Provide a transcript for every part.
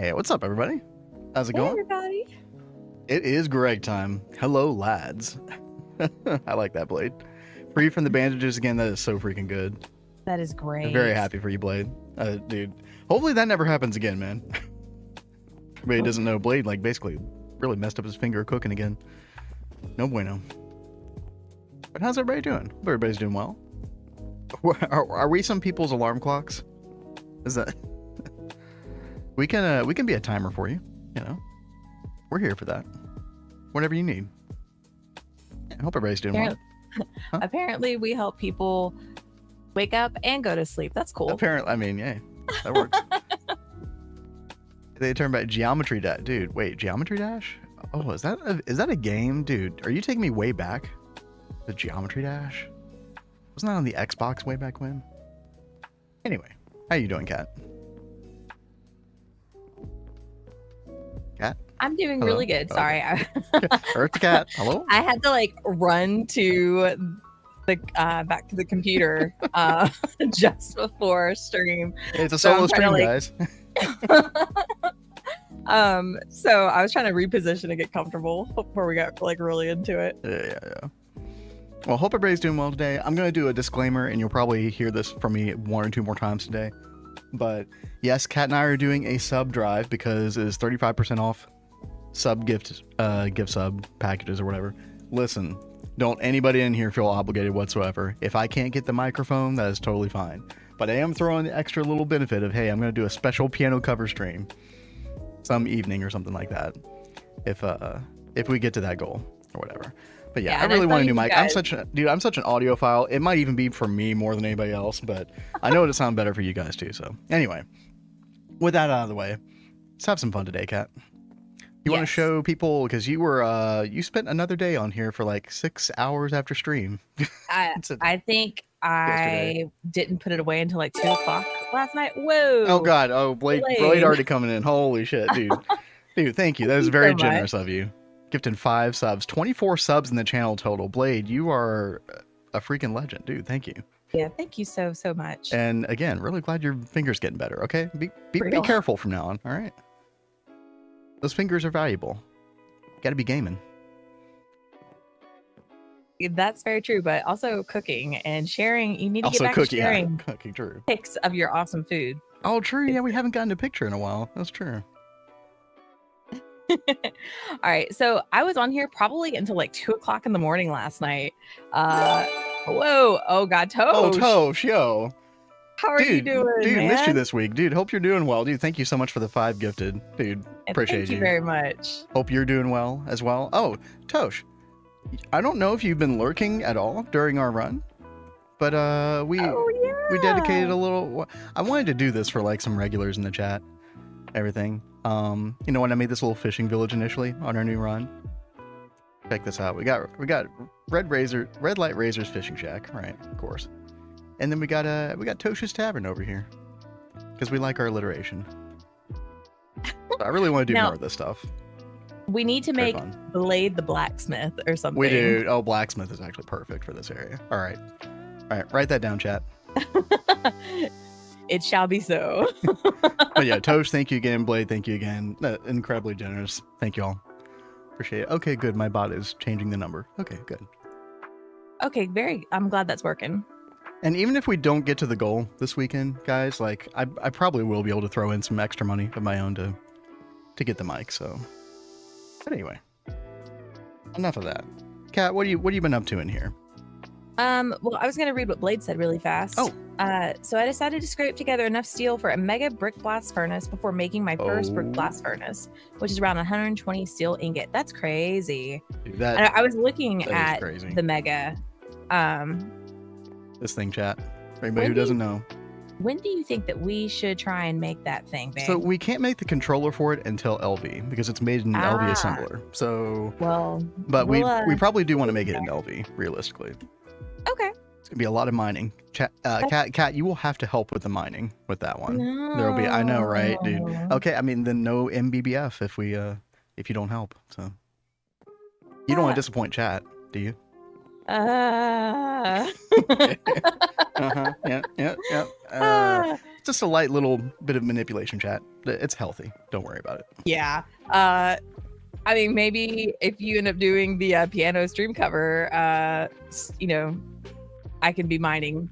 Hey, what's up, everybody? How's it Hey, going? everybody. It is Greg time. Hello, lads. I like that, Blade. Free from the bandages again. That is so freaking good. That is great. I'm very happy for you, Blade. Dude, hopefully that never happens again, man. Everybody doesn't know Blade, like, basically really messed up his finger cooking again. No bueno. But how's everybody doing? Hope everybody's doing well. Are we some people's alarm clocks? Is that... We can be a timer for you, you know. We're here for that. Whatever you need. I hope everybody's doing well. Huh? Apparently, we help people wake up and go to sleep. That's cool. Apparently, I mean, yeah, that works. They turn back Geometry Dash. Dude, wait, Geometry Dash? Oh, is that a game? Dude, are you taking me way back? The Geometry Dash? Wasn't that on the Xbox way back when? Anyway, how you doing, Kat? Kat? I'm doing Hello? really good. Oh, Sorry. Earth the Cat. Hello? I had to run to the back to the computer just before stream. It's a So solo I'm trying stream, to, guys. So I was trying to reposition to get comfortable before we got really into it. Yeah. Well, hope everybody's doing well today. I'm going to do a disclaimer, and you'll probably hear this from me one or two more times today. But yes, Kat and I are doing a sub drive because it is 35% off sub gift sub packages or whatever. Listen, don't anybody in here feel obligated whatsoever. If I can't get the microphone, that is totally fine. But I am throwing the extra little benefit of, hey, I'm going to do a special piano cover stream some evening or something like that. If we get to that goal or whatever. But yeah, I really want a new mic. I'm such an audiophile. It might even be for me more than anybody else, but I know it'll sound better for you guys too. So anyway, with that out of the way, let's have some fun today, Kat. You want to show people, because you spent another day on here for like 6 hours after stream. I think I didn't put it away until like 2 o'clock last night. Whoa. Oh God. Oh, Blade already coming in. Holy shit, dude. Dude, thank you. That is very generous of you. Gifting 5 subs, 24 subs in the channel total. Blade, you are a freaking legend, dude. Thank you. Yeah, thank you so much. And again, really glad your finger's getting better. Okay, be careful from now on. All right, those fingers are valuable. Got to be gaming. That's very true, but also cooking and sharing. You need to also get back to sharing cooking. True. Pics of your awesome food. Oh, true. Yeah, we haven't gotten a picture in a while. That's true. All right, so I was on here probably until like 2 o'clock in the morning last night. Whoa! Oh God, Tosh. Oh, Tosh, yo. How are you doing, dude? Man? Missed you this week, dude. Hope you're doing well, dude. Thank you so much for the 5 gifted, dude. Appreciate you. Thank you very much. Hope you're doing well as well. Oh, Tosh, I don't know if you've been lurking at all during our run, but we dedicated a little. I wanted to do this for like some regulars in the chat, everything. You know, when I made this little fishing village initially on our new run. Check this out. We got Red Light Razor's fishing shack, right? Of course. And then we got Tosh's Tavern over here because we like our alliteration. So I really want to do more of this stuff. We need to make Blade the blacksmith or something. We do. Oh, blacksmith is actually perfect for this area. All right. Write that down, chat. It shall be so. But yeah, Tosh, thank you again. Blade, thank you again. Incredibly generous. Thank you all. Appreciate it. Okay, good. My bot is changing the number. Okay, good. Okay, I'm glad that's working. And even if we don't get to the goal this weekend, guys, like I probably will be able to throw in some extra money of my own to get the mic. So, but anyway, enough of that. Kat, what have you been up to in here? Well, I was going to read what Blade said really fast. Oh. So I decided to scrape together enough steel for a mega brick blast furnace before making my first brick blast furnace, which is around 120 steel ingot. That's crazy. Dude, I was looking at the mega. This thing, chat. For anybody who doesn't know. When do you think that we should try and make that thing big? So we can't make the controller for it until LV because it's made in an LV assembler. So, but we probably do want to make it in LV realistically. Okay. It's gonna be a lot of mining. Kat, you will have to help with the mining with that one. No. There'll be, I know, right, dude? Okay, I mean, then no MBBF if you don't help. So you don't want to disappoint chat, do you? Yeah. Yeah. It's just a light little bit of manipulation, chat. It's healthy. Don't worry about it. Yeah. I mean, maybe if you end up doing the piano stream cover, you know, I can be mining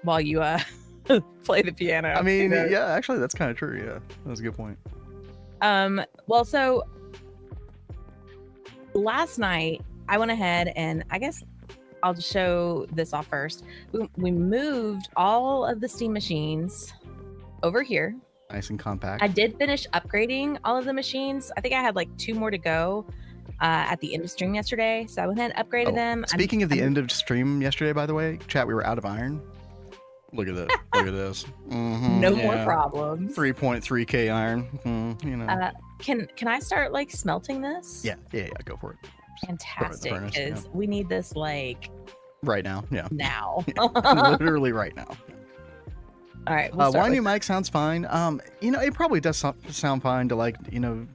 while you play the piano. I mean, you know? yeah, actually, that's kind of true. Yeah, that's a good point. Well, so last night I went ahead and I guess I'll just show this off first. We moved all of the steam machines over here. Nice and compact. I did finish upgrading all of the machines. I think I had like 2 more to go at the end of stream yesterday. So I went ahead and upgraded them. Speaking of the end of stream yesterday, by the way, chat, we were out of iron. Look at this. Look at this. No more problems. 3.3k iron. You know. Can I start like smelting this? Yeah. Go for it. Fantastic. Furnace, Because we need this like right now. Yeah. now. Literally right now. All right. Why new mic sounds fine. You know, it probably does sound fine to like, you know,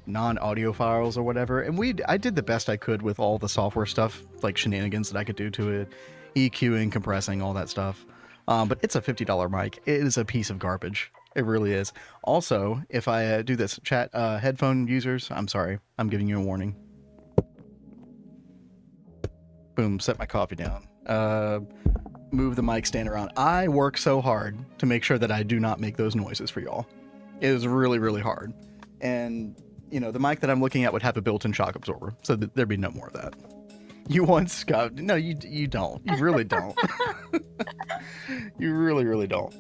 non-audio files or whatever. And I did the best I could with all the software stuff, like shenanigans that I could do to it, EQing, compressing, all that stuff. But it's a $50 mic. It is a piece of garbage. It really is. Also, if I do this, chat, headphone users, I'm sorry. I'm giving you a warning. Boom, set my coffee down. Move the mic stand around. I work so hard to make sure that I do not make those noises for y'all. It is really, really hard. And, you know, the mic that I'm looking at would have a built-in shock absorber, so there'd be no more of that. You want Scott? No, you don't. You really don't. You really, really don't.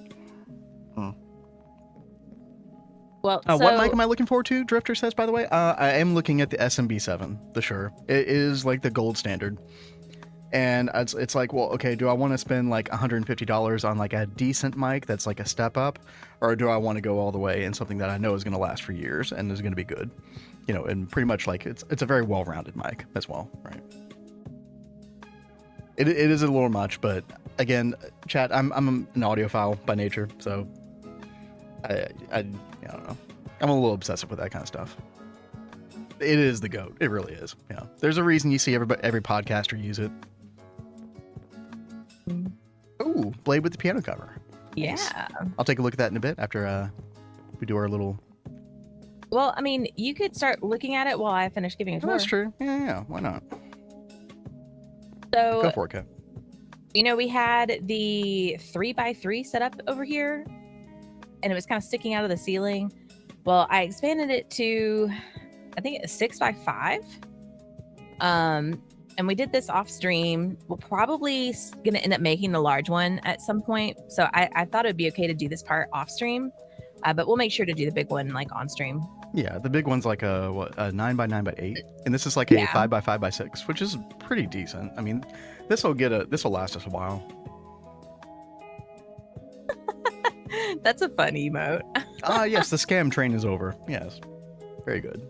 Well, what mic am I looking forward to? Drifter says, by the way. I am looking at the SMB7, the Shure. It is like the gold standard. And it's like, well, okay, do I want to spend like $150 on like a decent mic that's like a step up? Or do I want to go all the way in something that I know is going to last for years and is going to be good? You know, and pretty much like it's a very well-rounded mic as well, right? It is a little much, but again, chat, I'm an audiophile by nature, so I don't know. I'm a little obsessive with that kind of stuff. It is the GOAT. It really is. Yeah. There's a reason you see every podcaster use it. Ooh, Blade with the piano cover. Yeah. Nice. I'll take a look at that in a bit after we do our little... Well, I mean, you could start looking at it while I finish giving a tour. That's true. Yeah. Why not? So, go for it, Kat. You know, we had the 3x3 set up over here, and it was kind of sticking out of the ceiling. Well, I expanded it to, I think it's 6x5. And we did this off stream. We're probably going to end up making the large one at some point. So I thought it would be okay to do this part off stream, but we'll make sure to do the big one like on stream. Yeah, the big one's like a 9x9x8, and this is like a 5x5x6, which is pretty decent. I mean, this will last us a while. That's a fun emote. Yes, the scam train is over. Yes, very good.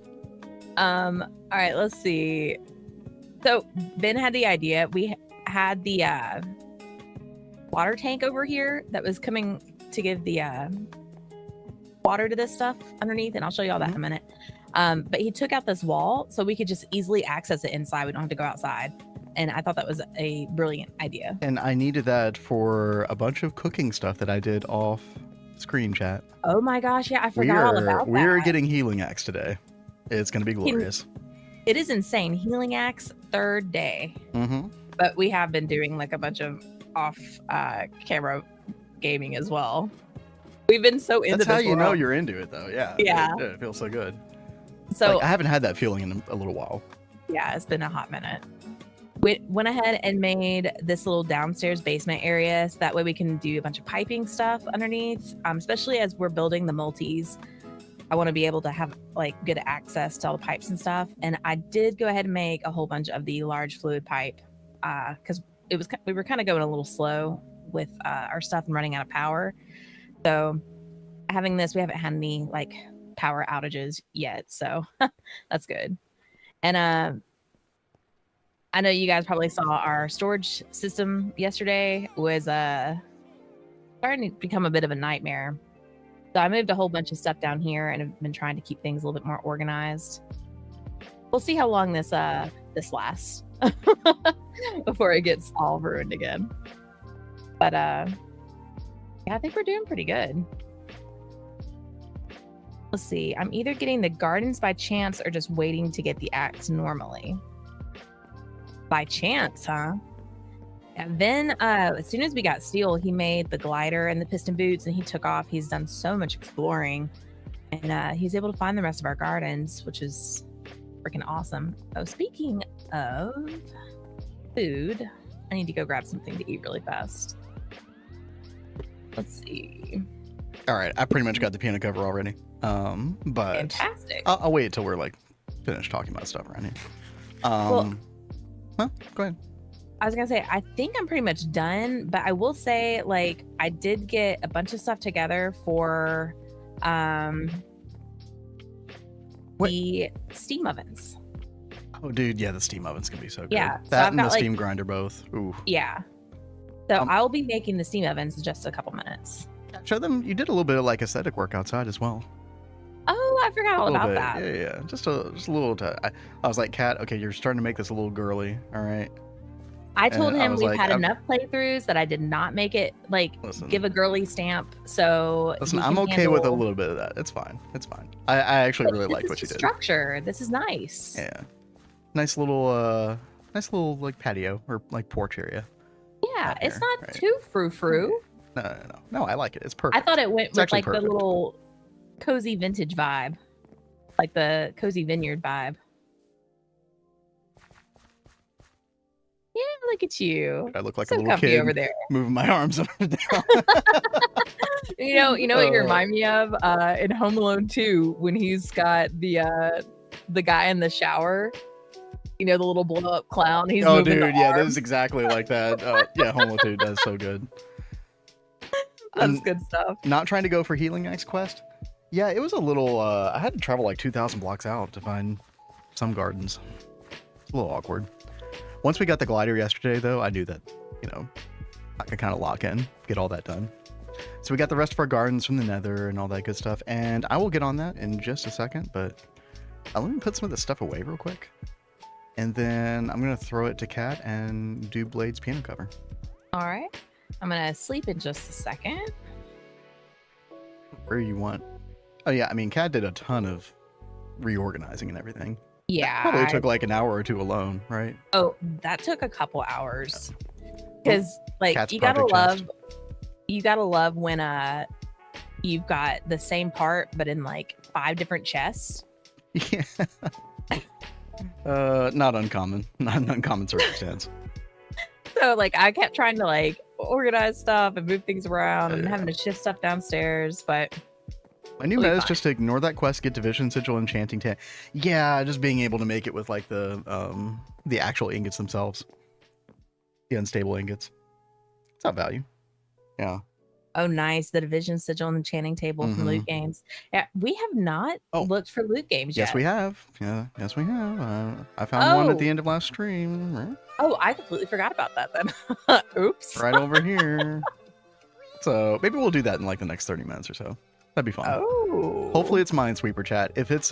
All right, let's see. So Ben had the idea. We had the water tank over here that was coming to give the water to this stuff underneath, and I'll show you all that in a minute. But he took out this wall so we could just easily access it inside. We don't have to go outside. And I thought that was a brilliant idea. And I needed that for a bunch of cooking stuff that I did off screen, chat. Oh my gosh, yeah, I forgot all about that. We're getting Healing Axe today. It's going to be glorious. It is insane. Healing Axe, 3rd day. Mm-hmm. But we have been doing like a bunch of off camera gaming as well. We've been so into this. That's how you know you're into it, though. Yeah. Yeah. It feels so good. So like, I haven't had that feeling in a little while. Yeah, it's been a hot minute. We went ahead and made this little downstairs basement area so that way we can do a bunch of piping stuff underneath, especially as we're building the multis. I want to be able to have like good access to all the pipes and stuff. And I did go ahead and make a whole bunch of the large fluid pipe because we were kind of going a little slow with our stuff and running out of power. So having this, we haven't had any like power outages yet, so that's good. And I know you guys probably saw our storage system yesterday was starting to become a bit of a nightmare. So I moved a whole bunch of stuff down here and have been trying to keep things a little bit more organized. We'll see how long this lasts before it gets all ruined again. But yeah, Yeah, I think we're doing pretty good. Let's see. I'm either getting the gardens by chance or just waiting to get the axe normally. By chance, huh? And then as soon as we got steel, he made the glider and the piston boots and he took off. He's done so much exploring and he's able to find the rest of our gardens, which is freaking awesome. Oh, speaking of food, I need to go grab something to eat really fast. Let's see. All right, I pretty much got the piano cover already. But Fantastic. I'll wait till we're like finished talking about stuff around here. Go ahead. I was gonna say, I think I'm pretty much done, but I will say, like, I did get a bunch of stuff together for the steam ovens. Oh, dude, yeah, the steam ovens can be so good. Yeah, that so and the steam grinder both. Ooh. Yeah. So I'll be making the steam ovens in just a couple minutes. Show them you did a little bit of like aesthetic work outside as well. Oh, I forgot all about that. Yeah. Just a little. I was like, Kat, okay, you're starting to make this a little girly. All right. I told him we've had enough playthroughs that I did not make it like give a girly stamp. So listen, I'm okay with a little bit of that. It's fine. It's fine. I actually really like what you did. Structure. This is nice. Yeah. Nice little like patio or like porch area. Yeah, it's not too frou-frou. No, I like it. It's perfect. I thought it went with like perfect. the little cozy vintage vibe, like the cozy vineyard vibe. Yeah, look at you. I look like so a little kid over there, moving my arms up and down. you know what you remind me of in Home Alone 2 when he's got the guy in the shower. You know, the little blow up clown. He's moving dude, yeah, arms. that is exactly like that. Yeah, Home Alone 2 does so good. That's good stuff. Not trying to go for Healing Axe quest. Yeah, it was a little. I had to travel like 2,000 blocks out to find some gardens. It's a little awkward. Once we got the glider yesterday, though, I knew that, I could kind of lock in, get all that done. So we got the rest of our gardens from the nether and all that good stuff. And I will get on that in just a second, but let me put some of this stuff away real quick. And then I'm going to throw it to Kat and do Blade's piano cover. All right. I'm going to sleep in just a second. Where you want. Oh, yeah. I mean, Kat did a ton of reorganizing and everything. Yeah. Probably took like an hour or two alone, right? Oh, that took a couple hours. Because, like, Kat's you gotta love when you've got the same part, but in like 5 different chests. Yeah. Not uncommon. Not an uncommon circumstance. So like I kept trying to like organize stuff and move things around and having to shift stuff downstairs, but my new meta is just to ignore that quest, get Division Sigil, Enchanting Yeah, just being able to make it with like the actual ingots themselves. The unstable ingots. It's not value. Yeah. Oh, nice. The Division Sigil and Enchanting Table from Loot Games. Yeah, we have not looked for Loot Games yet. Yes, we have. Yeah, yes, we have. I found one at the end of last stream. Right? Oh, I completely forgot about that then. Oops. Right over here. So maybe we'll do that in like the next 30 minutes or so. That'd be fun. Oh. Hopefully it's Minesweeper chat. If it's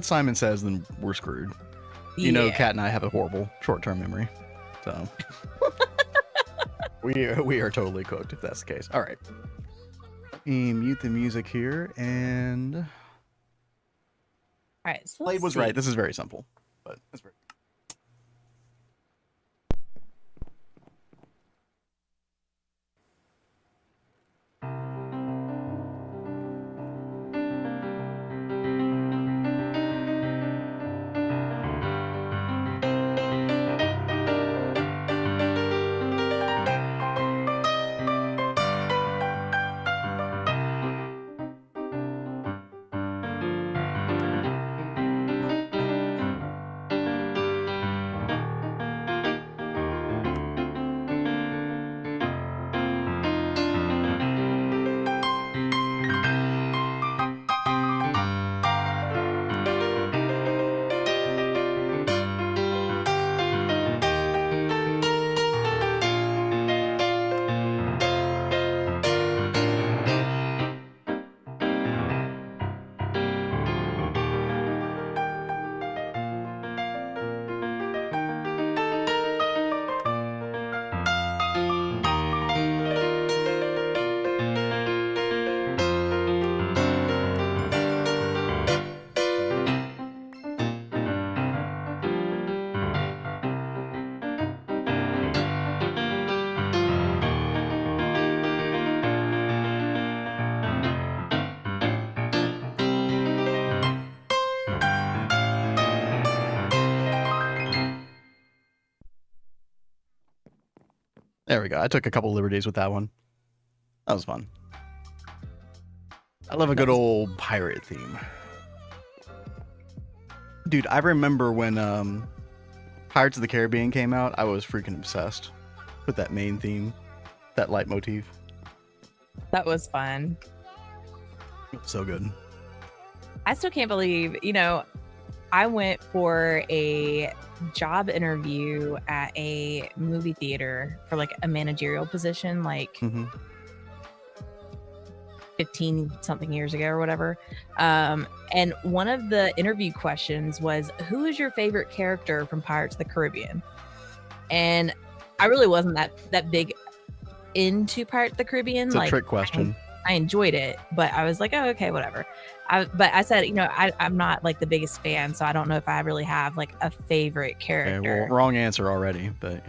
Simon Says, then we're screwed. You know, Kat and I have a horrible short-term memory. So we are totally cooked if that's the case. All right. Mute the music here and all right. So Blade was right. This is very simple, but it's very There we go. I took a couple liberties with that one. That was fun. I love a good old pirate theme. Dude, I remember when Pirates of the Caribbean came out, I was freaking obsessed with that main theme, that leitmotif. That was fun. So good. I still can't believe, I went for a job interview at a movie theater for like a managerial position, like 15 something years ago or whatever. And one of the interview questions was, who is your favorite character from Pirates of the Caribbean? And I really wasn't that big into Pirates of the Caribbean. It's a trick question. I enjoyed it, but I was like, oh, okay, whatever. But I said, I'm not like the biggest fan, so I don't know if I really have like a favorite character. Okay, well, wrong answer already, but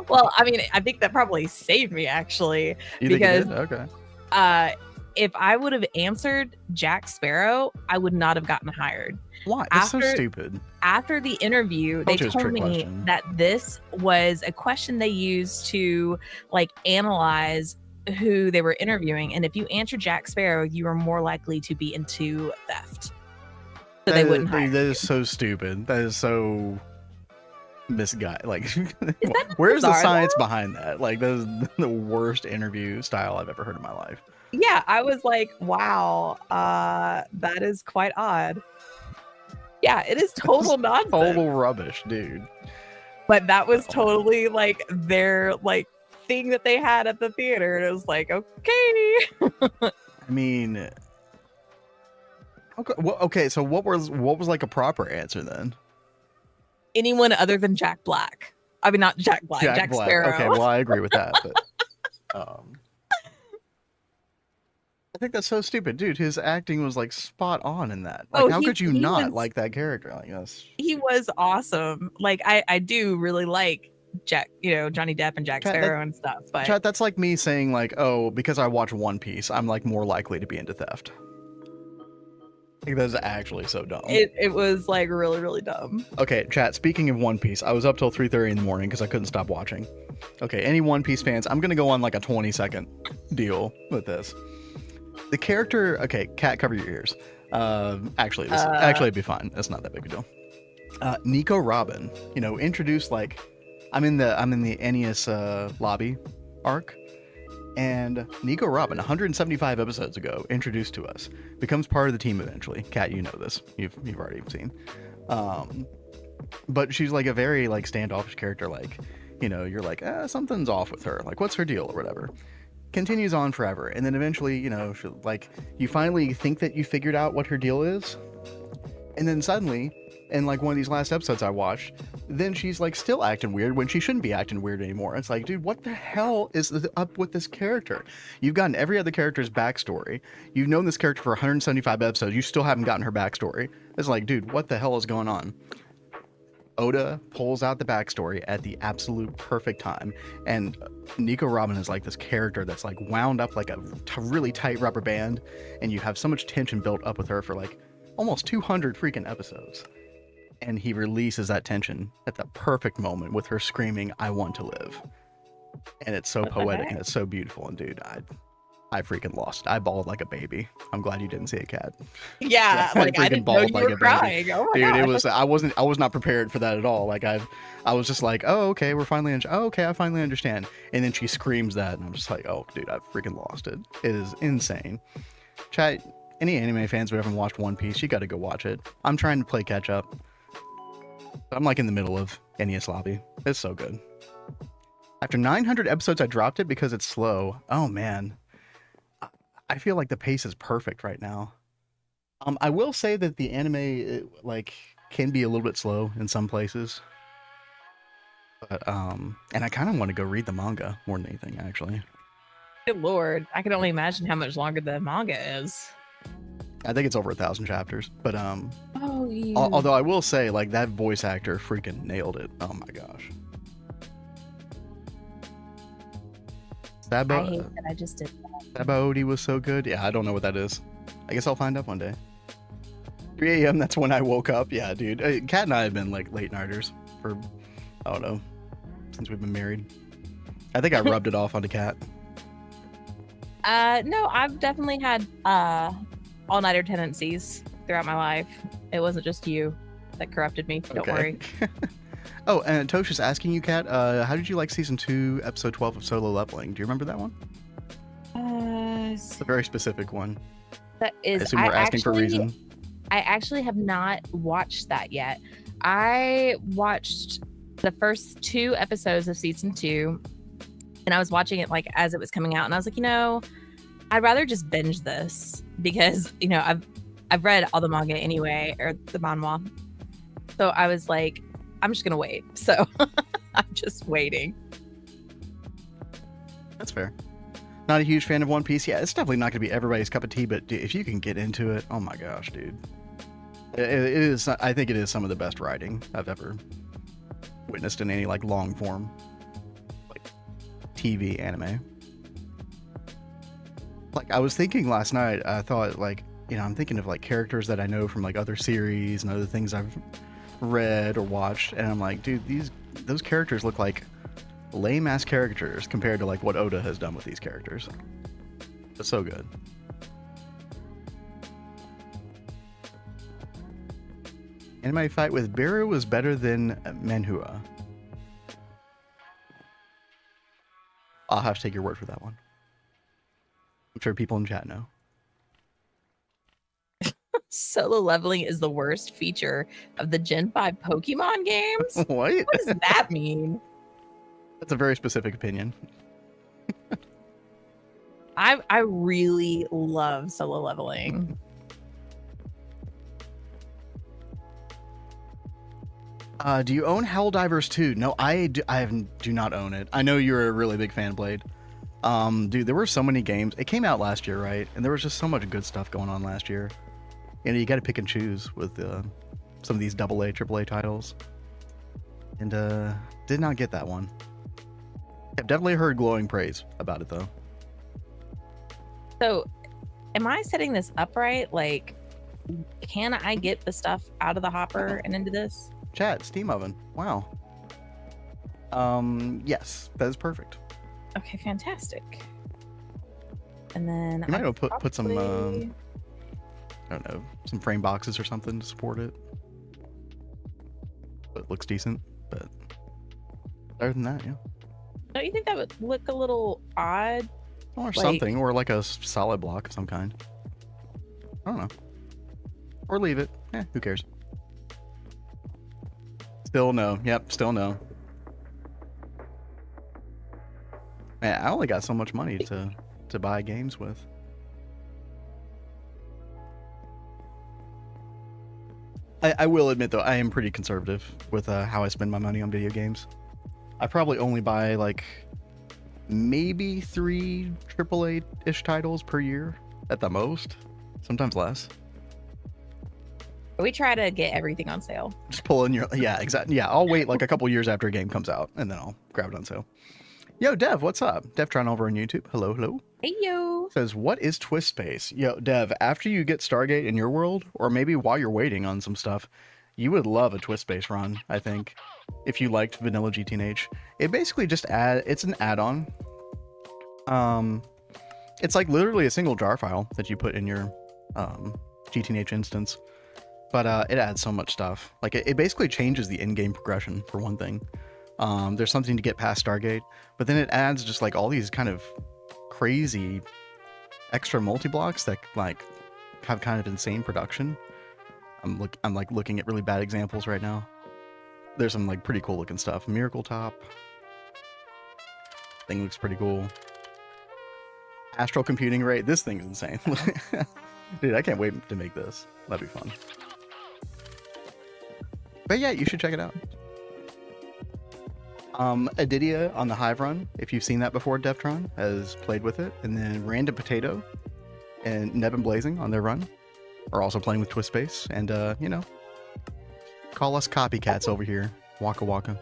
Well, I mean, I think that probably saved me actually. You because think it did? Okay. If I would have answered Jack Sparrow, I would not have gotten hired. Why? That's so stupid. After the interview, they told me that this was a question they used to like analyze who they were interviewing, and if you answered Jack Sparrow, you were more likely to be into theft. So they wouldn't hire you. That is so stupid. That is so misguided. Like, where's the science behind that? Like, that is the worst interview style I've ever heard in my life. Yeah, I was like, wow, that is quite odd. Yeah, it is total nonsense. Total rubbish, dude. But that was totally like their like thing that they had at the theater, and it was like, okay. I mean, okay, so what was like a proper answer then? Anyone other than Jack Black. I mean, not Jack Black, Jack Sparrow. Okay, well, I agree with that, but I think that's so stupid, dude. His acting was like spot on in that. Like, how could you not like that character? Like, he was awesome. Like, I do really like Jack, Johnny Depp and Jack Sparrow and stuff. But Chat, that's like me saying like, oh, because I watch One Piece, I'm like more likely to be into theft. Like, that's actually so dumb. It was like really, really dumb. Okay, chat, speaking of One Piece, I was up till 3:30 in the morning because I couldn't stop watching. Okay, any One Piece fans, I'm gonna go on like a 20-second deal with this. The character, okay, Cat, cover your ears. Actually, it'd be fine. It's not that big a deal. Nico Robin, introduced like, I'm in the Ennius lobby arc, and Nico Robin, 175 episodes ago, introduced to us, becomes part of the team eventually. Cat, you know this. You've already seen. But she's like a very like standoffish character. Like, you're like, something's off with her. Like, what's her deal or whatever. Continues on forever, and then eventually, like, you finally think that you figured out what her deal is, and then suddenly, in like one of these last episodes I watched, then she's like still acting weird when she shouldn't be acting weird anymore. It's like, dude, what the hell is up with this character? You've gotten every other character's backstory. You've known this character for 175 episodes. You still haven't gotten her backstory. It's like, dude, what the hell is going on? Oda pulls out the backstory at the absolute perfect time, and Nico Robin is like this character that's like wound up like a really tight rubber band, and you have so much tension built up with her for like almost 200 freaking episodes, and he releases that tension at the perfect moment with her screaming, "I want to live," and it's so poetic and it's so beautiful. And dude, I freaking lost. I bawled like a baby. I'm glad you didn't see it, Cat. Yeah, like I didn't know you were crying. Oh my dude, gosh. I was not prepared for that at all. Like I was just like, oh, okay, I finally understand. And then she screams that, and I'm just like, oh, dude, I freaking lost it. It is insane. Chat, any anime fans who haven't watched One Piece, you got to go watch it. I'm trying to play catch up. I'm like in the middle of Ennius Lobby. It's so good. After 900 episodes, I dropped it because it's slow. Oh man. I feel like the pace is perfect right now. I will say that the anime can be a little bit slow in some places, but and I kind of want to go read the manga more than anything, actually. Good lord, I can only imagine how much longer the manga is. I think it's over 1,000 chapters, but oh, yeah. Although I will say, like, that voice actor freaking nailed it. Oh my gosh. I hate that I just did that. Sabaody was so good. Yeah, I don't know what that is. I guess I'll find out one day. 3 a.m. That's when I woke up. Yeah, dude. Kat and I have been like late nighters for, I don't know, since we've been married. I think I rubbed it off onto Kat. No, I've definitely had all-nighter tendencies throughout my life. It wasn't just you that corrupted me. Don't worry. Oh, and Tosh is asking you, Kat, how did you like season 2, episode 12 of Solo Leveling? Do you remember that one? It's a very specific one. That is. I assume we're asking for a reason. I actually have not watched that yet. I watched the first 2 episodes of season 2, and I was watching it like as it was coming out, and I was like, I'd rather just binge this because I've read all the manga anyway, or the manhwa. So I was like, I'm just gonna wait. So I'm just waiting. That's fair. Not a huge fan of One Piece. Yeah, it's definitely not gonna be everybody's cup of tea, but if you can get into it, oh my gosh, dude. It is. I think it is some of the best writing I've ever witnessed in any like long form, like TV anime. Like I was thinking last night, I thought like, I'm thinking of like characters that I know from like other series and other things I've read or watched, and I'm like, dude, those characters look like lame ass caricatures compared to like what Oda has done with these characters. It's so good. Anime fight with Beru was better than Manhua. I'll have to take your word for that one. I'm sure people in chat know. Solo leveling is the worst feature of the Gen 5 Pokemon games? What? What does that mean? That's a very specific opinion. I really love solo leveling. Do you own Helldivers 2? No, I do not own it. I know you're a really big fan, Blade. Dude, there were so many games. It came out last year, right? And there was just so much good stuff going on last year. You got to pick and choose with some of these AA, AAA titles. And did not get that one. I've definitely heard glowing praise about it, though. So, am I setting this up right? Like, can I get the stuff out of the hopper and into this? Chat, Steam Oven. Wow. Yes, that is perfect. Okay, fantastic. And then You might have put some, probably- I don't know, some frame boxes or something to support it. But it looks decent, but other than that, yeah. Don't you think that would look a little odd? Or Like- something, or like a solid block of some kind. I don't know. Or leave it. Who cares? Still no. Yep, still no. Man, I only got so much money to buy games with. I will admit, though, I am pretty conservative with how I spend my money on video games. I probably only buy, like, maybe 3 AAA-ish titles per year at the most. Sometimes less. We try to get everything on sale. Just pull in your... Yeah, exactly. Yeah, I'll wait, like, a couple years after a game comes out, and then I'll grab it on sale. Yo, Dev, what's up? Devtron over on YouTube. Hello, hello. Hey, yo. Says, what is Twist Space? Yo, Dev, after you get Stargate in your world, or maybe while you're waiting on some stuff, you would love a Twist Space run, I think, if you liked vanilla GTNH. It basically just it's an add-on. It's like literally a single jar file that you put in your GTNH instance, but it adds so much stuff. Like it basically changes the in-game progression for one thing. There's something to get past Stargate, but then it adds just like all these kind of crazy extra multi-blocks that like have kind of insane production. I'm like looking at really bad examples right now. There's some like pretty cool looking stuff. Miracle Top thing looks pretty cool. Astral computing rate. This thing's insane. Dude, I can't wait to make this. That'd be fun. But yeah, you should check it out. Adidia on the Hive run, if you've seen that before, Deftron has played with it. And then Random Potato and Neb and Blazing on their run are also playing with Twist Space. And, you know, call us copycats over here. Waka waka.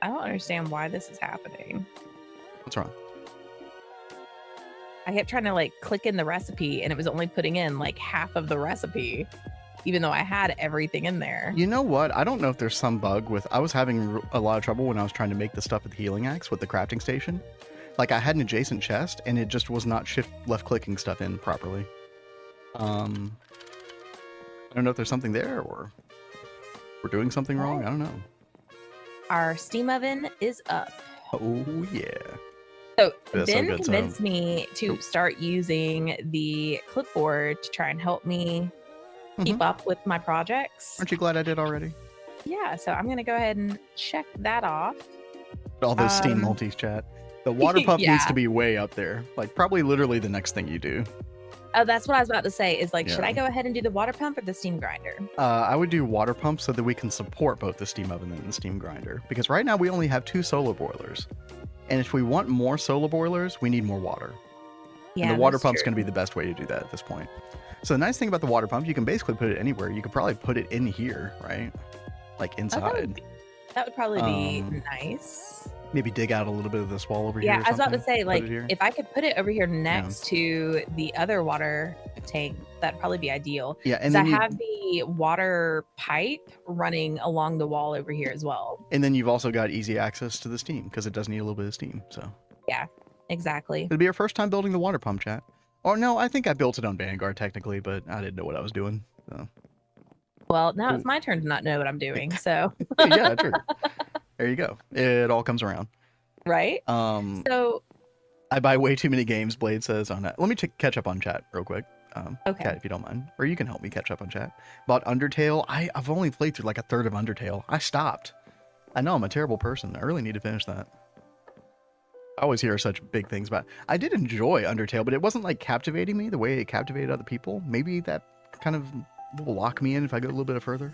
I don't understand why this is happening. What's wrong? I kept trying to like click in the recipe and it was only putting in like half of the recipe. even though I had everything in there. You know what? I don't know if there's some bug with. I was having a lot of trouble when I was trying to make the stuff with the healing axe with the crafting station. Like I had an adjacent chest and it just was not shift left clicking stuff in properly. I don't know if there's something there or we're doing something wrong. I don't know. Our steam oven is up. Oh yeah. So That's so Ben good, convinced me to start using the clipboard to try and help me keep up with my projects. Aren't you glad I did already? Yeah, so I'm gonna go ahead and check that off. All those Steam multis, chat. The water pump needs to be way up there. Like probably literally the next thing you do. Oh, that's what I was about to say is like, should I go ahead and do the water pump or the steam grinder? I would do water pump so that we can support both the steam oven and the steam grinder. Because right now we only have 2 solar boilers. And if we want more solar boilers, we need more water. Yeah, and the water pump's going to be the best way to do that at this point. So the nice thing about the water pump, you can basically put it anywhere. You could probably put it in here, right? Like inside. That would probably be nice. Maybe dig out a little bit of this wall over here. Yeah, I was about to say, like, if I could put it over here next to the other water tank, that'd probably be ideal. Yeah, and then I have the water pipe running along the wall over here as well. And then you've also got easy access to the steam because it does need a little bit of steam. So yeah, exactly. It'll be our first time building the water pump, chat. Or no, I think I built it on Vanguard technically, but I didn't know what I was doing. So. Well, now it's my turn to not know what I'm doing. So yeah, true. There you go. It all comes around. Right? So I buy way too many games, Blade says on that. Let me catch up on chat real quick. Okay. Kat, if you don't mind. Or you can help me catch up on chat. About Undertale, I've only played through like a third of Undertale. I stopped. I know I'm a terrible person. I really need to finish that. I always hear such big things about it. I did enjoy Undertale, but it wasn't like captivating me the way it captivated other people. Maybe that kind of will lock me in if I go a little bit further.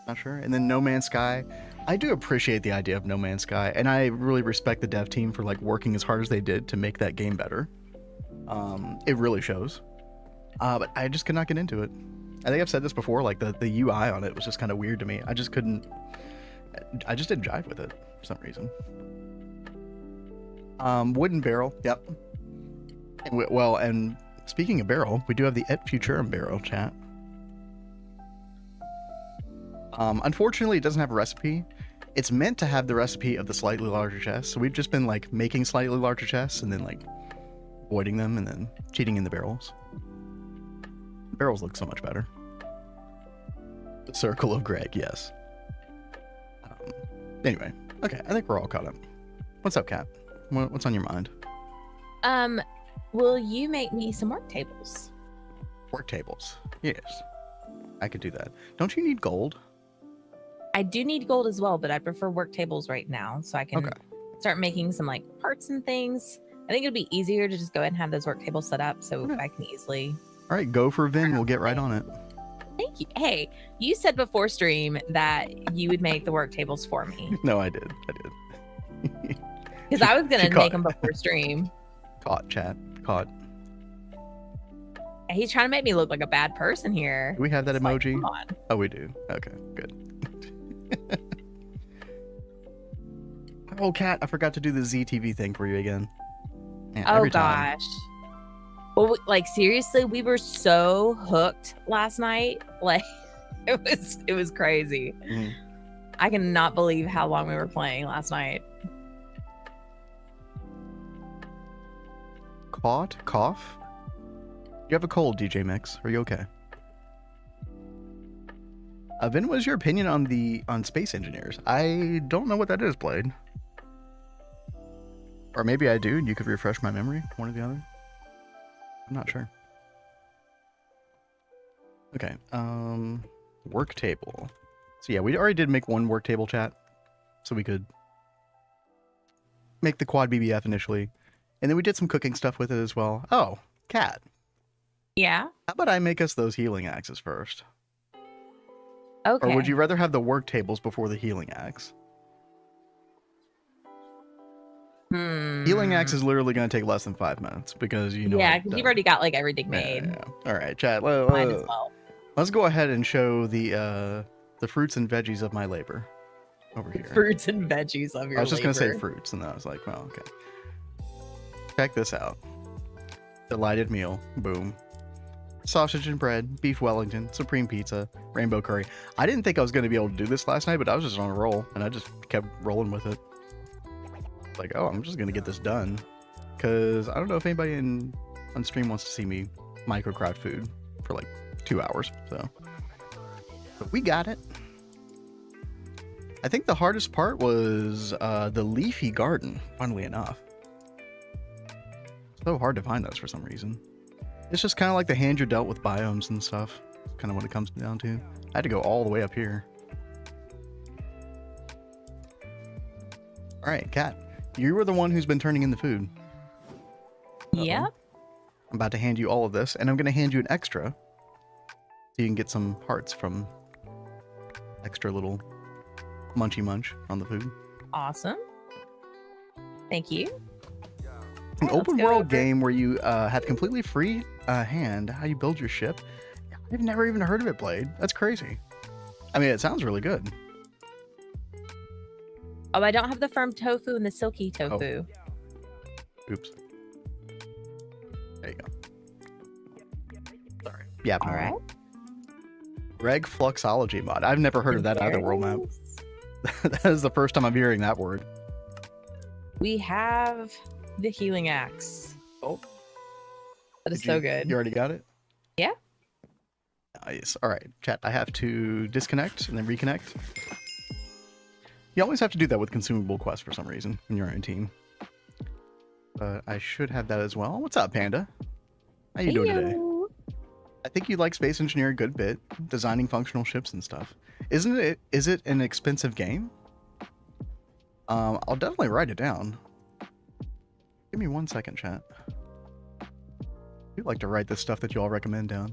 Not sure. And then No Man's Sky. I do appreciate the idea of No Man's Sky, and I really respect the dev team for like working as hard as they did to make that game better. It really shows. But I just could not get into it. I think I've said this before, like the UI on it was just kind of weird to me. I just didn't jive with it for some reason. Wooden barrel, yep. Well, and speaking of barrel, we do have the Et Futurum barrel, chat. Unfortunately, it doesn't have a recipe. It's meant to have the recipe of the slightly larger chests. So we've just been like making slightly larger chests and then like voiding them and then cheating in the barrels. Barrels look so much better. The Circle of Greg, yes. Anyway, okay, I think we're all caught up. What's up, Kat? What's on your mind? Will you make me some work tables? Work tables, yes. I could do that. Don't you need gold? I do need gold as well, but I prefer work tables right now so I can start making some like parts and things. I think it'd be easier to just go ahead and have those work tables set up so I can easily. All right, go for Vin. We'll get right on it. Thank you. Hey, you said before stream that you would make the work tables for me. No, I did. Because I was going to make them before stream. Caught, chat. Caught. He's trying to make me look like a bad person here. Do we have that emoji? Like, come on. Oh, we do. Okay, good. Oh, Kat, I forgot to do the ZTV thing for you again. Man, oh, gosh. Well, like, seriously, we were so hooked last night. Like, it was crazy. Mm-hmm. I cannot believe how long we were playing last night. Cough? You have a cold, DJ Mix. Are you okay? Vin, what is your opinion on space engineers? I don't know what that is, Blade. Or maybe I do, and you could refresh my memory, one or the other. I'm not sure. Okay, work table. So yeah, we already did make one work table, chat. So we could make the quad BBF initially. And then we did some cooking stuff with it as well. Oh, Kat. Yeah? How about I make us those healing axes first? Okay. Or would you rather have the work tables before the healing axe? Healing axe is literally going to take less than 5 minutes because you know. Yeah, because you've already got like everything made. Yeah. All right, chat. Might as well. Let's go ahead and show the fruits and veggies of my labor over here. Fruits and veggies of your labor. I was just going to say fruits, and then I was like, well, okay. Check this out. Delighted meal. Boom. sausage and bread, beef Wellington, supreme pizza, rainbow curry. I didn't think I was going to be able to do this last night, but I was just on a roll, and I just kept rolling with it. Like, oh, I'm just going to get this done. Because I don't know if anybody on stream wants to see me microcraft food for like 2 hours, so. But we got it. I think the hardest part was the leafy garden, funnily enough. So hard to find those for some reason. It's just kind of like the hand you're dealt with biomes and stuff. Kind of what it comes down to. I had to go all the way up here. Alright, Kat. You were the one who's been turning in the food. Yep. I'm about to hand you all of this, and I'm going to hand you an extra. So you can get some hearts from extra little munchy munch on the food. Awesome. Thank you. An Alright, open world game where you have completely free hand how you build your ship. I've never even heard of it played. That's crazy. I mean, it sounds really good. Oh, I don't have the firm tofu and the silky tofu. Oh. Oops. There you go. Sorry. Yeah. All right. Reg Fluxology mod. I've never heard of that either, world map. That is the first time I'm hearing that word. We have the healing axe. Oh. That is so good. You already got it? Yeah. Nice. All right, chat. I have to disconnect and then reconnect. You always have to do that with consumable quests for some reason when you're on a team. But I should have that as well. What's up, Panda? How you doing today? I think you like space engineer a good bit, designing functional ships and stuff. Is it an expensive game? I'll definitely write it down. Give me 1 second, chat. You'd like to write the stuff that you all recommend down.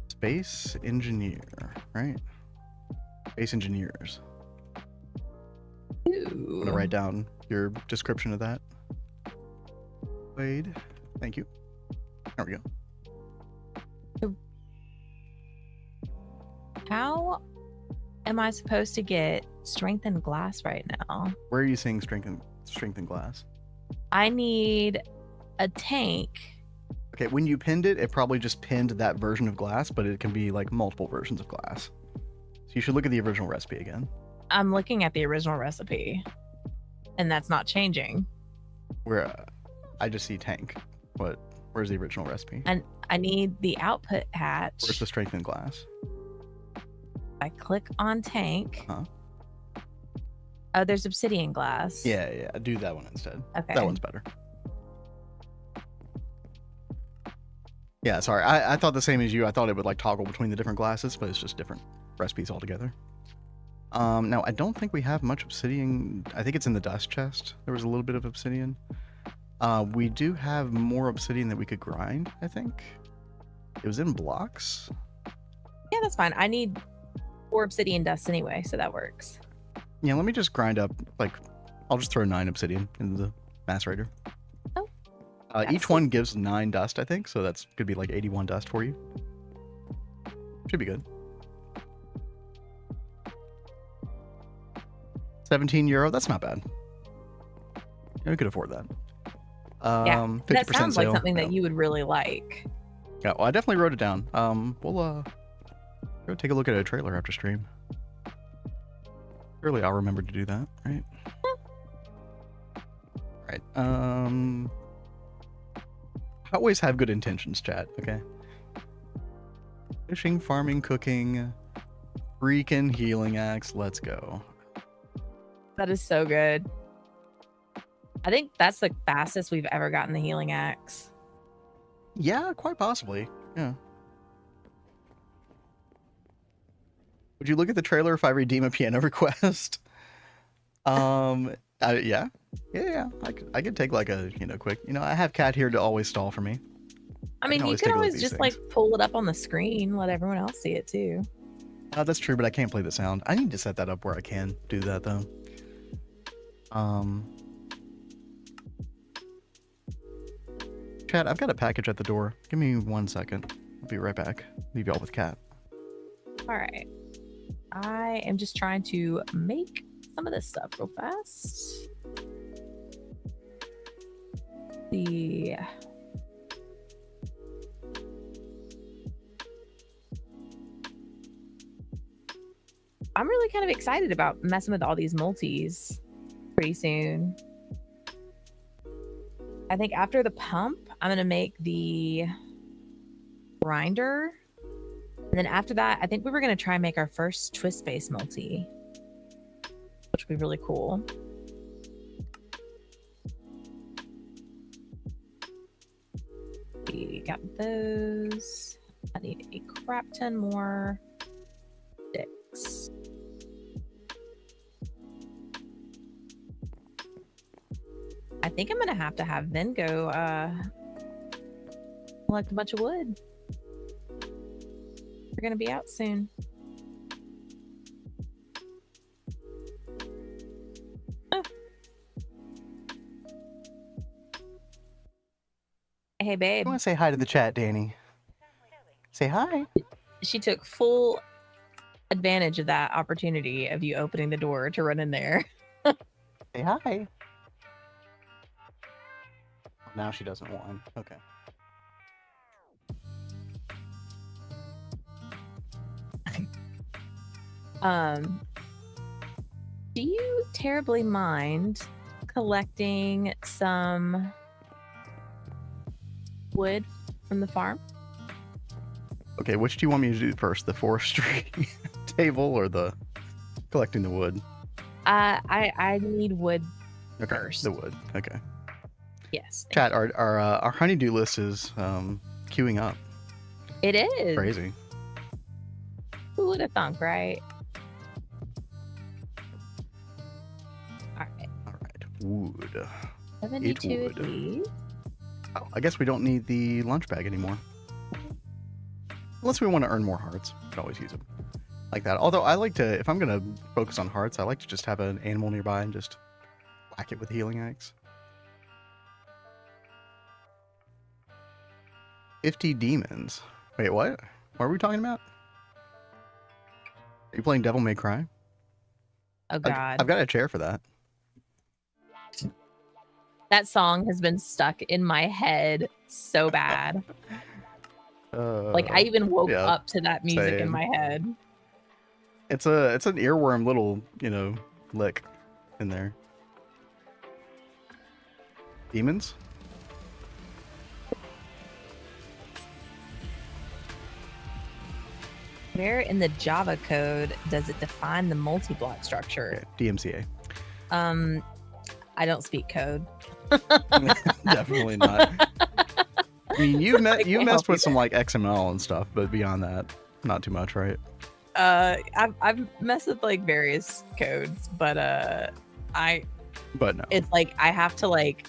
Space engineer, right? Space engineers. Ooh. I'm gonna write down your description of that. Wade, thank you. There we go. How am I supposed to get strengthened glass right now? Where are you seeing strengthened glass? I need a tank. Okay, when you pinned it, it probably just pinned that version of glass, but it can be like multiple versions of glass. So you should look at the original recipe again. I'm looking at the original recipe, and that's not changing. Where I just see tank. Where's the original recipe? And I need the output hatch. Where's the strengthened glass? I click on tank. Huh? Oh, there's obsidian glass. Yeah, do that one instead. Okay. That one's better. Yeah, sorry. I thought the same as you. I thought it would like toggle between the different glasses, but it's just different recipes altogether. Now, I don't think we have much obsidian. I think it's in the dust chest. There was a little bit of obsidian. We do have more obsidian that we could grind, I think. It was in blocks. Yeah, that's fine. I need 4 obsidian dust anyway, so that works. Yeah, let me just grind up, like, I'll just throw 9 obsidian into the macerator. Oh. Each one gives 9 dust, I think, so that's could be like 81 dust for you. Should be good. €17, that's not bad. Yeah, we could afford that. Yeah, 50% that sounds like sale. something Yeah. that you would really like. Yeah, well, I definitely wrote it down. We'll go take a look at a trailer after stream. Surely I'll remember to do that, right? Right. I always have good intentions, chat, okay? Fishing, farming, cooking, freaking healing axe, let's go. That is so good. I think that's the fastest we've ever gotten the healing axe. Yeah, quite possibly. Yeah. Would you look at the trailer if I redeem a piano request? Yeah. I could take like a, quick, I have Kat here to always stall for me. I mean, you could always just like pull it up on the screen, let everyone else see it too. That's true, but I can't play the sound. I need to set that up where I can do that though. Chat, I've got a package at the door. Give me 1 second. I'll be right back. Leave y'all with Kat. All right. I am just trying to make some of this stuff real fast. The I'm really kind of excited about messing with all these multis pretty soon. I think after the pump, I'm gonna make the grinder. And then after that, I think we were gonna try and make our first twist base multi, which would be really cool. We got those. I need a crap ton more sticks. I think I'm gonna have to have Vin go collect a bunch of wood. We're gonna be out soon. Oh. Hey, babe. I want to say hi to the chat, Danny. Say hi. She took full advantage of that opportunity of you opening the door to run in there. Say hi. Now she doesn't whine. Okay. Do you terribly mind collecting some wood from the farm? Okay, which do you want me to do first? The forestry table or the collecting the wood? I need wood Okay, first. the wood. Okay. Yes. Chat, our honeydew list is queuing up. It is. Crazy. Who would have thunk, right? All right. Wood. 72 of these. Oh, I guess we don't need the lunch bag anymore. Unless we want to earn more hearts. We could always use them. Like that. Although I like to, if I'm going to focus on hearts, I like to just have an animal nearby and just whack it with healing eggs. 50 demons. Wait, what? What are we talking about? Are you playing Devil May Cry? Oh, God. I've got a chair for that. That song has been stuck in my head so bad. Like, I even woke up to that music in my head. It's an earworm little, lick in there. Demons? Where in the Java code does it define the multi-block structure? Okay, DMCA. I don't speak code. Definitely not. I mean, you messed with some like XML and stuff, but beyond that, not too much, right? I've messed with like various codes, but no. It's like I have to like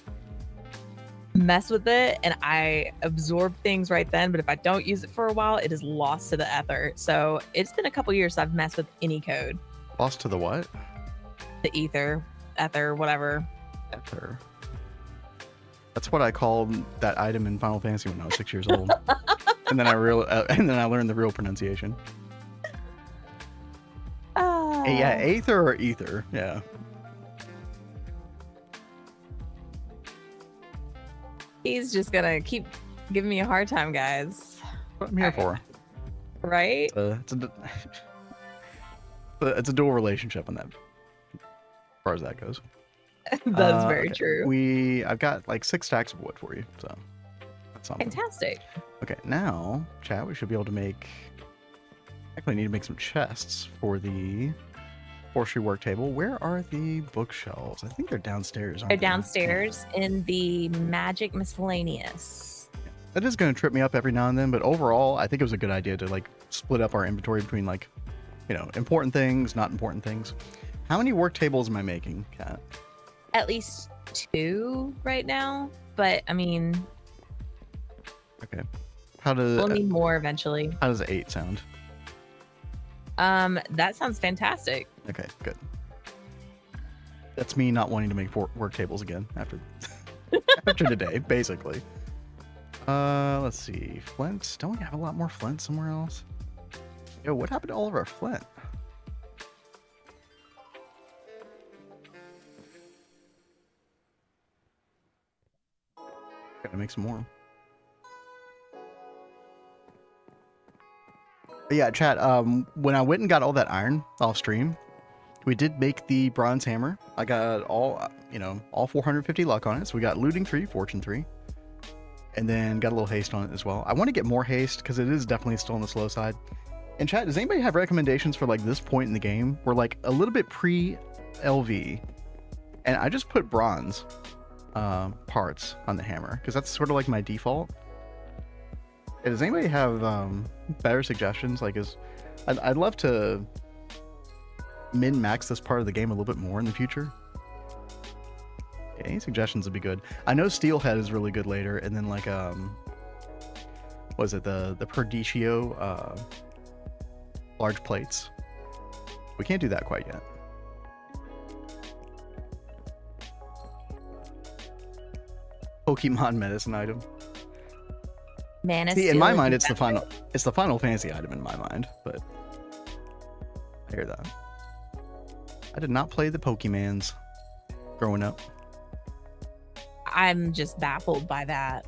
mess with it and I absorb things right then, but if I don't use it for a while, it is lost to the ether. So it's been a couple years since I've messed with any code. Lost to the what? The ether, whatever. Ether. That's what I called that item in Final Fantasy when I was 6 years old. and then I learned the real pronunciation. Yeah, aether or ether. Yeah. He's just gonna keep giving me a hard time, guys. What I'm here for. Right? It's a dual relationship on that, as far as that goes. That's very true. I've got like 6 stacks of wood for you, so that's something. Fantastic. Okay, now, chat, we should be able to make. Actually, I need to make some chests for the forestry work table. Where are the bookshelves? I think they're downstairs. They're downstairs in the magic miscellaneous. That is going to trip me up every now and then, but overall, I think it was a good idea to like split up our inventory between like, important things, not important things. How many work tables am I making, Kat? At least 2 right now, but I mean. Okay. We'll need more eventually. How does 8 sound? That sounds fantastic. Okay, good. That's me not wanting to make work tables again after today, basically. Let's see. Flint. Don't we have a lot more flint somewhere else? Yo, what happened to all of our flint? Gotta make some more. But yeah, chat, when I went and got all that iron off stream, we did make the bronze hammer. I got all, all 450 luck on it. So we got looting 3, fortune 3, and then got a little haste on it as well. I want to get more haste because it is definitely still on the slow side. And chat, does anybody have recommendations for like this point in the game? We're like a little bit pre-LV, and I just put bronze parts on the hammer because that's sort of like my default. Does anybody have better suggestions? Like, I'd love to min-max this part of the game a little bit more in the future. Yeah, any suggestions would be good. I know Steelhead is really good later, and then like was it the Perdicio large plates? We can't do that quite yet. Pokemon medicine item. See, in my mind, it's the Final Fantasy item in my mind, but I hear that. I did not play the Pokemans growing up. I'm just baffled by that,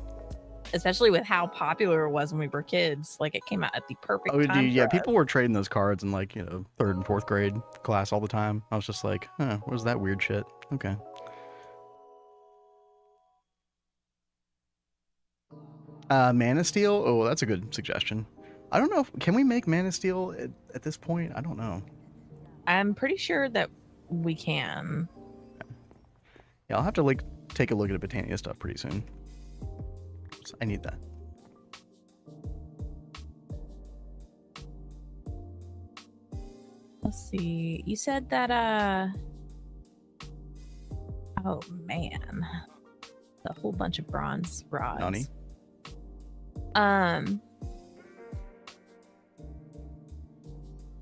especially with how popular it was when we were kids. Like, it came out at the perfect time. Dude, yeah, people were trading those cards in like, 3rd and 4th grade class all the time. I was just like, what was that weird shit? Okay. Mana Steel? Oh, that's a good suggestion. I don't know. Can we make Mana Steel at this point? I don't know. I'm pretty sure that we can. Yeah, I'll have to like take a look at Botania stuff pretty soon. So I need that. Let's see. You said that oh man. A whole bunch of bronze rods. Nani?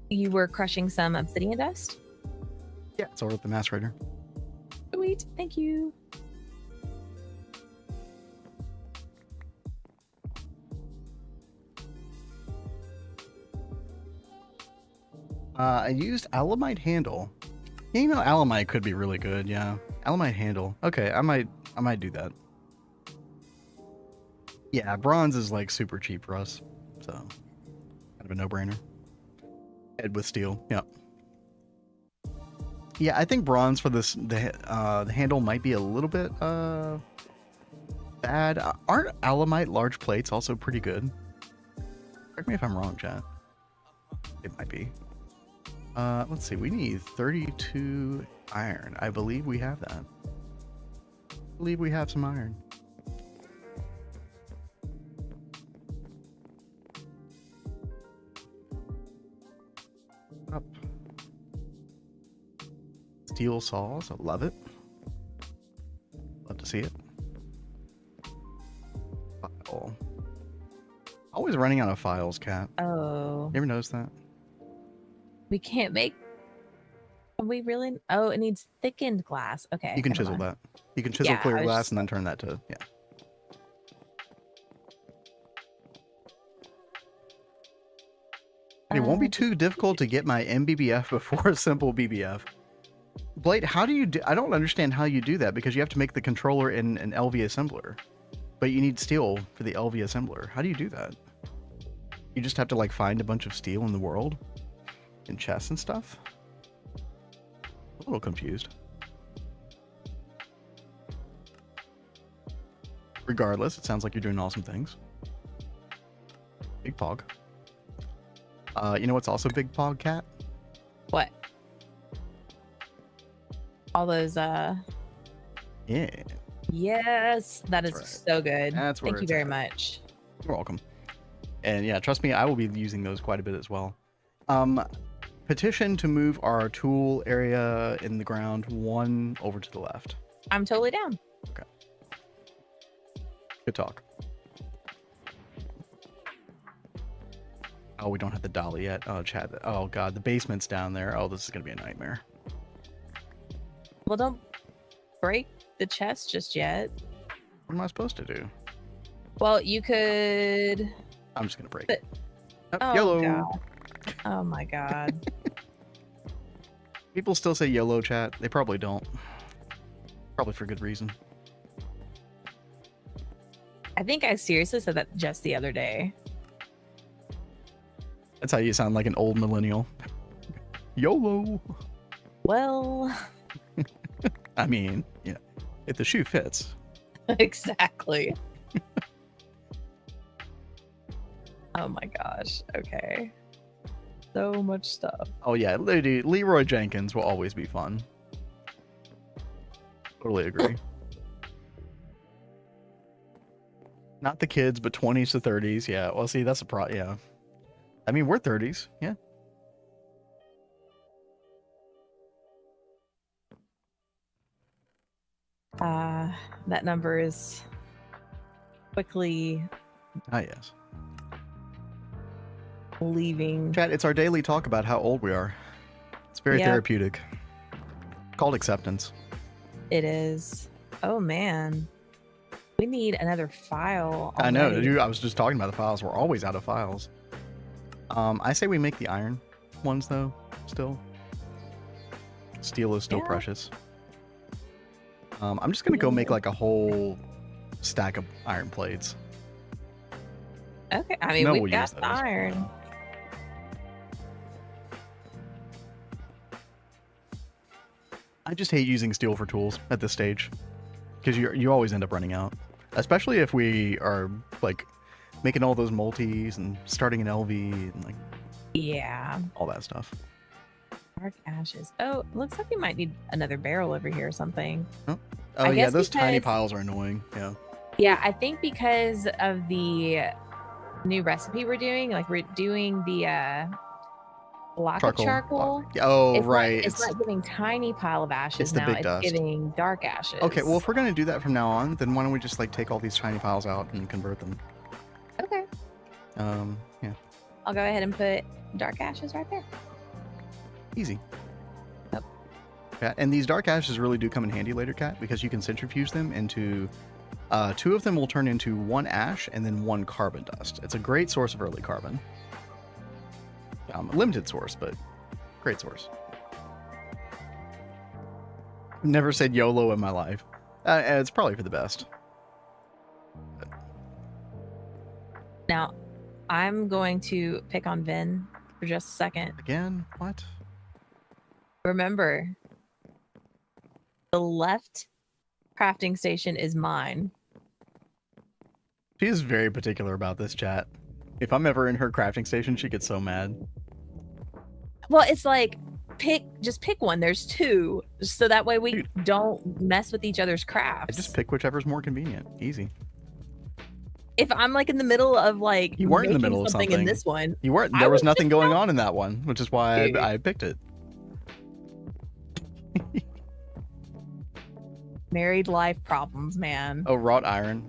You were crushing some obsidian dust? Yeah, it's over at the macerator. Sweet, thank you. I used Alamite handle. Yeah, Alamite could be really good. Yeah, Alamite handle. Okay, I might do that. Yeah, bronze is like super cheap for us, so kind of a no-brainer. Head with steel. Yeah. Yeah, I think bronze for this the handle might be a little bit bad. Aren't Alamite large plates also pretty good? Correct me if I'm wrong, chat. It might be. Let's see. We need 32 iron. I believe we have that. I believe we have some iron. Up. Steel saws. I love it. Love to see it. File. Always running out of files, Cat. Oh. You ever notice that? We can't make. We really? Oh, it needs thickened glass. Okay. You can chisel that. You can chisel clear glass and then turn that to It won't be too difficult to get my MBBF before a simple BBF. Blade, how do you do? I don't understand how you do that because you have to make the controller in an LV assembler, but you need steel for the LV assembler. How do you do that? You just have to like find a bunch of steel in the world, in chests and stuff. A little confused. Regardless, it sounds like you're doing awesome things. Big Pog. You know what's also Big Pog, Cat? What? All those Yeah. Yes, that is so good. That's where Thank you very much. You're welcome. And yeah, trust me, I will be using those quite a bit as well. Petition to move our tool area in the ground 1 over to the left. I'm totally down. Okay. Good talk. Oh, we don't have the dolly yet. Oh, Chad. Oh, God. The basement's down there. Oh, this is going to be a nightmare. Well, don't break the chest just yet. What am I supposed to do? Well, you could... I'm just going to break it. Oh, YOLO. God. Oh, my God. People still say YOLO, chat. They probably don't. Probably for good reason. I think I seriously said that just the other day. That's how you sound like an old millennial. YOLO. Well, I mean, yeah, if the shoe fits. exactly. Oh my gosh. Okay. So much stuff. Oh yeah, Leroy Jenkins will always be fun. Totally agree. Not the kids, but 20s to 30s. Yeah. Well, see, that's a yeah. I mean, we're 30s. Yeah. That number is quickly Ah, yes. leaving. Chat, it's our daily talk about how old we are. It's very therapeutic. Called acceptance. It is. Oh man. We need another file. I know. already. I was just talking about the files. We're always out of files. I say we make the iron ones though. Still, steel is still precious. I'm just gonna go make like a whole stack of iron plates. Okay. I mean, No, we've we'll got use the those. iron. I just hate using steel for tools at this stage because you always end up running out, especially if we are like making all those multis and starting an LV and like all that stuff. Dark ashes. Oh, looks like we might need another barrel over here or something. Oh I yeah, guess those tiny because- piles are annoying. Yeah. Yeah, I think because of the new recipe we're doing, like we're doing the block of charcoal. Oh, it's right. Not, it's not giving tiny pile of ashes it's the now. big It's dust. giving dark ashes. Okay, well, if we're gonna do that from now on, then why don't we just like take all these tiny piles out and convert them? Okay. Yeah. I'll go ahead and put dark ashes right there. Easy. Yep. Yeah, and these dark ashes really do come in handy later, Kat, because you can centrifuge them into. 2 of them will turn into 1 ash and then 1 carbon dust. It's a great source of early carbon. Limited source, but great source. Never said YOLO in my life. It's probably for the best. Now, I'm going to pick on Vin for just a second. Again? What? Remember, the left crafting station is mine. She is very particular about this, chat. If I'm ever in her crafting station, she gets so mad. Well, it's like just pick one. There's 2, so that way we don't mess with each other's crafts. I just pick whichever's more convenient. Easy. If I'm like in the middle of like you weren't in the middle of something in this one, you weren't. There was nothing going on in that one, which is why I picked it. Married life problems, man. Oh, wrought iron.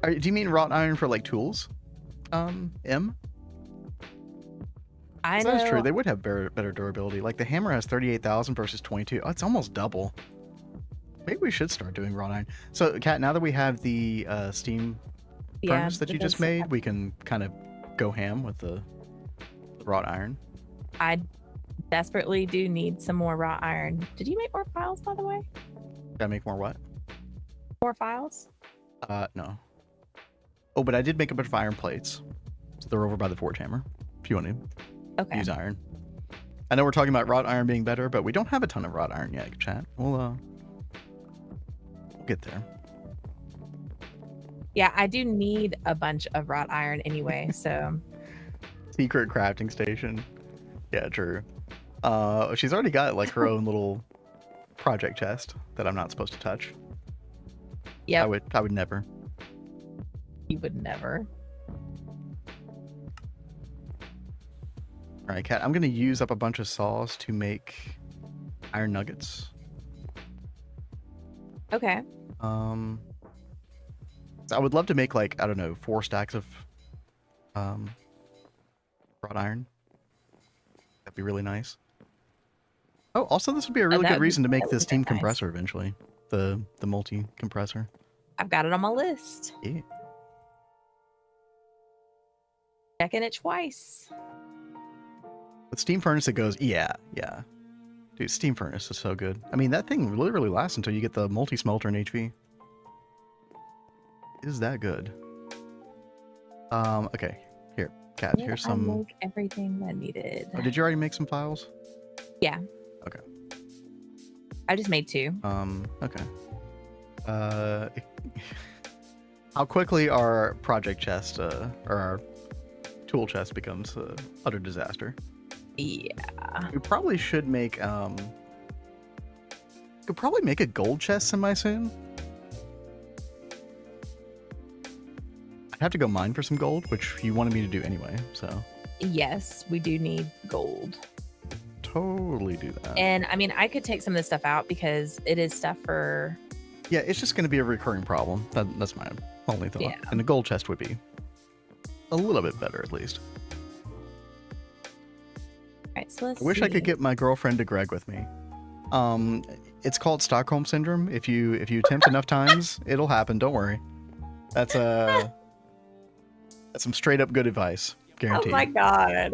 Do you mean wrought iron for like tools? M? I know. That's true. They would have better durability. Like the hammer has 38,000 versus 22. Oh, it's almost double. Maybe we should start doing wrought iron. So, Kat, now that we have the steam furnace that you just made, we can kind of go ham with the wrought iron. I desperately do need some more wrought iron. Did you make more files, by the way? Did I make more what? More files? No. Oh, but I did make a bunch of iron plates. So they're over by the forge hammer, if you want to use iron. I know we're talking about wrought iron being better, but we don't have a ton of wrought iron yet, chat. We'll get there. Yeah, I do need a bunch of wrought iron anyway, so. Secret crafting station. Yeah, true. She's already got like her own little project chest that I'm not supposed to touch. Yeah. I would never. You would never. All right, Kat, I'm going to use up a bunch of saws to make iron nuggets. Okay. So I would love to make like, I don't know, 4 stacks of wrought iron. That'd be really nice. Oh, also this would be a really good reason to make the steam compressor eventually. The multi compressor. I've got it on my list. Yeah. Checking it twice. With steam furnace, it goes, yeah. Dude, steam furnace is so good. I mean, that thing literally lasts until you get the multi-smelter in HV. is that good. Okay. Here, Cat. Did Here's I some. make everything that needed? Oh, did you already make some files? Yeah. Okay. I just made 2. Okay. How quickly our project chest, or our tool chest becomes utter disaster. Yeah. We probably should make, could probably make a gold chest semi soon. I'd have to go mine for some gold, which you wanted me to do anyway, so. Yes, we do need gold. Totally do that. And I mean, I could take some of this stuff out because it is stuff for. Yeah, it's just going to be a recurring problem. That's my only thought. Yeah. And the gold chest would be a little bit better, at least. All right, so let's I wish I could get my girlfriend to Greg with me. It's called Stockholm Syndrome. If you attempt enough times, it'll happen. Don't worry. That's some straight up good advice. Guaranteed. Oh my god.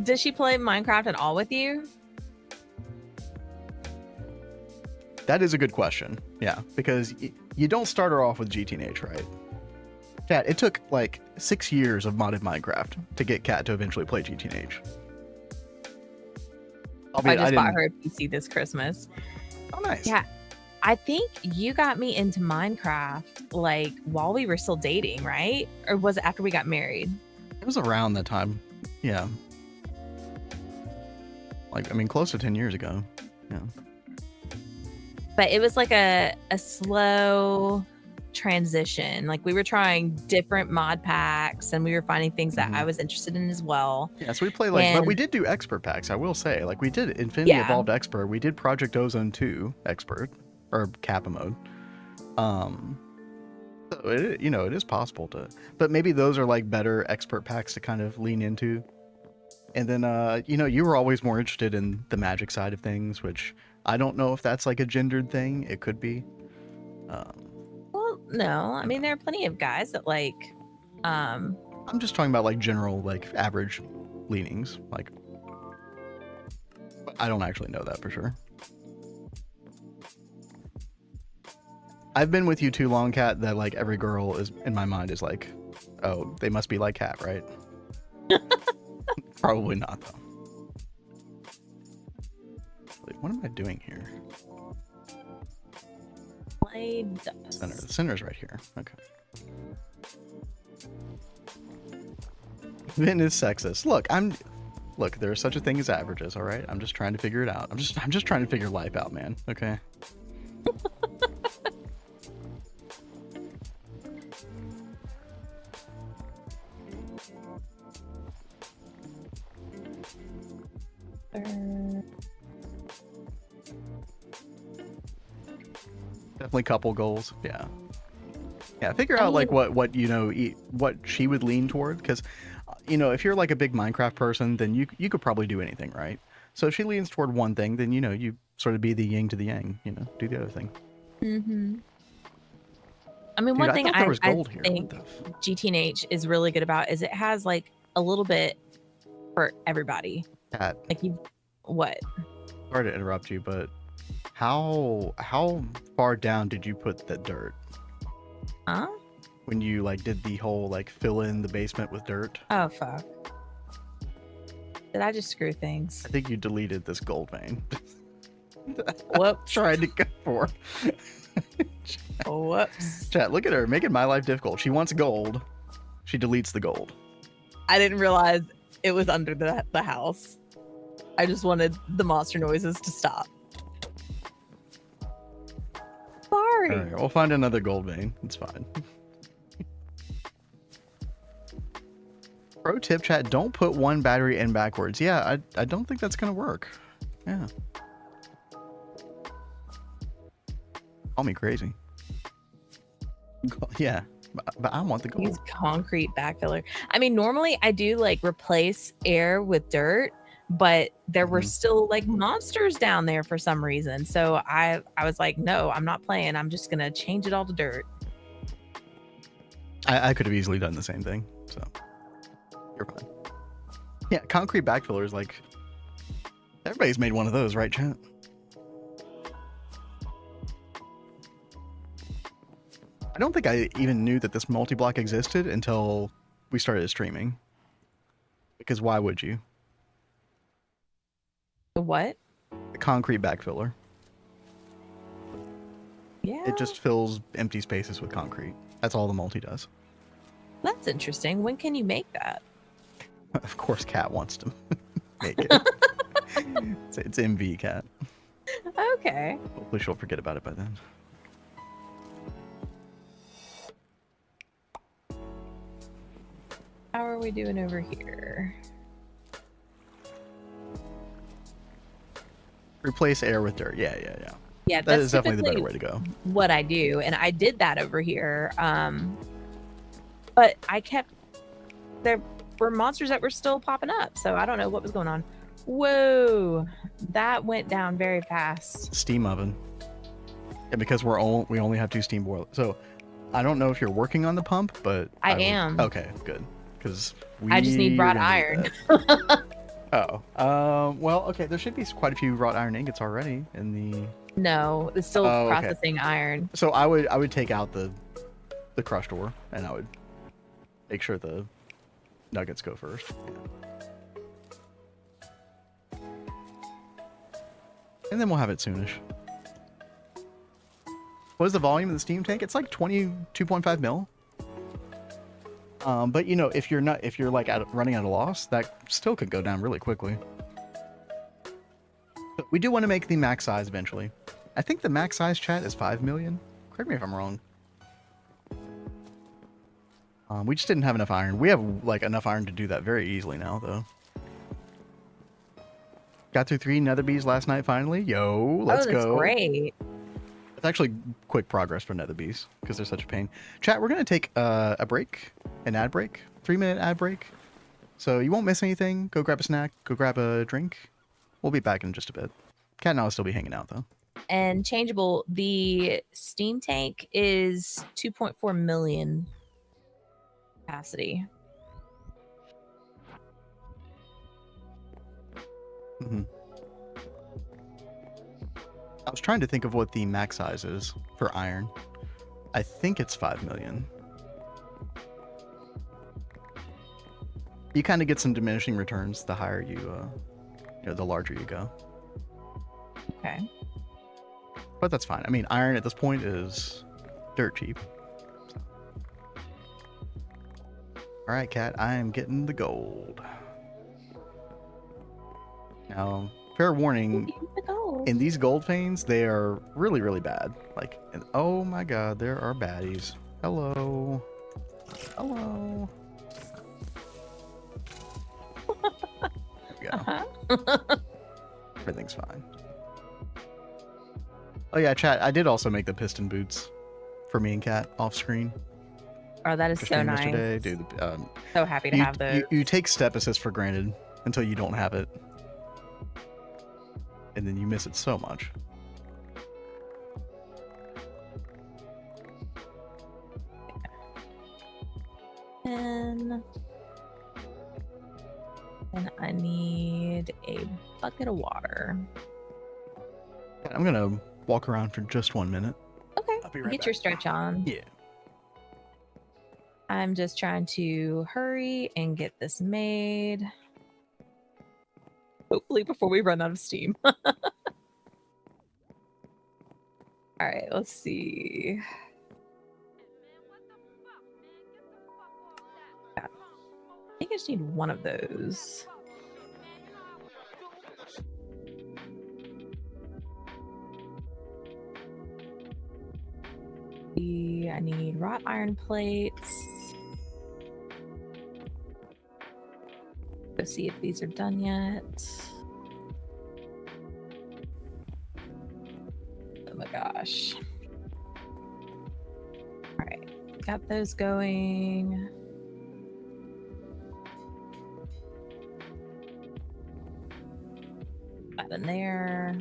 Does she play Minecraft at all with you? That is a good question. Yeah, because you don't start her off with GTNH, right? Cat, it took like 6 years of modded Minecraft to get Cat to eventually play GTNH. I just bought her a PC this Christmas. Oh, nice. Yeah. I think you got me into Minecraft like while we were still dating, right? Or was it after we got married? It was around that time. Yeah. Like, I mean, close to 10 years ago. Yeah. But it was like a slow transition. Like we were trying different mod packs and we were finding things that I was interested in as well. Yeah, so we played like, but we did do expert packs, I will say. Like we did Infinity Evolved Expert. We did Project Ozone 2 Expert, or Kappa mode. So it, you know, it is possible to, but maybe those are like better expert packs to kind of lean into. And then, you know, you were always more interested in the magic side of things, which I don't know if that's like a gendered thing. It could be. Well, no. I mean, there are plenty of guys that like. I'm just talking about like general, like average leanings. Like, I don't actually know that for sure. I've been with you too long, Kat, that like every girl is in my mind is like, oh, they must be like Kat, right? Probably not, though. Wait, what am I doing here? Play dust. Center. The center's right here. Okay. Vin is sexist. Look, there's such a thing as averages, all right? I'm just trying to figure it out. I'm just trying to figure life out, man. Okay. Definitely couple goals. Yeah. Figure out like what you know what she would lean toward, because you know, if you're like a big Minecraft person, then you could probably do anything, right? So if she leans toward one thing, then you know, you sort of be the yin to the yang, you know, do the other thing. I mean, one thing I think GTNH is really good about is it has like a little bit for everybody. Kat, like what? Sorry to interrupt you, but how far down did you put the dirt? Huh? When you like did the whole like fill in the basement with dirt? Oh fuck. Did I just screw things? I think you deleted this gold vein. Whoops. Tried to go for. Whoops. Chat, look at her making my life difficult. She wants gold. She deletes the gold. I didn't realize it was under the house. I just wanted the monster noises to stop. Sorry. All right, we'll find another gold vein. It's fine. Pro tip, chat, don't put one battery in backwards. Yeah, I don't think that's gonna work. Yeah. Call me crazy. Yeah, but I want the gold. Use concrete backfiller. I mean, normally I do like replace air with dirt, but there were still like monsters down there for some reason. So I was like, no, I'm not playing. I'm just gonna change it all to dirt. I could have easily done the same thing. So you're fine. Yeah, concrete backfiller is like, everybody's made one of those, right, chat? I don't think I even knew that this multi-block existed until we started streaming. Because why would you? The what? The concrete backfiller. Yeah. It just fills empty spaces with concrete. That's all the multi does. That's interesting. When can you make that? Of course, Cat wants to make it. It's MV, Cat. Okay. Hopefully she'll forget about it by then. How are we doing over here? Replace air with dirt. Yeah. Yeah, That that's is definitely the better typically way to go. what I do, and I did that over here. But I kept there were monsters that were still popping up, so I don't know what was going on. Whoa, that went down very fast. Steam oven. Yeah, because we only have 2 steam boilers. So I don't know if you're working on the pump, but I am. Okay, good. Because I just need wrought iron. Well, okay. There should be quite a few wrought iron ingots already in the. No, it's still Oh, okay. processing iron. So I would take out the crushed ore, and I would make sure the nuggets go first. And then we'll have it soonish. What is the volume of the steam tank? It's like 22.5 mil. But you know, if you're like running at a loss, that still could go down really quickly. But we do want to make the max size eventually. I think the max size, chat, is 5 million. Correct me if I'm wrong. We just didn't have enough iron. We have like enough iron to do that very easily now, though. Got through 3 nether bees last night finally. Yo, let's that's go. Great. It's actually quick progress for nether bees because they're such a pain. Chat, we're going to take a break, an ad break, 3-minute ad break. So you won't miss anything. Go grab a snack, go grab a drink. We'll be back in just a bit. Cat and I will still be hanging out, though. And changeable, the steam tank is 2.4 million capacity. Mm-hmm. I was trying to think of what the max size is for iron. I think it's 5 million. You kind of get some diminishing returns the higher you know, the larger you go. Okay. But that's fine. I mean, iron at this point is dirt cheap. So. All right, Cat, I am getting the gold. Now, fair warning, in these gold veins, they are really, really bad. Like, and, oh my god, there are baddies. Hello. Hello. There we go. Everything's fine. Oh yeah, chat, I did also make the piston boots for me and Cat off screen. Oh, that is so nice. Yesterday. Dude, so happy to have those. You take step assist for granted until you don't have it. And then you miss it so much. And I need a bucket of water. I'm gonna walk around for just 1 minute. Okay. I'll be right Get back. your stretch on. Yeah. I'm just trying to hurry and get this made. Hopefully before we run out of steam. All right, let's see. I think I just need one of those. I need wrought iron plates. Go see if these are done yet. Oh my gosh. All right, got those going. That in there.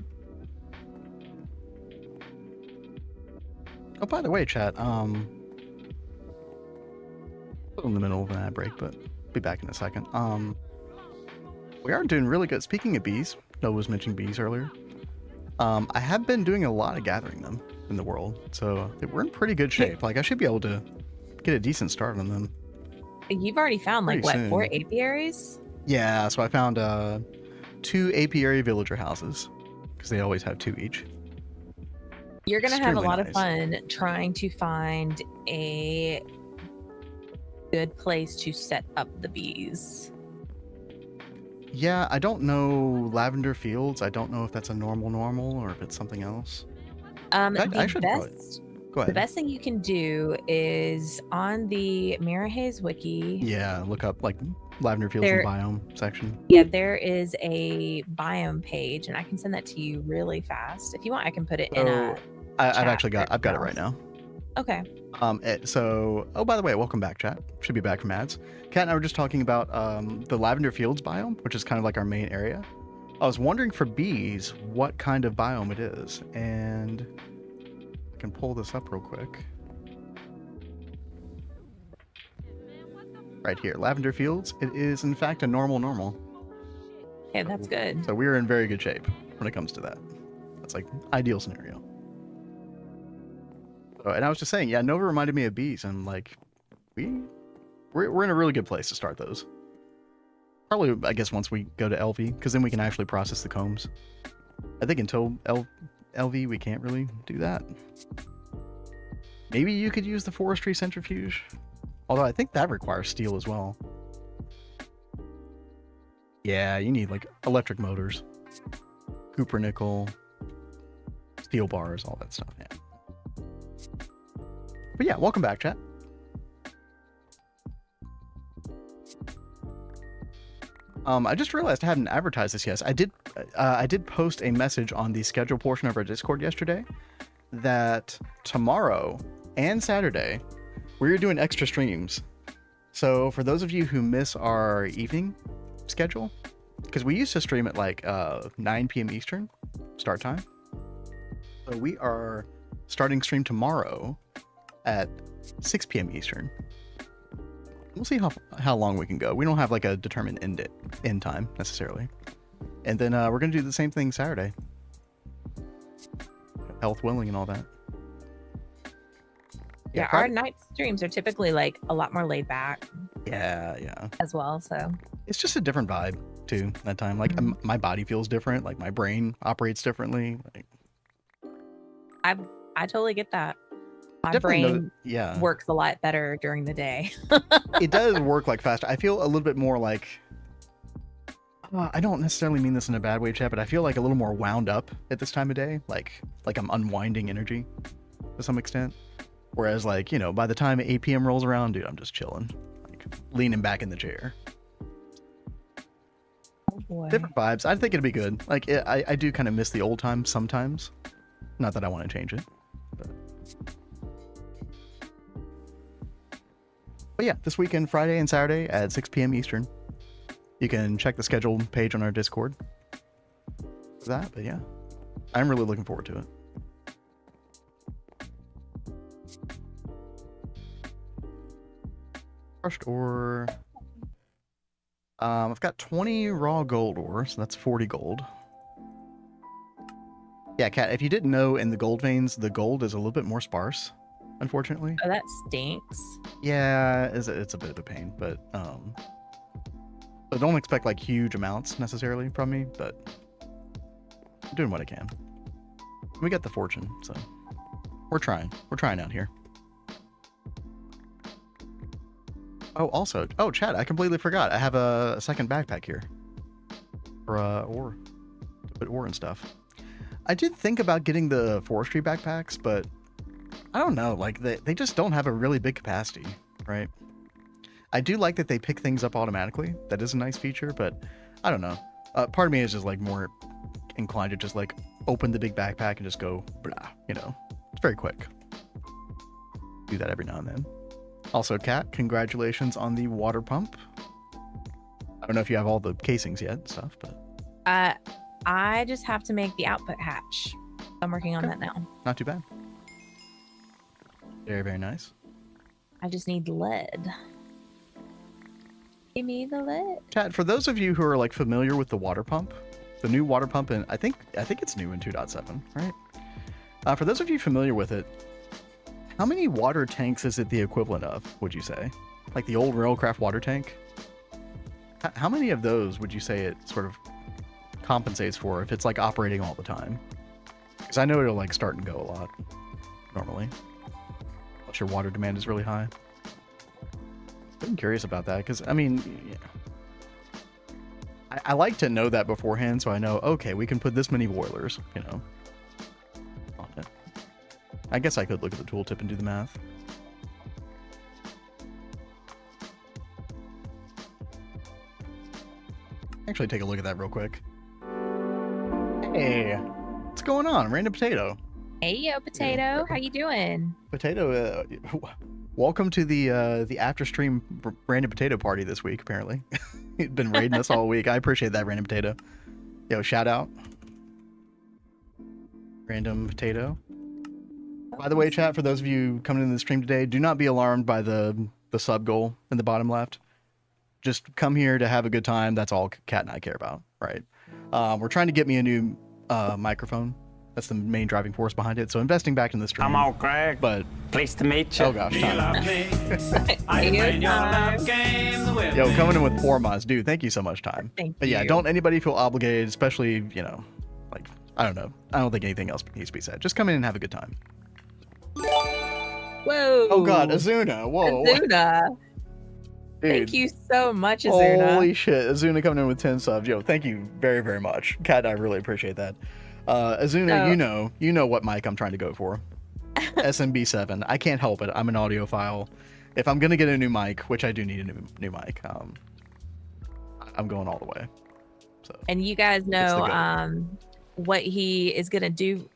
Oh, by the way, chat, in the middle of an ad break, but be back in a second. We are doing really good. Speaking of bees, Noah was mentioning bees earlier. I have been doing a lot of gathering them in the world, so we're in pretty good shape. Like, I should be able to get a decent start on them. You've already found like Pretty what, 4 soon. apiaries? Yeah, so I found 2 apiary villager houses, because they always have 2 each. You're gonna have a Extremely lot of nice. fun trying to find a good place to set up the bees. Yeah, I don't know lavender fields. I don't know if that's a normal or if it's something else. I should probably go ahead. The best thing you can do is on the Mirahaze wiki. Yeah, look up like lavender fields and biome section. Yeah, there is a biome page, and I can send that to you really fast. If you want, I can put it in a. I've got it right now. Okay. So, oh, by the way, welcome back, chat. Should be back from ads. Kat and I were just talking about the lavender fields biome, which is kind of like our main area. I was wondering for bees what kind of biome it is, and I can pull this up real quick. Right here, lavender fields. It is in fact a normal. Okay, that's good. So we're in very good shape when it comes to that. That's like ideal scenario. And I was just saying, yeah, Nova reminded me of bees, and like we're in a really good place to start those. Probably, I guess, once we go to LV, because then we can actually process the combs. I think until LV, we can't really do that. Maybe you could use the forestry centrifuge, although I think that requires steel as well. Yeah, you need like electric motors, Cooper nickel, steel bars, all that stuff. Yeah. But yeah, welcome back, chat. I just realized I hadn't advertised this yet. I did post a message on the schedule portion of our Discord yesterday that tomorrow and Saturday we're doing extra streams. So for those of you who miss our evening schedule, because we used to stream at like 9 p.m. Eastern start time. So we are starting stream tomorrow at 6 p.m. Eastern. We'll see how long we can go. We don't have like a determined end time necessarily. And then we're gonna do the same thing Saturday. Health willing and all that. Yeah, our night streams are typically like a lot more laid back. Yeah. As well, so it's just a different vibe too that time. Like my body feels different. Like my brain operates differently. Like I totally get that. My brain works a lot better during the day. It does work like faster. I feel a little bit more like, I don't necessarily mean this in a bad way, chat, but I feel like a little more wound up at this time of day. Like I'm unwinding energy to some extent. Whereas like, you know, by the time 8 p.m. rolls around, dude, I'm just chilling, like leaning back in the chair. Oh boy. Different vibes. I think it'd be good. Like I do kind of miss the old times sometimes. Not that I want to change it. But yeah, this weekend, Friday and Saturday at 6 p.m. Eastern. You can check the schedule page on our Discord for that. But yeah, I'm really looking forward to it. Crushed ore. I've got 20 raw gold ore, so that's 40 gold. Yeah, Kat, if you didn't know, in the gold veins, the gold is a little bit more sparse, unfortunately. Oh, that stinks. Yeah, it's a bit of a pain, but so don't expect like huge amounts necessarily from me, but I'm doing what I can. We got the fortune, so we're trying out here. Oh, also, chat, I completely forgot. I have a second backpack here for ore, to put ore and stuff. I did think about getting the forestry backpacks, but I don't know, like they just don't have a really big capacity, right? I do like that they pick things up automatically. That is a nice feature, but I don't know. Part of me is just like more inclined to just like open the big backpack and just go blah, you know. It's very quick. Do that every now and then. Also, Kat, congratulations on the water pump. I don't know if you have all the casings yet and stuff, but I just have to make the output hatch. I'm working on that now. Not too bad. Very, very nice. I just need lead. Give me the lead. Chat, for those of you who are like familiar with the water pump, the new water pump, and I think it's new in 2.7, right? For those of you familiar with it, how many water tanks is it the equivalent of, would you say? Like the old Railcraft water tank? How many of those would you say it sort of compensates for if it's like operating all the time? Because I know it'll like start and go a lot normally, unless your water demand is really high. I'm curious about that because I mean, I like to know that beforehand so I know, okay, we can put this many boilers, you know, on it. I guess I could look at the tooltip and do the math. Actually, take a look at that real quick. Hey, what's going on, Random Potato? Hey, yo, Potato. How you doing? Potato, welcome to the after stream Random Potato party this week. Apparently, he's been raiding us all week. I appreciate that, Random Potato. Yo, shout out, Random Potato. By the way, chat, for those of you coming into the stream today, do not be alarmed by the sub goal in the bottom left. Just come here to have a good time. That's all Kat and I care about, right? We're trying to get me a new microphone. That's the main driving force behind it. So investing back in the stream. I'm all Greg. But Pleased to meet you. oh gosh, time. Hey, Yo, coming in with 4 mods, dude. Thank you so much, time. Thank But yeah, you. don't anybody feel obligated, especially like I don't know. I don't think anything else needs to be said. Just come in and have a good time. Whoa. Oh god, Azuna. Whoa. Azuna. Dude. Thank you so much, Azuna. Holy shit, Azuna coming in with 10 subs. Yo, thank you very, very much. Kat, I really appreciate that. Azuna, So- you know what mic I'm trying to go for. SMB7. I can't help it. I'm an audiophile. If I'm gonna get a new mic, which I do need a new mic, I'm going all the way. So And you guys the know goal. what he is going to do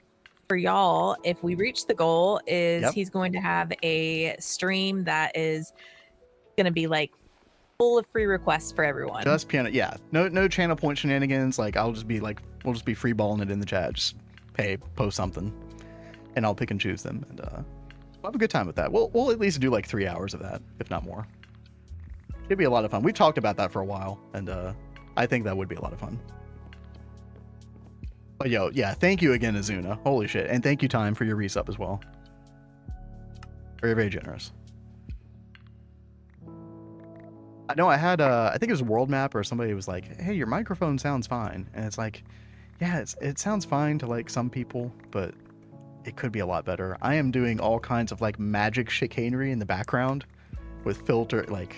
for y'all if we reach the goal is Yep. he's going to have a stream that is going to be like full of free requests for everyone. just piano, yeah. No channel point shenanigans. Like we'll just be free balling it in the chat. Just post something, and I'll pick and choose them, and we'll have a good time with that. We'll at least do like 3 hours of that, if not more. It'd be a lot of fun. We've talked about that for a while, and I think that would be a lot of fun. But yo, yeah, thank you again, Azuna. Holy shit, and thank you, Time, for your resub as well. Very, very generous. I know I had I think it was World Map or somebody was like, "Hey, your microphone sounds fine," and it's like, yeah, it sounds fine to like some people, but it could be a lot better. I am doing all kinds of like magic chicanery in the background with filter like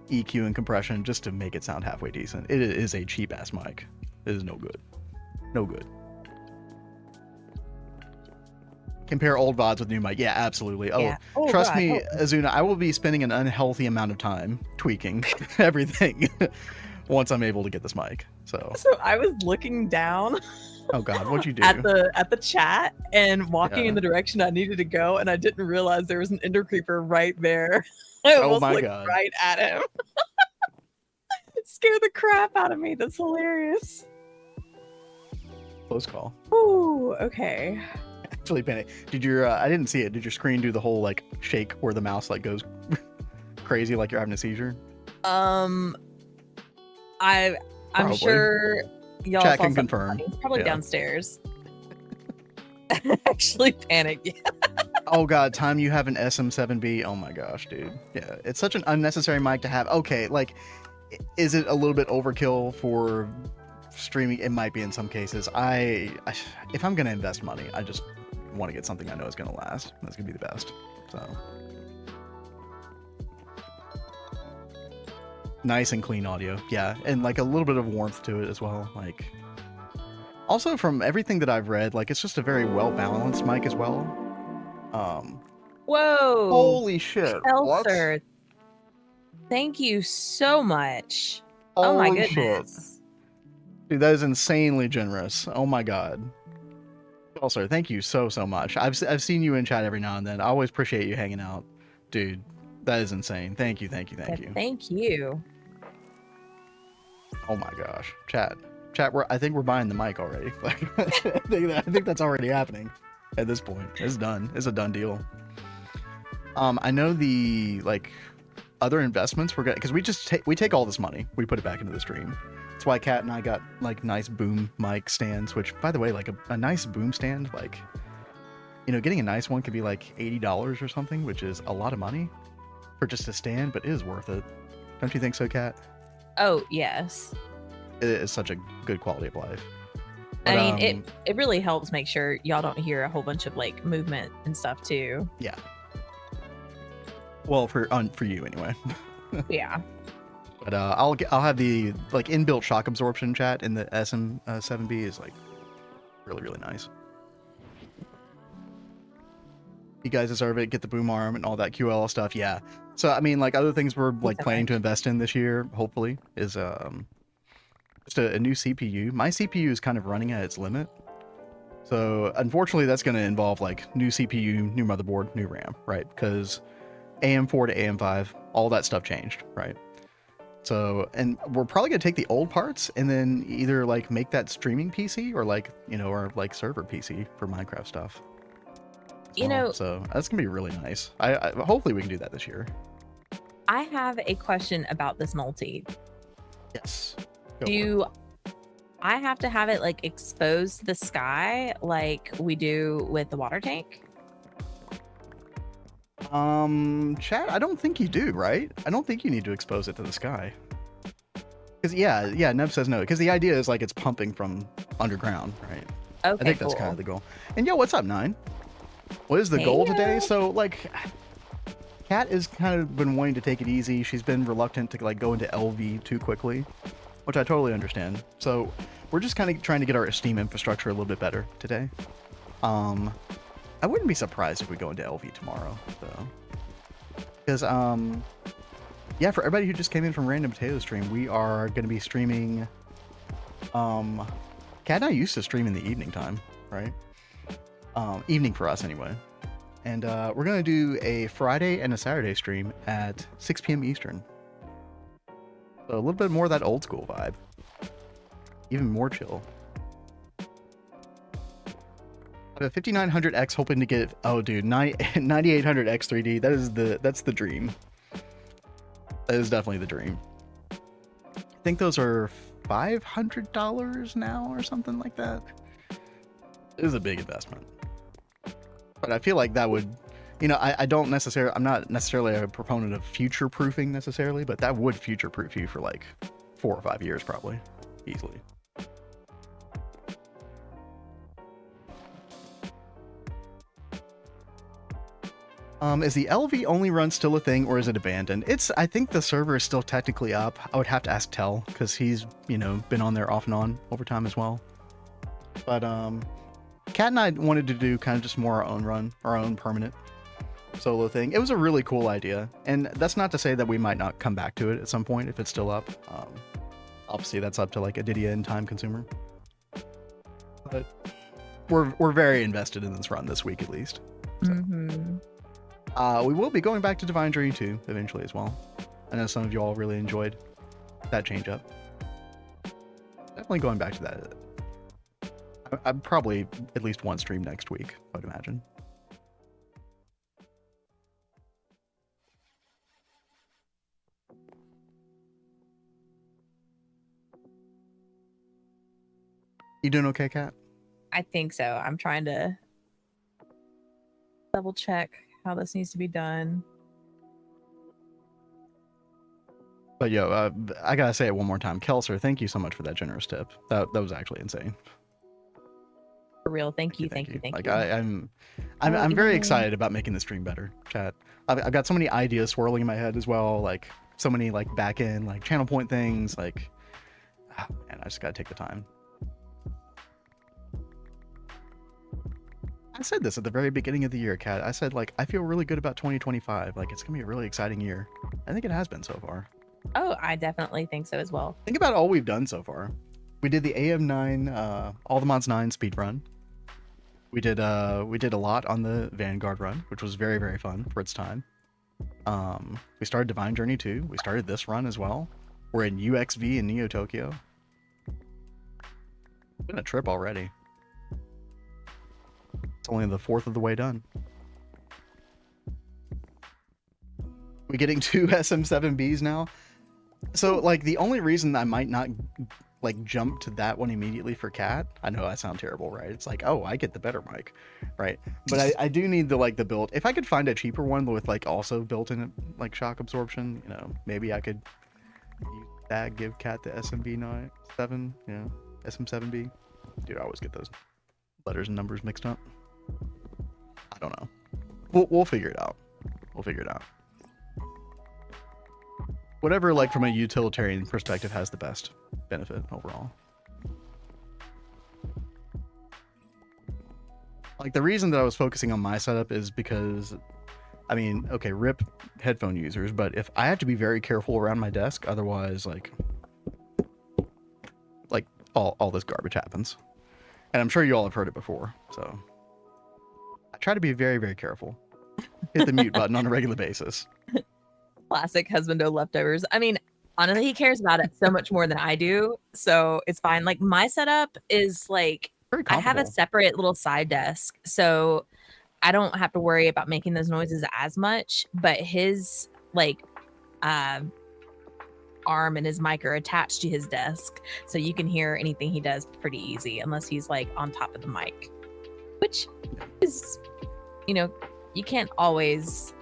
EQ and compression just to make it sound halfway decent. It is a cheap ass mic. It is no good. No good. Compare old VODs with new mic. Yeah, absolutely. Oh, Yeah. Oh, trust God. me, Oh. Azuna, I will be spending an unhealthy amount of time tweaking everything once I'm able to get this mic. So, So I was looking down oh God, what'd you do? at the chat and walking Yeah. in the direction I needed to go, and I didn't realize there was an ender creeper right there. I Oh almost my looked God. right at him. It scared the crap out of me. That's hilarious. Close call. Ooh, okay. Actually panic. Did your I didn't see it. Did your screen do the whole like shake where the mouse like goes crazy like you're having a seizure? I'm Probably. sure y'all Chat saw can something confirm. funny. It's probably Yeah. downstairs. Actually panicked. Yeah. Oh God, Time, you have an SM7B. Oh my gosh, dude. Yeah, it's such an unnecessary mic to have. Okay, like, is it a little bit overkill for streaming? It might be in some cases. If I'm gonna invest money, I just want to get something I know is gonna last. That's gonna be the best. So nice and clean audio, yeah, and like a little bit of warmth to it as well. Like, also from everything that I've read, like it's just a very well balanced mic as well. Whoa. Holy shit! What? Elser, thank you so much. Oh my Holy shit. goodness. Dude, that is insanely generous. Oh my god. Also, thank you so much. I've seen you in chat every now and then. I always appreciate you hanging out. Dude, that is insane. Thank you. Yeah, thank you. Oh my gosh. Chat, I think we're buying the mic already. Like, I think that's already happening at this point. It's done. It's a done deal. I know the like other investments we're gonna, because we take all this money, we put it back into the stream. That's why Kat and I got like nice boom mic stands, which by the way, like a nice boom stand, like getting a nice one could be like $80 or something, which is a lot of money for just a stand, but it is worth it. Don't you think so, Kat? Oh, yes. It is such a good quality of life. I But, mean, it really helps make sure y'all don't hear a whole bunch of like movement and stuff too. Yeah. Well, for you anyway. Yeah. But I'll have the like inbuilt shock absorption chat in the SM7B is like really, really nice. You guys deserve it. Get the boom arm and all that QL stuff. Yeah. So I mean, like other things we're like planning to invest in this year, hopefully, is just a new CPU. My CPU is kind of running at its limit. So unfortunately, that's going to involve like new CPU, new motherboard, new RAM, right? Because AM4 to AM5, all that stuff changed, right? So, and we're probably going to take the old parts and then either like make that streaming PC or like, or like server PC for Minecraft stuff. So that's going to be really nice. I hopefully we can do that this year. I have a question about this multi. Yes. Do I have to have it like exposed to the sky like we do with the water tank? Chat, I don't think you do, right? I don't think you need to expose it to the sky. Because yeah, Neb says no. Because the idea is like it's pumping from underground, right? Okay, I think that's kind of the goal. And yo, what's up, 9? What is the goal today? So like, Kat has kind of been wanting to take it easy. She's been reluctant to like go into LV too quickly, which I totally understand. So we're just kind of trying to get our Steam infrastructure a little bit better today. I wouldn't be surprised if we go into LV tomorrow, though. Because, yeah, for everybody who just came in from Random Potato Stream, we are going to be streaming... Kat and I used to stream in the evening time, right? Evening for us, anyway. And we're going to do a Friday and a Saturday stream at 6 p.m. Eastern. So a little bit more of that old school vibe. Even more chill. I have a 5900X hoping to get, oh dude, 9800X 3D. That's the dream. That is definitely the dream. I think those are $500 now or something like that. It is a big investment. But I feel like that would, I'm not necessarily a proponent of future proofing necessarily, but that would future proof you for like 4 or 5 years probably, easily. Is the LV only run still a thing, or is it abandoned? I think the server is still technically up. I would have to ask Tell, because he's, been on there off and on over time as well. But, Kat and I wanted to do kind of just more our own permanent solo thing. It was a really cool idea, and that's not to say that we might not come back to it at some point if it's still up. Obviously, that's up to like Adidia and Time Consumer. But we're very invested in this run this week, at least. So. Mm-hmm. We will be going back to Divine Journey 2 eventually as well. I know some of you all really enjoyed that change up. Definitely going back to that. I'm probably at least one stream next week, I would imagine. You doing okay, Kat? I think so. I'm trying to double check how this needs to be done. But yo, I gotta say it one more time. Kelser, thank you so much for that generous tip. That was actually insane. For real, thank you. Like I'm very excited about making the stream better, chat. I've got so many ideas swirling in my head as well, like so many like back end like channel point things, like man, I just gotta take the time. I said this at the very beginning of the year, Kat. I said, like, I feel really good about 2025. Like, it's going to be a really exciting year. I think it has been so far. Oh, I definitely think so as well. Think about all we've done so far. We did the AM9, All the Mods 9 speed run. We did a lot on the Vanguard run, which was very, very fun for its time. We started Divine Journey 2. We started this run as well. We're in UXV in Neo Tokyo. It's been a trip already. It's only the 4th of the way done. We getting 2 SM7Bs now? So, like, the only reason I might not like jump to that one immediately for Cat. I know I sound terrible, right? It's like, oh, I get the better mic, right? But I do need the build. If I could find a cheaper one with like also built-in like shock absorption, you know, maybe I could use that. Give Cat the SMB7, you know, SM7B. Dude, I always get those letters and numbers mixed up. I don't know. We'll figure it out. We'll figure it out. Whatever, like from a utilitarian perspective, has the best benefit overall. Like the reason that I was focusing on my setup is because, I mean, okay, rip headphone users, but if I have to be very careful around my desk, otherwise like all this garbage happens. And I'm sure you all have heard it before, so I try to be very, very careful. Hit the mute button on a regular basis. Classic husbando leftovers. I mean, honestly, he cares about it so much more than I do, so it's fine. Like my setup is like Very I have a comfortable. separate little side desk, so I don't have to worry about making those noises as much. But his like arm and his mic are attached to his desk, so you can hear anything he does pretty easy, unless he's like on top of the mic, which is, you know, you can't always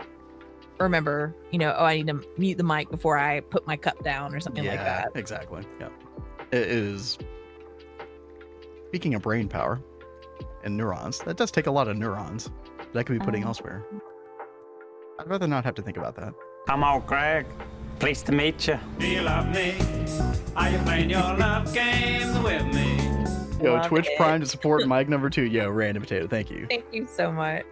remember, you know, oh, I need to mute the mic before I put my cup down or something like that. Exactly. Yeah. It is. Speaking of brain power and neurons, that does take a lot of neurons that I could be putting elsewhere. I'd rather not have to think about that. Come on, Greg. Pleased to meet you. Do you love me? Are you playing your love games with me? Yo, Love Twitch it. Prime to support mic number 2. Yo, Random Potato, thank you. Thank you so much.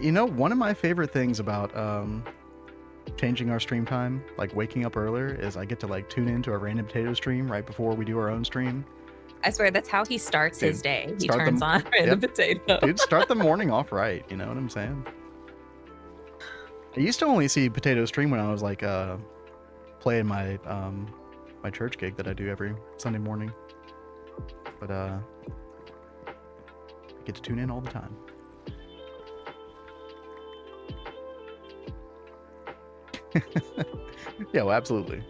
You know, one of my favorite things about changing our stream time, like waking up earlier, is I get to like tune into a Random Potato stream right before we do our own stream. I swear that's how he starts his Dude, day. He start turns them- on Random Potato. Dude, start the morning off right, you know what I'm saying? I used to only see Potato stream when I was like playing my my church gig that I do every Sunday morning. But I get to tune in all the time. Yeah, well, absolutely.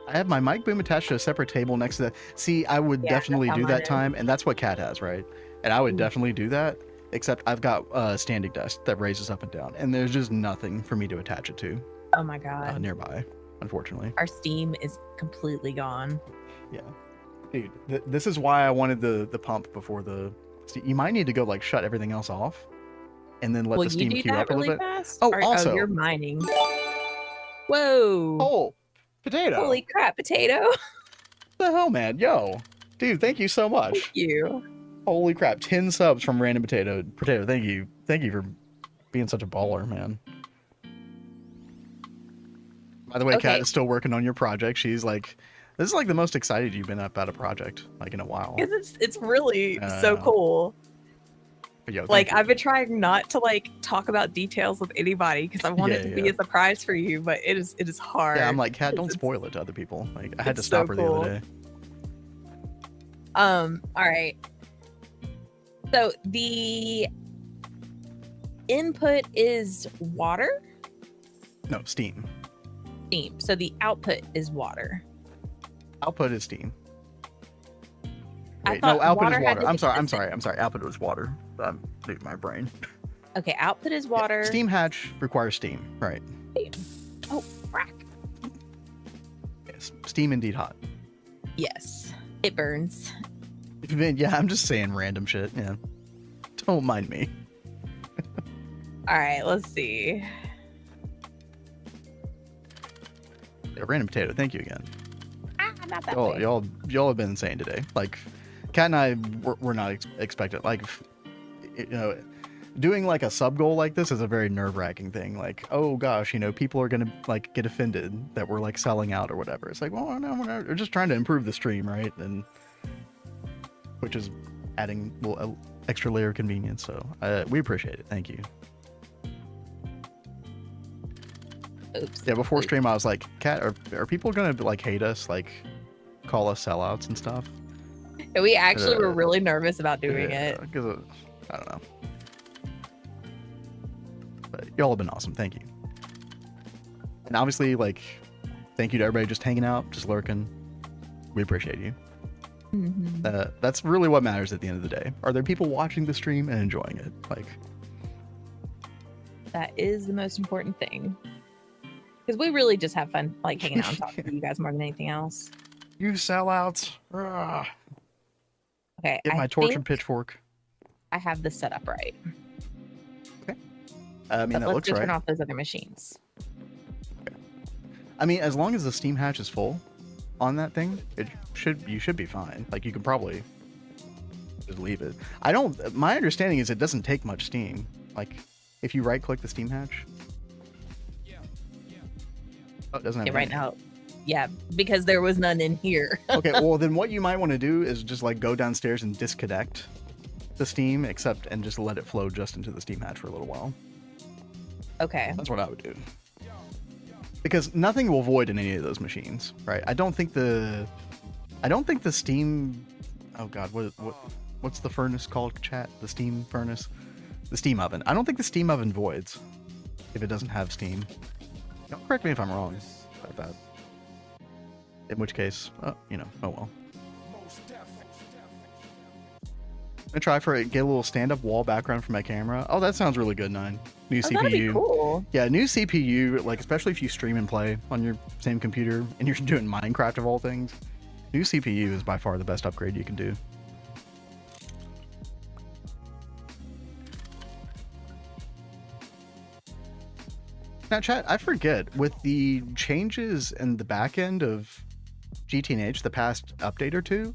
I have my mic boom attached to a separate table next to the. See, I would Yeah, definitely that's how do mine that is. time, and that's what Cat has, right? And I would Mhm. definitely do that, except I've got a standing desk that raises up and down, and there's just nothing for me to attach it to Oh my god. nearby, unfortunately. Our steam is completely gone. Yeah, dude, this is why I wanted the pump before the. See, you might need to go like shut everything else off, and then let Will the you steam do queue that up a really little bit. fast? Oh, Or- also- you're mining. Whoa. Oh, Potato! Holy crap, Potato. What the hell, man? Yo, dude, thank you so much. Thank you. Holy crap, 10 subs from Random Potato. Potato, thank you. Thank you for being such a baller, man. By the way, Okay. Kat is still working on your project. She's like, this is like the most excited you've been about a project, like in a while. Because it's really so cool. But yo, thank Like you. I've been trying not to like talk about details with anybody because I want it Yeah, to be yeah. a surprise for you, but it is hard. Yeah, I'm like, Kat, don't It's- spoil it to other people. Like, I had to it's stop so her the cool. other day. All right. So the input is water, No, steam. steam. So the output is water. Output is steam. I Wait, no, thought output water is had water. to I'm be sorry. I'm the sorry. I'm sorry. Output was water. Dude, my brain. Okay, output is water. Steam hatch requires steam, right? Oh, frack. Yes, steam indeed hot. Yes, it burns. Yeah, I'm just saying random shit. Yeah, don't mind me. All right, let's see. Yeah, Random Potato, thank you again. Not that way. Y'all have been insane today. Like, Kat and I were not expected. Like, you know, doing like a sub goal like this is a very nerve-wracking thing. Like, oh gosh, you know, people are gonna like get offended that we're like selling out or whatever. It's like, well, no, we're just trying to improve the stream, right? And which is adding an extra layer of convenience. So we appreciate it. Thank you. Oops. Yeah, before stream, I was like, Kat, are people gonna like hate us, like call us sellouts and stuff? We actually were really nervous about doing Yeah, it. 'cause I don't know. But y'all have been awesome. Thank you. And obviously, like, thank you to everybody just hanging out, just lurking, We appreciate you. Mm-hmm. That's really what matters at the end of the day. Are there people watching the stream and enjoying it? Like, That is the most important thing. Because we really just have fun, like hanging out and talking to you guys more than anything else. you sellouts. Ugh. Okay, Get my I torch and think pitchfork. I have this set up right. I mean, But that let's looks go right. turn off those other machines. I mean, as long as the steam hatch is full on that thing, you should be fine. Like, you can probably just leave it. My understanding is it doesn't take much steam. Like, if you right click the steam hatch. Oh, it doesn't have Yeah, right any. now. Yeah, because there was none in here. Okay, well then what you might want to do is just like go downstairs and disconnect the steam, and just let it flow just into the steam hatch for a little while. Okay. That's what I would do. Because nothing will void in any of those machines, right? I don't think the steam. Oh God, what's the furnace called? Chat, the steam furnace, the steam oven. I don't think the steam oven voids if it doesn't have steam. Don't correct me if I'm wrong about that. In which case, oh well. I'm gonna try get a little stand-up wall background for my camera. Oh, that sounds really good, Nine. New CPU. That'd be cool. Yeah, new CPU, like especially if you stream and play on your same computer and you're doing Minecraft of all things, new CPU is by far the best upgrade you can do. Now, chat, I forget, with the changes in the back end of GTNH, the past update or two,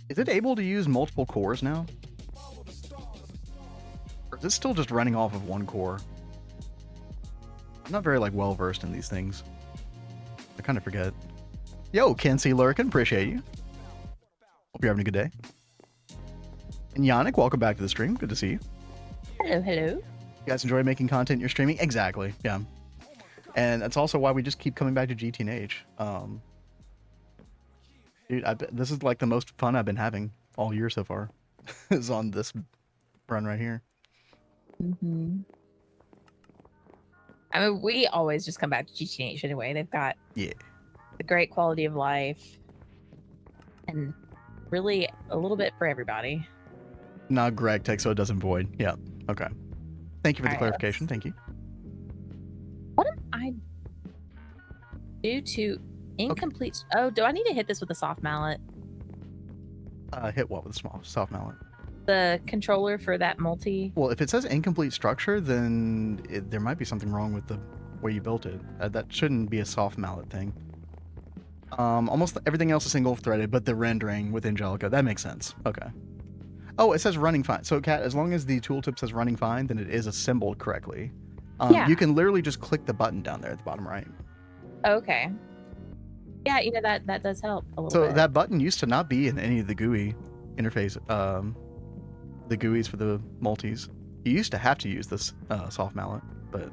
is it able to use multiple cores now? Or is it still just running off of one core? I'm not very well versed in these things. I kind of forget. Yo, Kenzie Lurkin, appreciate you. Hope you're having a good day. And Yannick, welcome back to the stream. Good to see you. Hello, hello. You guys enjoy making content you're streaming? Exactly, yeah. And that's also why we just keep coming back to GTNH. Dude, this is like the most fun I've been having all year so far. Is on this run right here. Mm-hmm. I mean, we always just come back to GTNH anyway. They've got the great quality of life and really a little bit for everybody. Not GregTech, so it doesn't void. Yeah, okay. Thank you for the All right, clarification. Thank you. What am I due to incomplete? Okay. Oh, do I need to hit this with a soft mallet? Hit what with a soft mallet? The controller for that multi. Well, if it says incomplete structure, then there might be something wrong with the way you built it. That shouldn't be a soft mallet thing. Almost everything else is single threaded, but the rendering with Angelica, that makes sense. Okay. Oh, it says running fine. So, Kat, as long as the tooltip says running fine, then it is assembled correctly. Yeah. You can literally just click the button down there at the bottom right. Okay. Yeah, that does help a little bit. So that button used to not be in any of the GUI interface, the GUIs for the multis. You used to have to use this soft mallet, but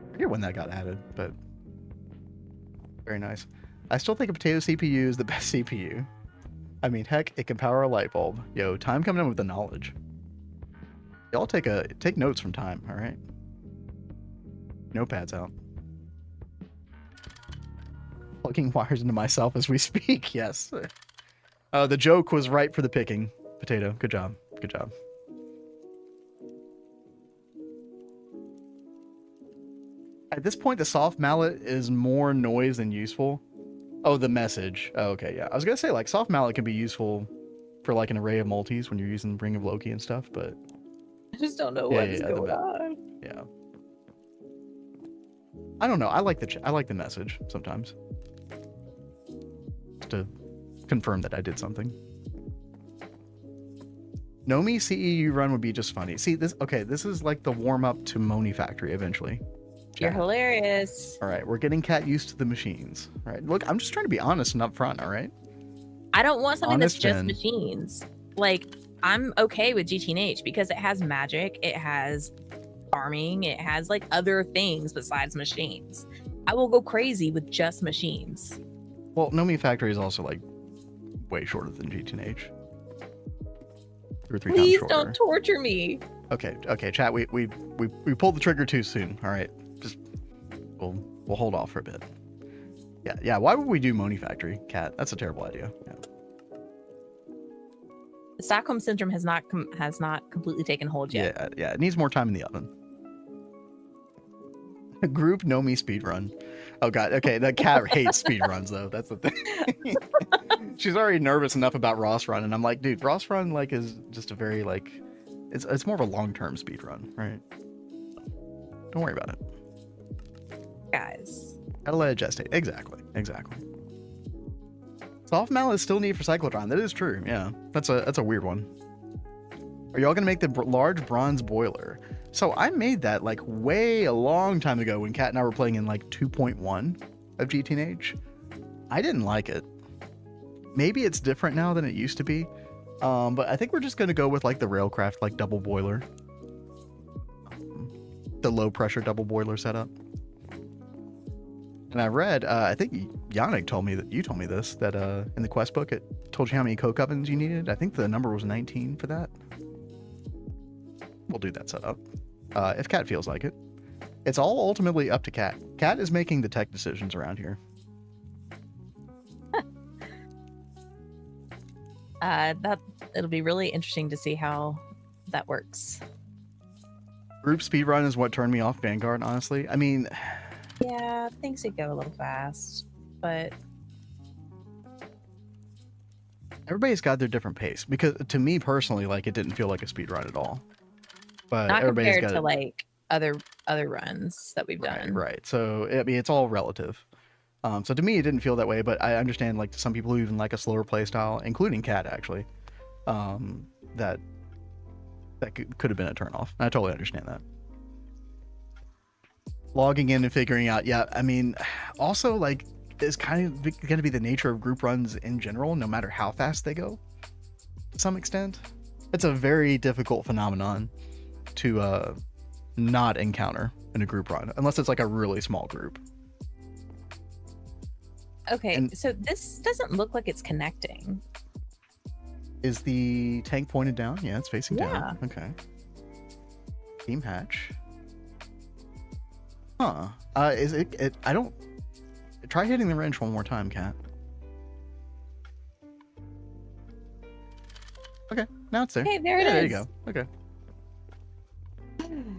I forget when that got added, but very nice. I still think a potato CPU is the best CPU. I mean, heck, it can power a light bulb. Yo, Time coming in with the knowledge. Y'all take notes from Time, all right? Notepads out. Plugging wires into myself as we speak. Yes. The joke was right for the picking. Potato. Good job. Good job. At this point, the soft mallet is more noise than useful. Oh, the message. Oh, okay, yeah. I was gonna say, soft mallet can be useful for an array of multis when you're using Ring of Loki and stuff, but I just don't know what's going on. Yeah. I don't know. I like the message sometimes. To confirm that I did something. Nomi CEU run would be just funny. See this? Okay, this is like the warm up to Moni Factory eventually. You're hilarious. All right, we're getting Cat used to the machines. All right, look, I'm just trying to be honest and upfront. All right. I don't want something Honest that's just Jen. machines. I'm okay with GTNH because it has magic, it has farming, it has other things besides machines. I will go crazy with just machines. Well, Nomi Factory is also way shorter than GTNH. 2 or 3 Please times shorter. don't torture me. Okay, chat. We pulled the trigger too soon. All right, just we'll hold off for a bit. Yeah. Why would we do Moni Factory, Cat? That's a terrible idea. Yeah. The Stockholm syndrome has not completely taken hold yet. Yeah. It needs more time in the oven. Group know me speedrun. Oh god. Okay, that Cat hates speedruns though. That's the thing. She's already nervous enough about Ross Run, and I'm like, dude, Ross Run like is just a very like, it's more of a long-term speedrun, right? Don't worry about it, Guys. gotta let it gestate. Exactly. Soft mallet is still needed for cyclotron. That is true. Yeah, that's a weird one. Are y'all gonna make the large bronze boiler? So I made that like way a long time ago when Kat and I were playing in like 2.1 of GTNH. I didn't like it. Maybe it's different now than it used to be. But I think we're just gonna go with like the Railcraft like double boiler. The low pressure double boiler setup. And I read, I think Yannick told me that you told me this, that in the quest book it told you how many coke ovens you needed. I think the number was 19 for that. We'll do that setup if Kat feels like it. It's all ultimately up to Kat. Kat is making the tech decisions around here. It'll be really interesting to see how that works. Group speedrun is what turned me off Vanguard, honestly. I mean, Yeah, things could go a little fast, but everybody's got their different pace. Because to me personally, like it didn't feel like a speedrun at all. But not everybody's compared got to like other runs that we've done. Right. So I mean, it's all relative. So to me, it didn't feel that way, but I understand like some people who even like a slower play style, including Cat actually, that could have been a turnoff. I totally understand that. Logging in and figuring out, yeah. I mean, also like it's kind of going to be the nature of group runs in general, no matter how fast they go. To some extent, it's a very difficult phenomenon to not encounter in a group run, unless it's like a really small group. Okay, And- so this doesn't look like it's connecting. Is the tank pointed down? Yeah, it's facing Yeah. down. Okay. Team hatch. Huh. Is it? I don't. Try hitting the wrench one more time, Cat. Okay, now it's there. Hey, there it Yeah, is. there you go. Okay.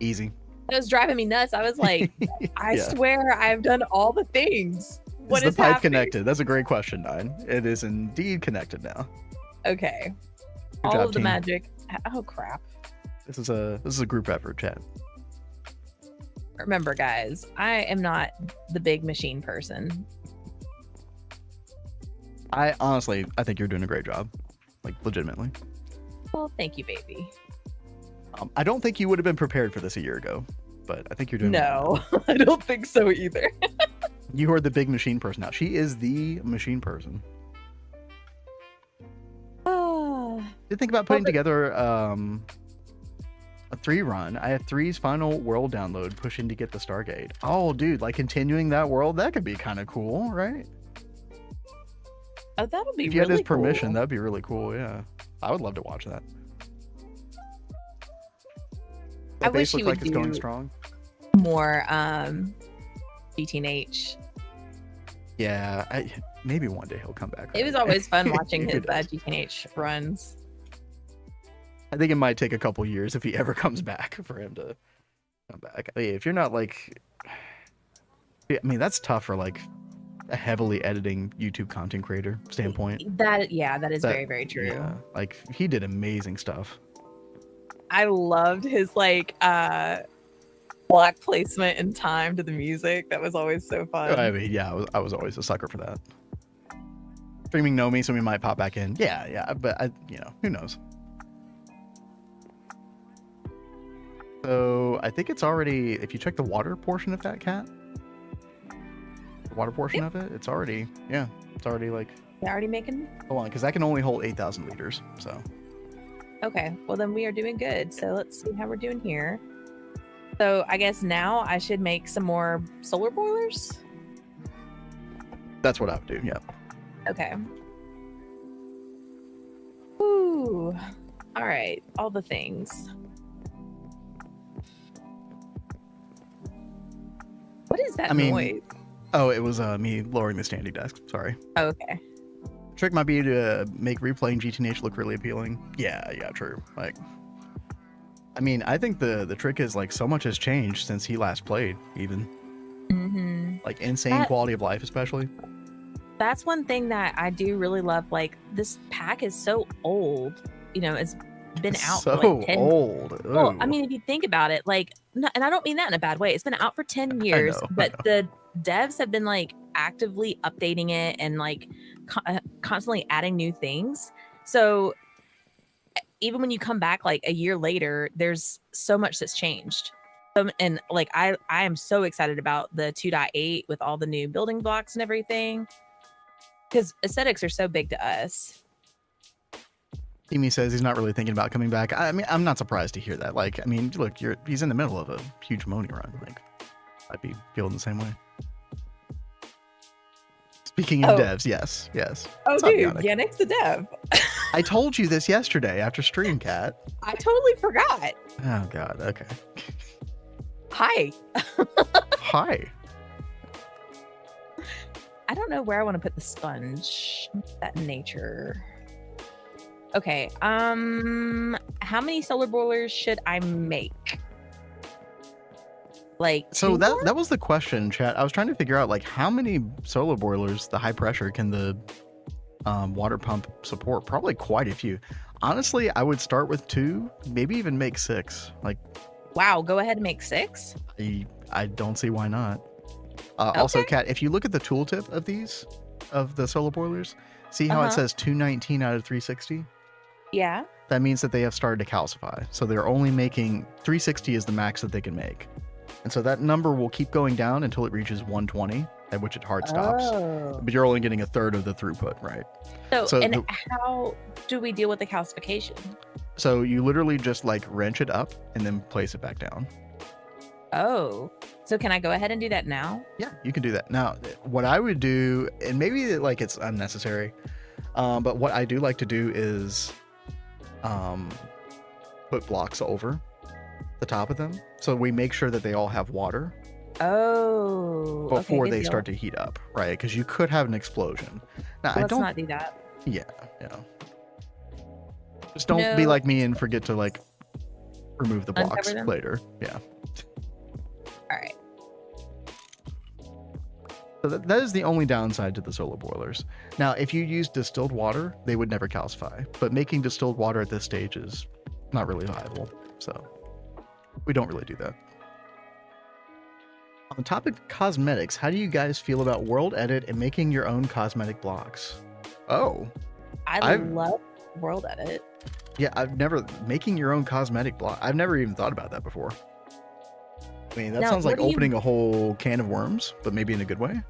Easy. That was driving me nuts. I was like, I Yeah. swear I've done all the things. What is is the pipe happening? connected? That's a great question, Nine. It is indeed connected now. Okay. Good All job, of the team. magic. Oh crap. This is a group effort, chat. Remember, guys, I am not the big machine person. I think you're doing a great job, like legitimately. Well, thank you, baby. I don't think you would have been prepared for this a year ago, but I think you're doing well. No, I don't think so either. You are the big machine person now. She is the machine person. Did think about putting together a 3 run. I have 3's final world download pushing to get the Stargate. Oh, dude, like continuing that world, that could be kind of cool, right? Oh, that would be If you really had his permission, cool. that'd be really cool. Yeah, I would love to watch that. I That wish base he looks like would it's going do- strong. More GTNH. Yeah, maybe one day he'll come back. It was right? always fun watching He his does. GTNH runs. I think it might take a couple years if he ever comes back for him to come back. I mean, if you're not like, I mean, that's tough for like a heavily editing YouTube content creator standpoint. That is That- very, very true. Yeah, like he did amazing stuff. I loved his like block placement and time to the music. That was always so fun. I mean, yeah, I was always a sucker for that. Streaming know me, so we might pop back in. Yeah, but who knows? So I think it's already. If you check the water portion of that cat, the water portion of it, it's already like. They're already making. Hold on, because that can only hold 8,000 liters. So Okay, well then we are doing good. So let's see how we're doing here. So I guess now I should make some more solar boilers. that's what I would do. Yeah. Okay. Ooh. All right. All the things. What is that I mean, noise? Oh, it was me lowering the standing desk. Sorry. Oh, okay. Trick might be to make replaying GTNH look really appealing. Yeah, true. Like, I mean, I think the trick is like so much has changed since he last played, even. Like insane quality of life, especially. That's one thing that I do really love. Like, this pack is so old. You know, it's been out so for like 10 old. Well, Ooh. I mean, if you think about it, like, and I don't mean that in a bad way. It's been out for 10 years, but the devs have been like actively updating it and like constantly adding new things. So even when you come back like a year later, there's so much that's changed. And like, I am so excited about the 2.8 with all the new building blocks and everything, because aesthetics are so big to us. Timmy says he's not really thinking about coming back. I mean, I'm not surprised to hear that. Like, I mean, look, he's in the middle of a huge Moni run. Like, I'd be feeling the same way. Speaking of devs, yes. Oh, dude, Yannick's the dev. I told you this yesterday after stream, Cat. I totally forgot. Oh, God. Okay. Hi. Hi. I don't know where I want to put the sponge. That nature. Okay. How many solar boilers should I make? Like, so that was the question, chat. I was trying to figure out like how many solar boilers, the high pressure, can the water pump support? Probably quite a few. Honestly, I would start with 2, maybe even make 6. Like, wow, go ahead and make 6. I don't see why not. Also, Kat, if you look at the tooltip of the solar boilers, see how it says 219 out of 360? Yeah. That means that they have started to calcify. So they're only making 360 is the max that they can make. And so that number will keep going down until it reaches 120, at which it hard stops. Oh. But you're only getting a third of the throughput, right? So how do we deal with the calcification? So you literally just like wrench it up and then place it back down. Oh, so can I go ahead and do that now? Yeah, you can do that. Now, what I would do, and maybe like it's unnecessary, but what I do like to do is put blocks over the top of them. So we make sure that they all have water. Oh, before they start to heat up, right? Because you could have an explosion. Now, let's not do that. Yeah. Just don't be like me and forget to like remove the blocks later. Yeah. All right. So that is the only downside to the solar boilers. Now, if you use distilled water, they would never calcify. But making distilled water at this stage is not really viable. So we don't really do that. On the topic of cosmetics, how do you guys feel about World Edit and making your own cosmetic blocks? Oh. I love World Edit. Yeah, I've never... Making your own cosmetic block. I've never even thought about that before. I mean, that sounds like opening a whole can of worms, but maybe in a good way.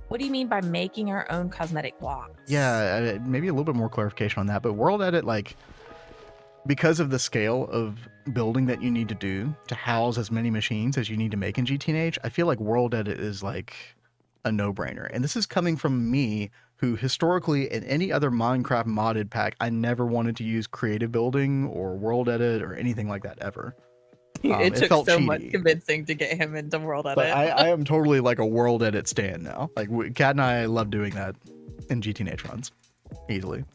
What do you mean by making our own cosmetic blocks? Yeah, maybe a little bit more clarification on that. But World Edit, like, because of the scale of building that you need to do to house as many machines as you need to make in GTNH, I feel like World Edit is like a no-brainer. And this is coming from me, who historically in any other Minecraft modded pack, I never wanted to use creative building or World Edit or anything like that ever. It took so cheaty. Much convincing to get him into World Edit. But I am totally like a World Edit stan now. Like, Kat and I love doing that in GTNH runs easily.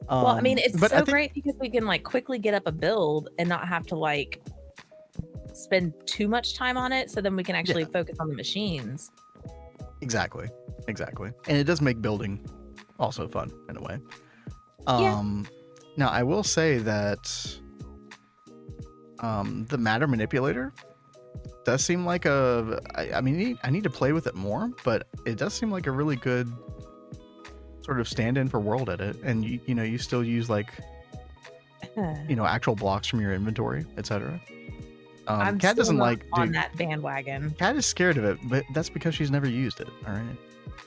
Well, I mean, it's so great because we can like quickly get up a build and not have to like spend too much time on it. So then we can actually focus on the machines. Exactly. And it does make building also fun in a way. Now, I will say that the matter manipulator does seem like I mean, I need to play with it more, but it does seem like a really good sort of stand-in for World Edit. And you know, you still use like actual blocks from your inventory, etc. Kat doesn't like on that bandwagon. Kat is scared of it, but that's because she's never used it. All right.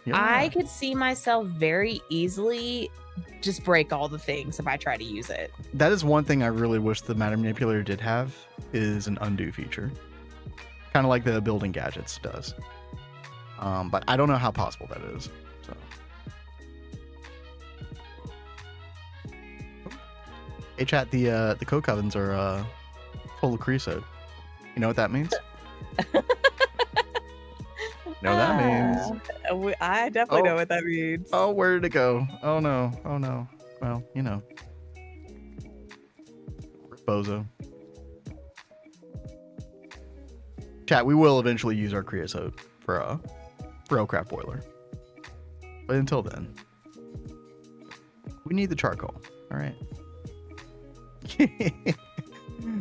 Yeah. I could see myself very easily just break all the things if I try to use it. That is one thing I really wish the matter manipulator did have, is an undo feature, kind of like the building gadgets does. But I don't know how possible that is. So. Hey chat, the coke ovens are full of creosote. You know what that means? know what that means? I definitely Oh. know what that means. Oh, where did it go? Oh no. Oh no. Well, you know. Bozo. Chat, we will eventually use our creosote for a Craft boiler. But until then, we need the charcoal. All right.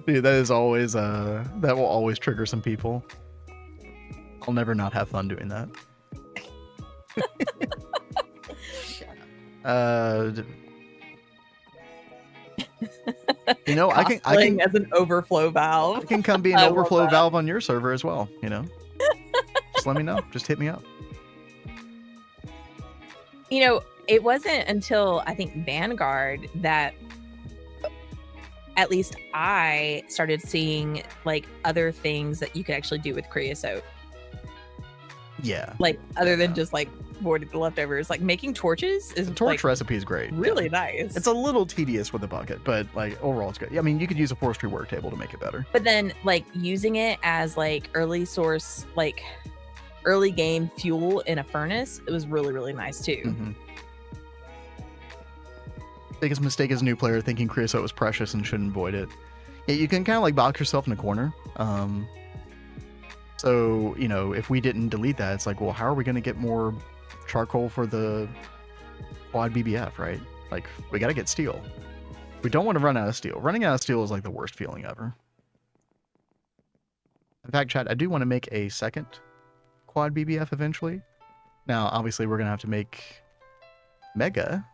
Dude, that is always that will always trigger some people. I'll never not have fun doing that. You know, I can as an overflow valve. I can come be an overflow valve on your server as well, you know. Just let me know. Just hit me up. You know, it wasn't until I think Vanguard that at least I started seeing like other things that you could actually do with creosote. Yeah. Like other than just like boarding the leftovers, like making torches is The torch like, recipe is great. really Yeah. nice. It's a little tedious with the bucket, but like overall it's good. I mean, you could use a forestry work table to make it better. But then like using it as like early source, like early game fuel in a furnace, it was really, really nice too. Mm-hmm. Biggest mistake as a new player, thinking creosote was precious and shouldn't void it. Yeah, you can kind of like box yourself in a corner. So, you know, if we didn't delete that, it's like, well, how are we going to get more charcoal for the quad BBF, right? Like, we got to get steel. We don't want to run out of steel. Running out of steel is like the worst feeling ever. In fact, chat, I do want to make a second quad BBF eventually. Now, obviously, we're going to have to make mega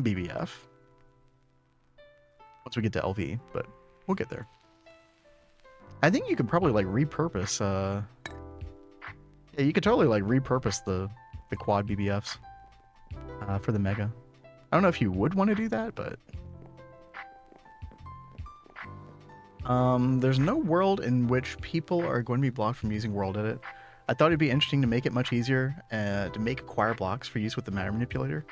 BBF once we get to LV, but we'll get there. I think you could probably like repurpose yeah, you could totally like repurpose the quad BBFs for the mega. I don't know if you would want to do that, but there's no world in which people are going to be blocked from using world edit. I thought it'd be interesting to make it much easier to make acquire blocks for use with the matter manipulator.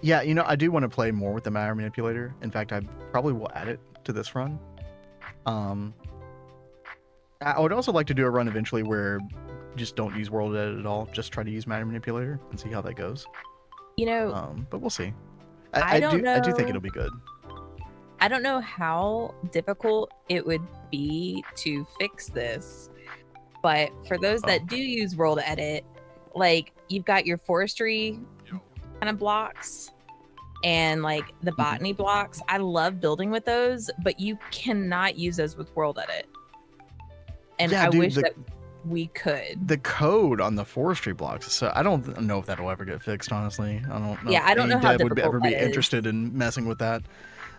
Yeah, you know, I do want to play more with the matter manipulator. In fact, I probably will add it to this run. I would also like to do a run eventually where just don't use world edit at all. Just try to use matter manipulator and see how that goes. You know, But we'll see. I do think know. it'll be good. I don't know how difficult it would be to fix this, but for those that do use world edit, like you've got your forestry kind of blocks and like the botany blocks. I love building with those, but you cannot use those with world edit. And Yeah, I dude, wish that we could. The code on the forestry blocks, so I don't know if that'll ever get fixed, honestly. I don't know. Yeah, if I don't any know how dev would difficult ever be that is. interested in messing with that.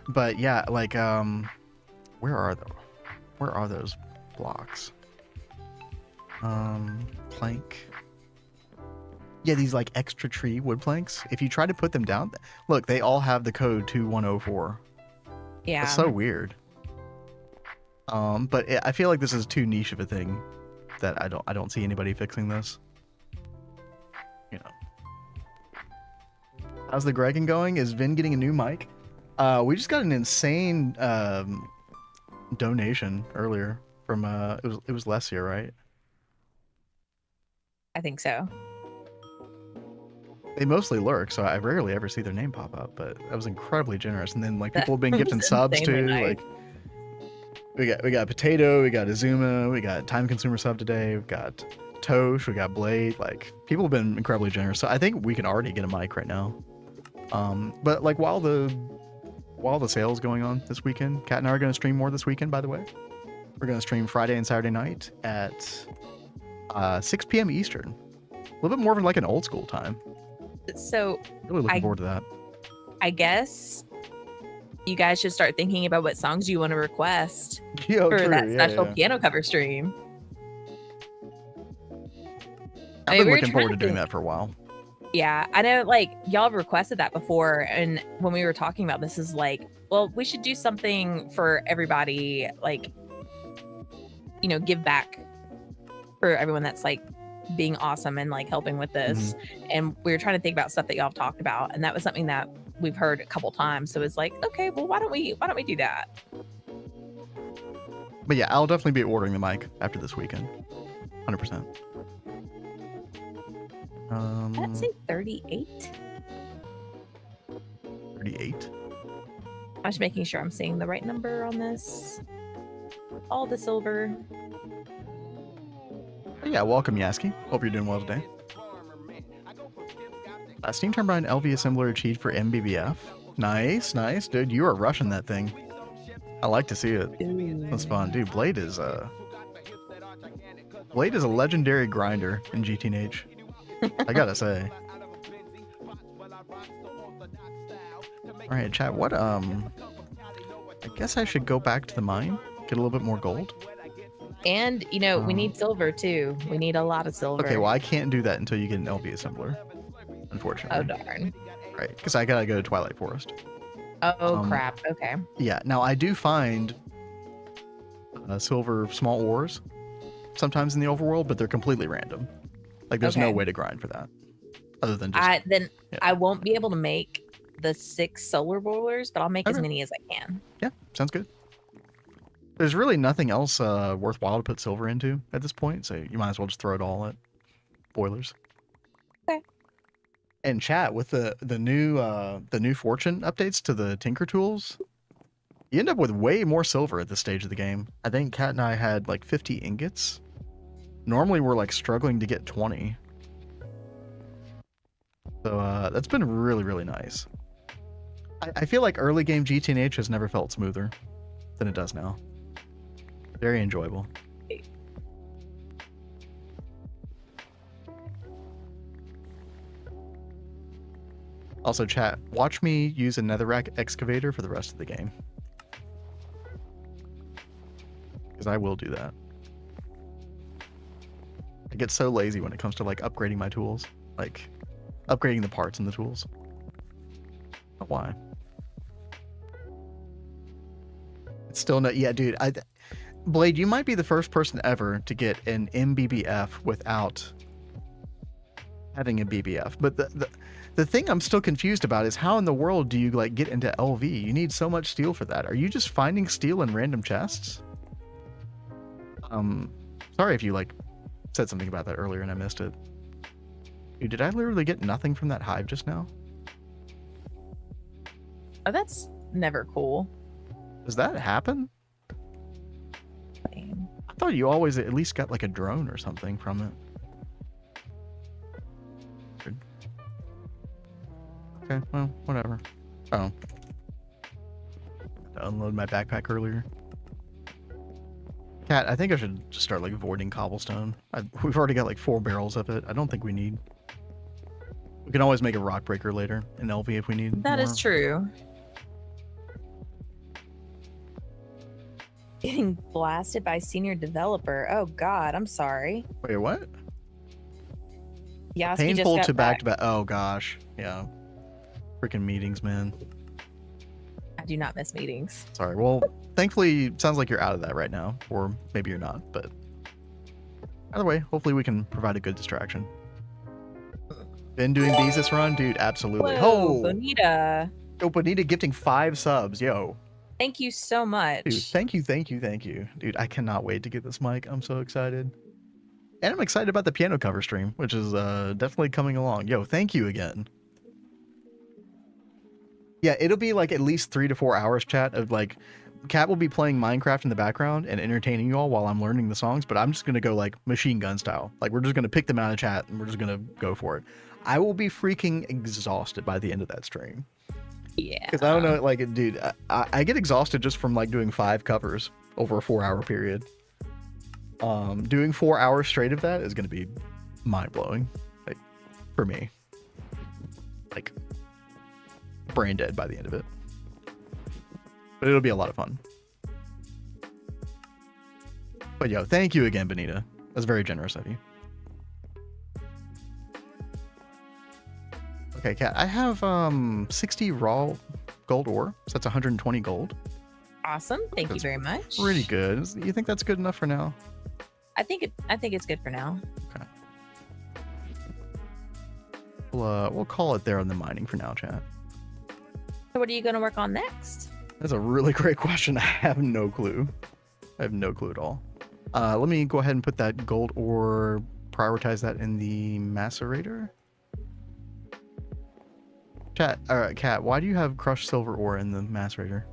But yeah, like where are those blocks? Plank. Yeah, these like extra tree wood planks. If you try to put them down, look, they all have the code 2104. Yeah. It's so weird. But I feel like this is too niche of a thing that I don't see anybody fixing this. You know. How's the Gregging going? Is Vin getting a new mic? We just got an insane donation earlier from it was Lesia, right? I think so. They mostly lurk, so I rarely ever see their name pop up, but that was incredibly generous. And then like people have been That gifting was subs too. insanely nice. Like we got Potato, we got Azuma, we got Time Consumer sub today, we've got Tosh, we got Blade. Like people have been incredibly generous. So I think we can already get a mic right now. But like while the sale's going on this weekend, Kat and I are going to stream more this weekend, by the way. We're going to stream Friday and Saturday night at 6 p.m. Eastern. A little bit more of like an old school time. So Really looking forward to that. I guess you guys should start thinking about what songs you want to request Yo, for true, that yeah, special yeah. piano cover stream. I've we been were looking forward to trying to doing think- that for a while. Yeah, I know like y'all have requested that before, and when we were talking about this is like, well, we should do something for everybody, like, you know, give back for everyone that's like being awesome and like helping with this. And we were trying to think about stuff that y'all have talked about, and that was something that we've heard a couple times. So it's like, okay, well, why don't we do that? But yeah, I'll definitely be ordering the mic after this weekend. 100%. I'd say 38. 38. I'm just making sure I'm saying the right number on this. All the silver. Yeah, welcome, Yaski. Hope you're doing well today. Steam Turbine LV Assembler achieved for MBBF. Nice, nice. Dude, you are rushing that thing. I like to see it. That's fun. Dude, Blade is a legendary grinder in GTNH. I gotta say. Alright, chat, what, I guess I should go back to the mine, get a little bit more gold. And, you know, we need silver too. We need a lot of silver. Okay, well, I can't do that until you get an LV assembler, unfortunately. Oh, darn. Right, because I gotta go to Twilight Forest. Oh, crap. Okay. Yeah, now I do find silver small ores sometimes in the overworld, but they're completely random. Like, there's no way to grind for that. Other than just... I won't be able to make the 6 solar boilers, but I'll make as many as I can. Yeah, sounds good. There's really nothing else worthwhile to put silver into at this point, so you might as well just throw it all at boilers. Okay. And chat, with the new fortune updates to the Tinker tools, you end up with way more silver at this stage of the game. I think Kat and I had like 50 ingots. Normally we're like struggling to get 20. So that's been really, really nice. I feel like early game GTNH has never felt smoother than it does now. Very enjoyable. Also, chat, watch me use a netherrack excavator for the rest of the game. Because I will do that. I get so lazy when it comes to like upgrading my tools. Like, upgrading the parts and the tools. But why? It's still no... Yeah, dude, Blade, you might be the first person ever to get an MBBF without having a BBF. But the thing I'm still confused about is how in the world do you like get into LV? You need so much steel for that. Are you just finding steel in random chests? Sorry if you like said something about that earlier and I missed it. Dude, did I literally get nothing from that hive just now? Oh, that's never cool. Does that happen? I thought you always at least got like a drone or something from it. Okay, well, whatever. Oh. To unload my backpack earlier. Cat, I think I should just start like voiding cobblestone. We've already got like 4 barrels of it. I don't think we need... We can always make a rock breaker later in LV if we need That more. is true. Getting blasted by senior developer. Oh God, I'm sorry. Wait, what? Yeah, painful to back to back. Oh gosh, yeah. Freaking meetings, man. I do not miss meetings. Sorry. Well, thankfully, it sounds like you're out of that right now, or maybe you're not. But either way, hopefully we can provide a good distraction. Been doing bees this run, dude. Absolutely. Whoa, Bonita. Yo, Bonita gifting 5 subs. Yo. Thank you so much. Dude, thank you. Dude, I cannot wait to get this mic. I'm so excited. And I'm excited about the piano cover stream, which is definitely coming along. Yo, thank you again. Yeah, it'll be like at least 3 to 4 hours, chat, of like, Kat will be playing Minecraft in the background and entertaining you all while I'm learning the songs, but I'm just going to go like machine gun style. Like, we're just going to pick them out of chat and we're just going to go for it. I will be freaking exhausted by the end of that stream. Yeah. Because I don't know, like, dude, I get exhausted just from like doing 5 covers over a 4-hour period. Doing 4 hours straight of that is going to be mind-blowing, like, for me. Like, brain dead by the end of it. But it'll be a lot of fun. But yo, thank you again, Bonita. That's very generous of you. Okay, Kat, I have 60 raw gold ore, so that's 120 gold. Awesome. Thank you very much. Pretty good. You think that's good enough for now? I think it's good for now. Okay. We'll call it there on the mining for now, chat. So what are you going to work on next? That's a really great question. I have no clue. I have no clue at all. Let me go ahead and put that gold ore prioritize that in the macerator. Cat, why do you have crushed silver ore in the macerator?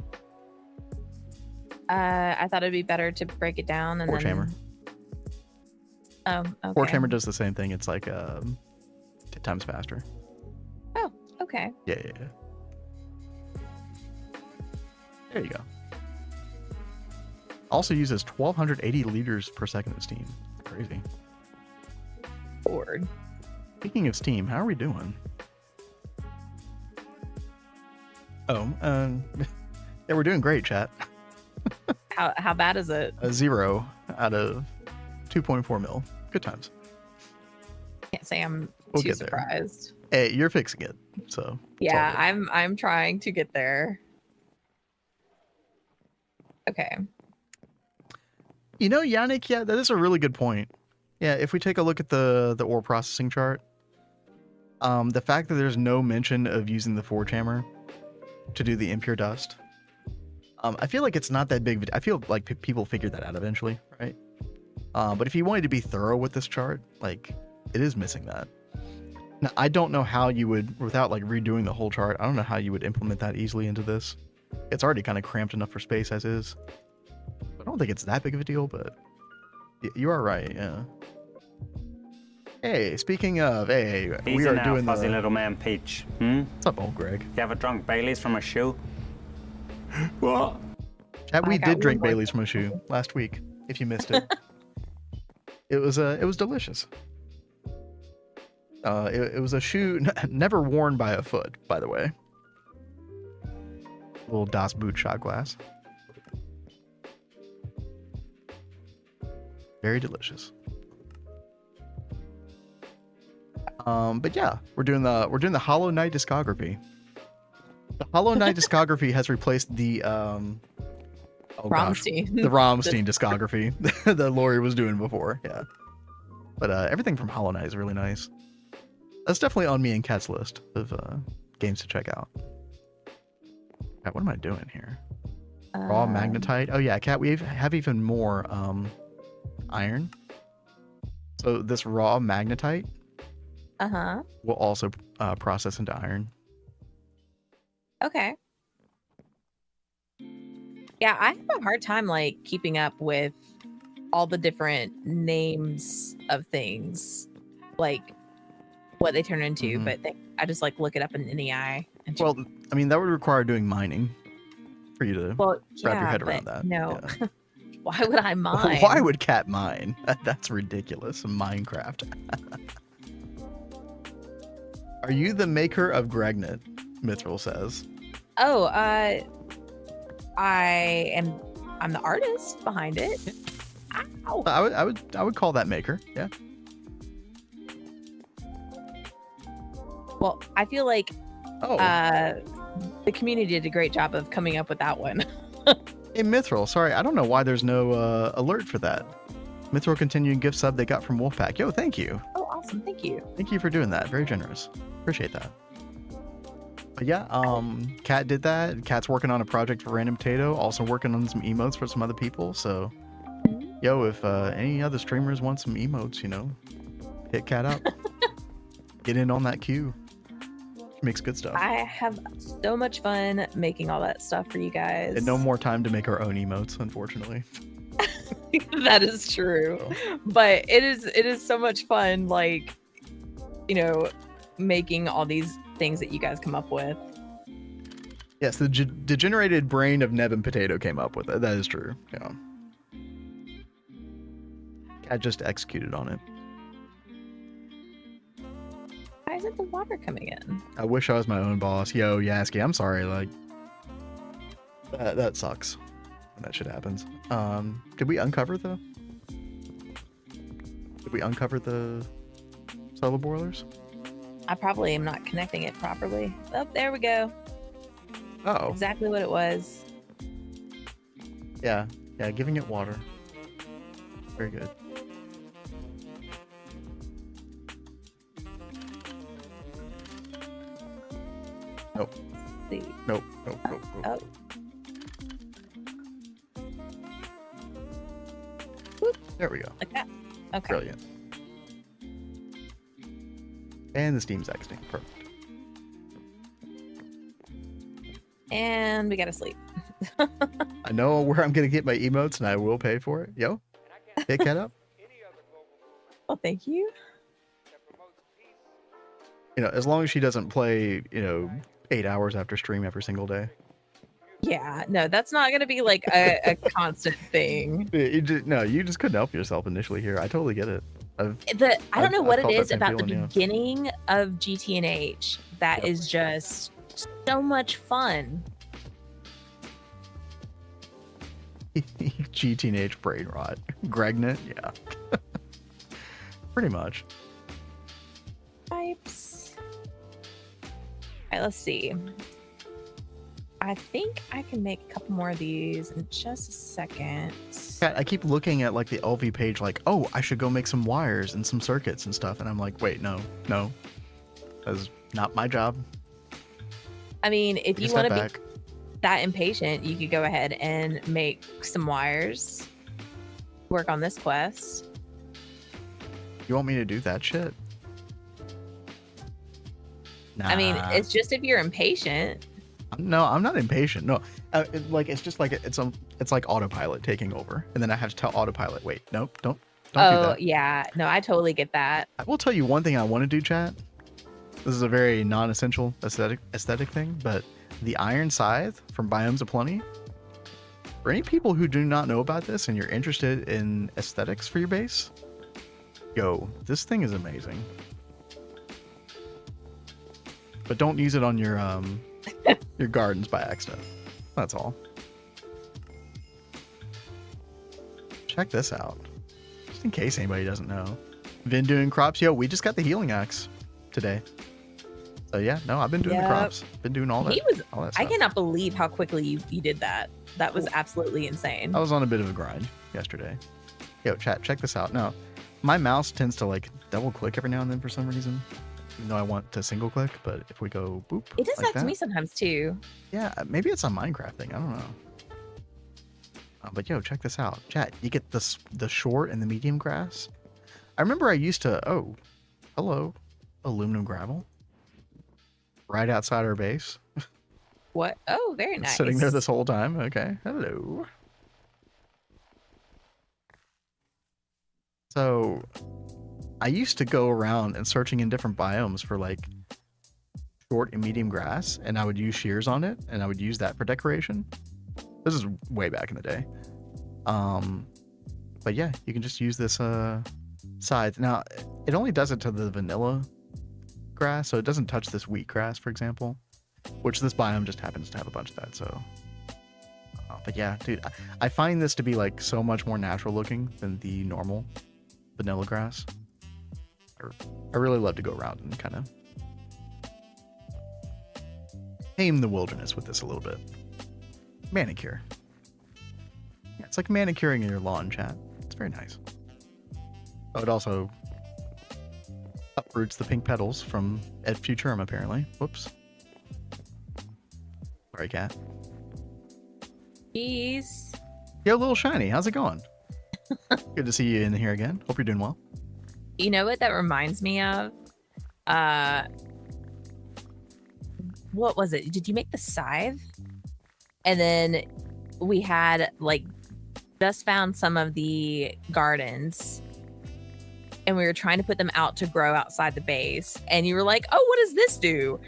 I thought it'd be better to break it down and Forge then. hammer. Oh, okay. Forge hammer does the same thing. It's like 10 times faster. Oh, okay. Yeah. There you go. Also uses 1,280 liters per second of steam. Crazy. Board. Speaking of steam, how are we doing? Oh, yeah, we're doing great, chat. How bad is it? A 0 out of 2.4 mil. Good times. Can't say I'm We'll too get there. surprised. Hey, you're fixing it, so Yeah, good. I'm trying to get there. Okay. You know, Yannick, yeah, that is a really good point. Yeah, if we take a look at the ore processing chart, the fact that there's no mention of using the forge hammer to do the impure dust, I feel like it's not that big. I feel like people figure that out eventually, right? But if you wanted to be thorough with this chart, like, it is missing that. Now, I don't know how you would, without like redoing the whole chart, I don't know how you would implement that easily into this. It's already kind of cramped enough for space as is. I don't think it's that big of a deal, but you are right, yeah. Hey, speaking of, hey, we Easy are now, doing fuzzy the... little man Peach. Hmm? What's up, old Greg? You ever drunk Bailey's from a shoe? What? Chat, we I got did drink one more Bailey's from a shoe last week, if you missed it. It was delicious. It was a shoe never worn by a foot, by the way. Little Das Boot shot glass. Very delicious. But yeah, we're doing the Hollow Knight discography. The Hollow Knight discography has replaced the Rammstein. the Rammstein discography that Lori was doing before. Yeah, but everything from Hollow Knight is really nice. That's definitely on me and Kat's list of games to check out. Kat, what am I doing here? Raw magnetite. Oh yeah, Kat, we have even more iron. So this raw magnetite will also process into iron. Okay. Yeah, I have a hard time like keeping up with all the different names of things, like what they turn into. Mhm. But I just like look it up in NEI. And Well, I mean, that would require doing mining for you to well, wrap your yeah, head but around that. No, Yeah. why would I mine? Why would Cat mine? That's ridiculous. Minecraft. Are you the maker of GregTech? Mithril says. Oh, I'm the artist behind it. Ow. I would call that maker. Yeah. Well, I feel like Oh. the community did a great job of coming up with that one. Hey, Mithril. Sorry, I don't know why there's no alert for that. Mithril continuing gift sub they got from Wolfpack. Yo, thank you. Oh, awesome. Thank you. Thank you for doing that. Very generous. Appreciate that. But yeah, Kat did that. Kat's working on a project for Random Potato, also working on some emotes for some other people. So, yo, if any other streamers want some emotes, you know, hit Kat up. Get in on that queue. She makes good stuff. I have so much fun making all that stuff for you guys. And no more time to make our own emotes, unfortunately. That is true. So. But it is so much fun, like, you know, making all these things that you guys come up with. Yes, the degenerated brain of Neb and Potato came up with it. That is true. Yeah. Kat just executed on it. Why isn't the water coming in? I wish I was my own boss. Yo, Yasky, I'm sorry. Like, that sucks when that shit happens. Did we uncover the solar boilers? I probably am not connecting it properly. Oh, there we go. Oh, Exactly what it was. yeah, giving it water. Very good. Nope. See. Nope. Oh. There we go. Like that. Okay. Brilliant. And the Steam's exiting. Perfect. And we gotta sleep. I know where I'm gonna get my emotes, and I will pay for it. Yo, pick that up. Well, thank you. You know, as long as she doesn't play, 8 hours after stream every single day. Yeah, no, that's not gonna be like a constant thing. You just couldn't help yourself initially here. I totally get it. I don't know what it felt that is same about the feeling, yeah. beginning of GTNH that Yep. is just so much fun. GTNH brain rot. Gregnet, yeah. Pretty much. Pipes. All right, let's see. I think I can make a couple more of these in just a second. Kat, I keep looking at like the LV page like, oh, I should go make some wires and some circuits and stuff. And I'm like, wait, no. That's not my job. I mean, if you Just want step to be back. that impatient, you could go ahead and make some wires. Work on this quest. You want me to do that shit? Nah. I mean, it's just if you're impatient. No, I'm not impatient. No, it's just like it's like autopilot taking over, and then I have to tell autopilot, wait, nope, don't do Oh, that. yeah. No, I totally get that. I will tell you one thing I want to do, chat. This is a very non-essential aesthetic thing, but the iron scythe from Biomes Aplenty. For any people who do not know about this and you're interested in aesthetics for your base, yo, this thing is amazing. But don't use it on your your gardens by accident. That's all. Check this out. Just in case anybody doesn't know. Been doing crops. Yo, we just got the healing axe today. So yeah, no, I've been doing the Yep. crops. Been doing all that. He was. all that I stuff. cannot believe how quickly you did that. That was absolutely insane. I was on a bit of a grind yesterday. Yo, chat, check this out. Now, my mouse tends to like double click every now and then for some reason. Even though I want to single click, but if we go boop, It does like that to me sometimes too. Yeah, maybe it's a Minecraft thing. I don't know. But yo, check this out. Chat, you get the short and the medium grass. I remember I used to, oh, hello, aluminum gravel. Right outside our base. What? Oh, very nice. Sitting there this whole time. Okay, hello. So, I used to go around and searching in different biomes for like short and medium grass, and I would use shears on it, and I would use that for decoration. This is way back in the day. But yeah, you can just use this scythe. Now, it only does it to the vanilla grass, so it doesn't touch this wheat grass, for example, which this biome just happens to have a bunch of that. So, but yeah, dude, I find this to be like so much more natural looking than the normal vanilla grass. I really love to go around and kind of tame the wilderness with this a little bit. Manicure. Yeah, it's like manicuring in your lawn, chat. It's very nice. Oh, it also uproots the pink petals from Ed Futurum, apparently. Whoops. Sorry, cat. Peace. Yo, little shiny, how's it going? Good to see you in here again. Hope you're doing well. You know what that reminds me of? What was it? Did you make the scythe? And then we had like just found some of the gardens and we were trying to put them out to grow outside the base. And you were like, oh, what does this do?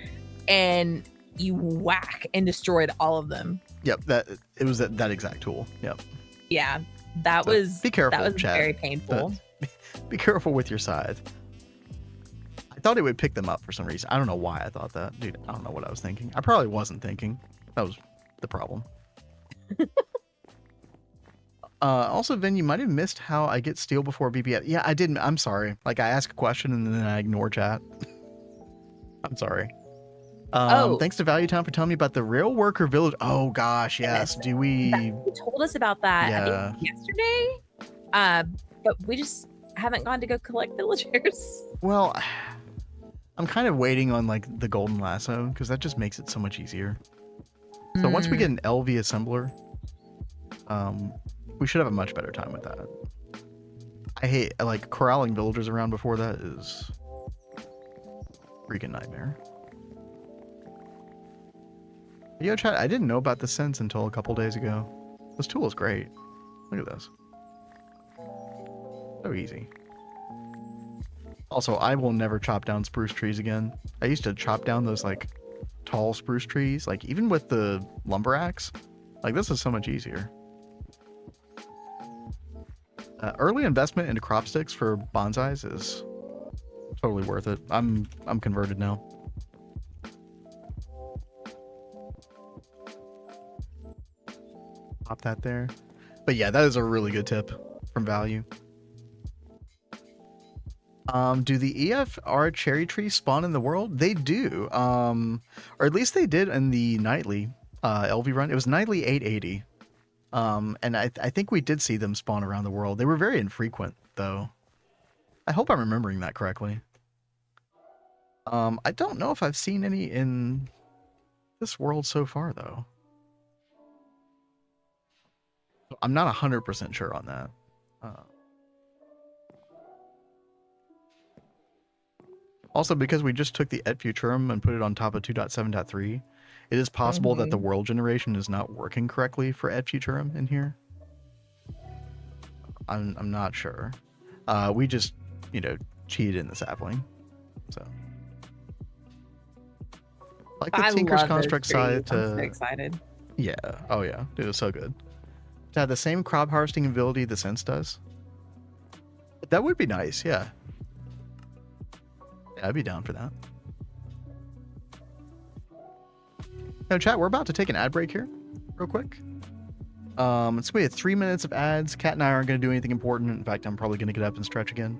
And you whack and destroyed all of them. Yep, it was that exact tool. Yep. Yeah, that So was be careful, that was chat. very painful. Be careful with your scythe. I thought it would pick them up for some reason. I don't know why I thought that. Dude, I don't know what I was thinking. I probably wasn't thinking. That was the problem. Also, Vin, you might have missed how I get steel before BBF. Yeah, I didn't. I'm sorry. Like, I ask a question and then I ignore chat. I'm sorry. Thanks to Value Town for telling me about the rail worker village. Oh, gosh, yes. Do we... You told us about that I think yesterday. But we just haven't gone to go collect villagers. Well, I'm kind of waiting on, like, the golden lasso, because that just makes it so much easier. So once we get an LV assembler, we should have a much better time with that. I hate, like, corralling villagers around before that is Freaking nightmare. Yo, chat, I didn't know about the sense until a couple days ago. This tool is great. Look at this. So easy. Also, I will never chop down spruce trees again. I used to chop down those, like, tall spruce trees, like, even with the lumber axe. Like, this is so much easier. Early investment into crop sticks for bonsais is totally worth it. I'm converted now. Pop that there. But yeah, that is a really good tip from Value. Do the EFR cherry trees spawn in the world? They do. Or at least they did in the nightly LV run. It was nightly 880. And I think we did see them spawn around the world. They were very infrequent, though. I hope I'm remembering that correctly. I don't know if I've seen any in this world so far, though. I'm not 100% sure on that. Also, because we just took the Et Futurum and put it on top of 2.7.3, it is possible that the world generation is not working correctly for Et Futurum in here. I'm not sure. We just, you know, cheated in the sapling. So, like the Tinker's Construct side to. I'm so excited. Yeah. Oh yeah. It was so good. To have the same crop harvesting ability the Sense does. That would be nice. Yeah. Yeah, I'd be down for that. Now, chat, we're about to take an ad break here, real quick. It's gonna be 3 minutes of ads. Kat and I aren't gonna do anything important. In fact, I'm probably gonna get up and stretch again.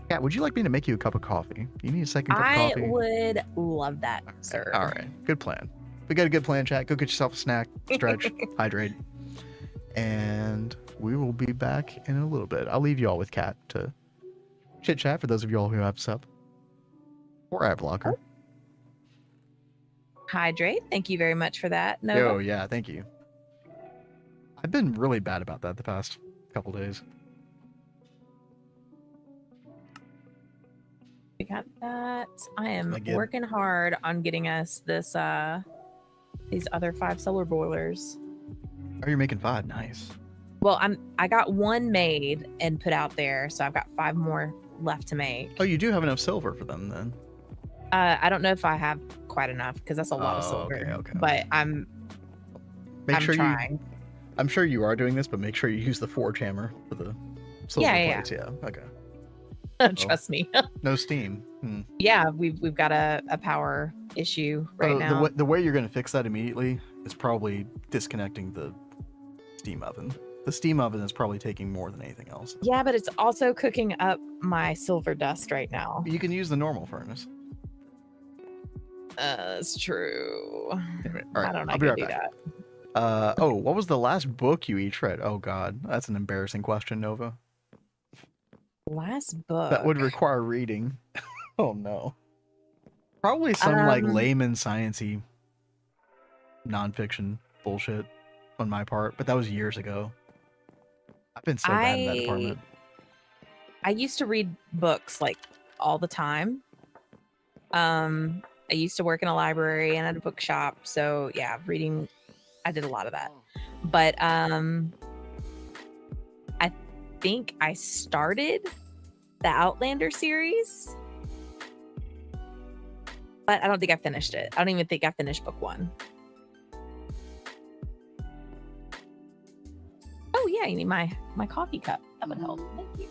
Kat, would you like me to make you a cup of coffee? You need a second cup of coffee? I would love that, sir. All right, good plan. We got a good plan, chat. Go get yourself a snack, stretch, hydrate, and we will be back in a little bit. I'll leave you all with Kat to chit chat for those of y'all who have sub or ad blocker. Hydrate. Thank you very much for that, Nova. Yo, yeah, thank you. I've been really bad about that the past couple days. We got that. I am working hard on getting us this these other 5 solar boilers. Oh, you're making 5. Nice. Well, I got 1 made and put out there, so I've got 5 more left to make. Oh, you do have enough silver for them then. I don't know if I have quite enough because that's a lot of silver. Okay. But I'm trying. I'm sure you are doing this, but make sure you use the forge hammer for the silver plates. Yeah. Okay. Trust me. No steam. Yeah, we've got a power issue right now. The way you're going to fix that immediately is probably disconnecting the steam oven. The steam oven is probably taking more than anything else. Yeah, but it's also cooking up my silver dust right now. You can use the normal furnace. That's true. Anyway, all right, I don't know. I'll be right back. Oh, what was the last book you each read? Oh God, that's an embarrassing question, Nova. Last book that would require reading. Oh no. Probably some like layman sciencey nonfiction bullshit on my part, but that was years ago. I've been so bad in that department. I used to read books like all the time. I used to work in a library and at a bookshop, so yeah, reading, I did a lot of that. But I think I started the Outlander series, but I don't think I finished it. I don't even think I finished book 1. Oh yeah, you need my coffee cup. That would help. Thank you.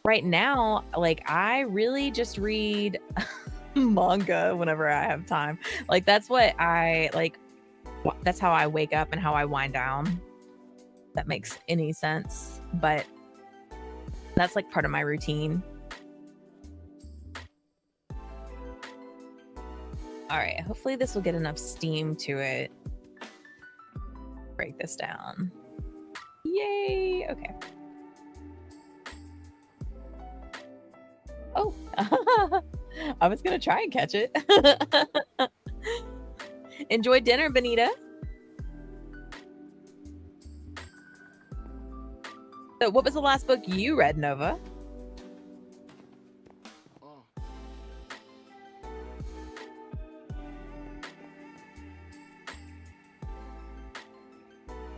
Right now, like, I really just read manga whenever I have time. Like, that's what I like. That's how I wake up and how I wind down. That makes any sense, but that's like part of my routine. All right, hopefully this will get enough steam to it. Break this down. Yay! Okay. Oh, I was gonna try and catch it. Enjoy dinner, Benita. So, what was the last book you read, Nova?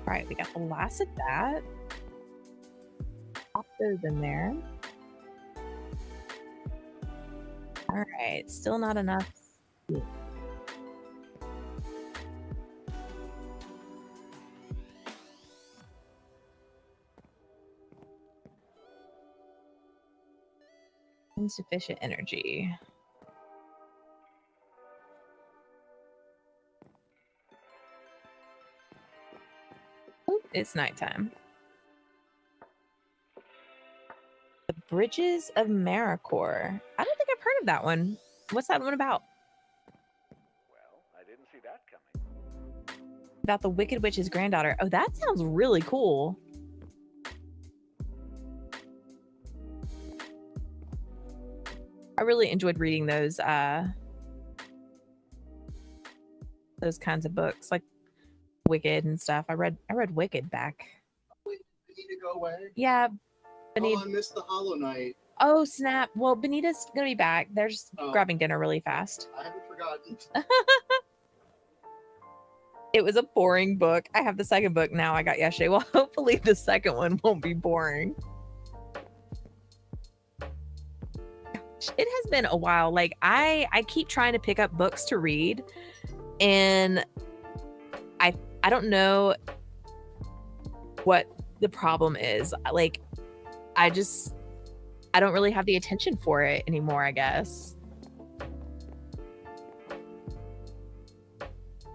All right, we got the last of that. Pop those in there. All right, still not enough. Insufficient energy. Oop, it's nighttime. The Bridges of Maricor. I don't think I've heard of that one. What's that one about? Well, I didn't see that coming. About the Wicked Witch's granddaughter. Oh, that sounds really cool. I really enjoyed reading those kinds of books, like Wicked and stuff. I read Wicked back. Wait, Benita go away? Yeah. Oh, I missed the Hollow Knight. Oh, snap. Well, Benita's gonna be back. They're just grabbing dinner really fast. I haven't forgotten. It was a boring book. I have the second book now I got yesterday. Well, hopefully the second one won't be boring. It has been a while. Like I keep trying to pick up books to read, and I don't know what the problem is. Like I don't really have the attention for it anymore, I guess.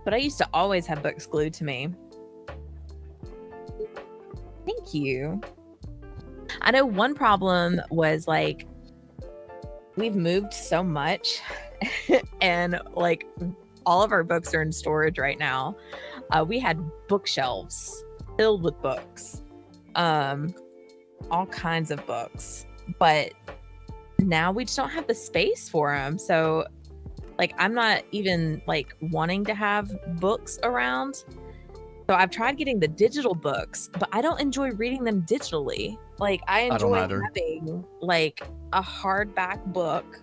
But I used to always have books glued to me. Thank you. I know one problem was like we've moved so much and like all of our books are in storage right now. We had bookshelves filled with books, all kinds of books, but now we just don't have the space for them. So like I'm not even like wanting to have books around. So I've tried getting the digital books, but I don't enjoy reading them digitally. Like I enjoy having like a hardback book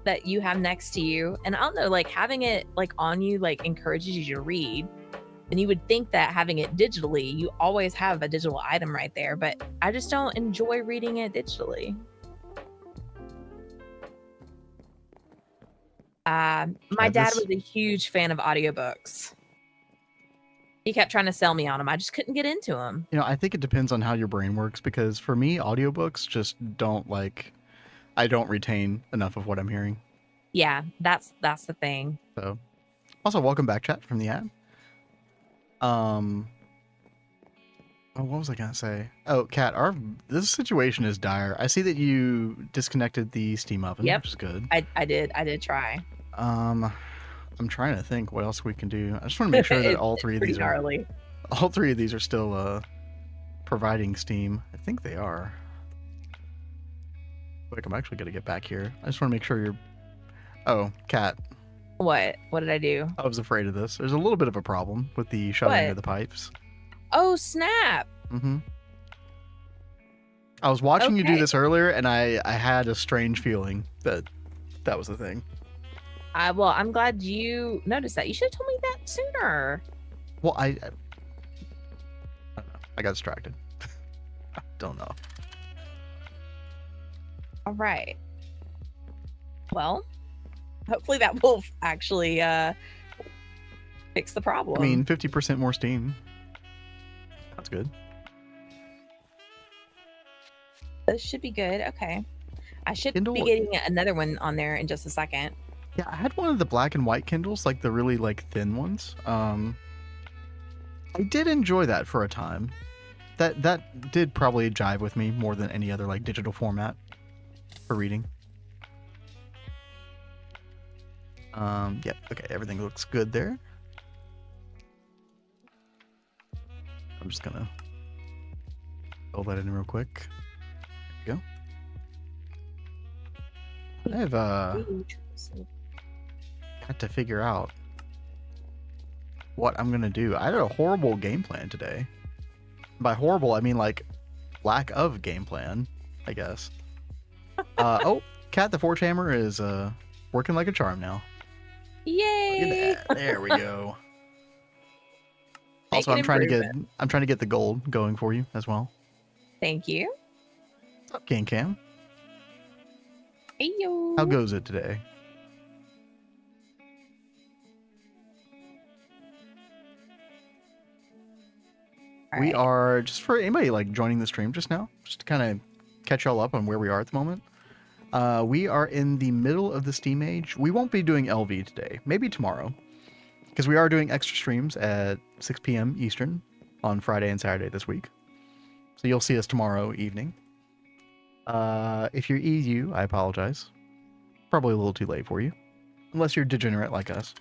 that you have next to you. And I don't know, like having it like on you like encourages you to read. And you would think that having it digitally, you always have a digital item right there, but I just don't enjoy reading it digitally. My dad was a huge fan of audiobooks. He kept trying to sell me on them. I just couldn't get into them. You know, I think it depends on how your brain works, because for me, audiobooks just don't like, I don't retain enough of what I'm hearing. Yeah, that's the thing. So, also welcome back, chat, from the ad. Oh, what was I gonna say? Oh, Kat, this situation is dire. I see that you disconnected the steam oven, Yep. which is good. I did try. I'm trying to think what else we can do. I just want to make sure that all three of these are still providing steam. I think they are. Like, I'm actually gonna get back here. I just want to make sure you're. Oh, Kat. What did I do? I was afraid of this. There's a little bit of a problem with the shutting of the pipes. Oh, snap. Mm-hmm. I was watching you do this earlier, and I had a strange feeling that was the thing. Well, I'm glad you noticed that. You should have told me that sooner. Well, I don't know. I got distracted. I don't know. All right. Well, hopefully that will actually fix the problem. I mean, 50% more steam. That's good. This should be good. Okay. I should Kindle, be getting another one on there in just a second. Yeah, I had one of the black and white Kindles, like the really like thin ones. I did enjoy that for a time. That did probably jive with me more than any other like digital format for reading. Yep. Okay, everything looks good there. I'm just gonna fill that in real quick. There we go. I have got to figure out what I'm gonna do. I had a horrible game plan today. By horrible, I mean like lack of game plan, I guess. Oh, Cat the Forge Hammer is working like a charm now. Yay! Look at that. There we go. Also, Making I'm trying to get the gold going for you as well. Thank you. What's up, King Cam? Hey yo. How goes it today? We are, just for anybody like joining the stream just now, just to kind of catch y'all up on where we are at the moment. We are in the middle of the Steam Age. We won't be doing LV today, maybe tomorrow, because we are doing extra streams at 6 p.m. Eastern on Friday and Saturday this week. So you'll see us tomorrow evening. If you're EU, I apologize. Probably a little too late for you, unless you're degenerate like us.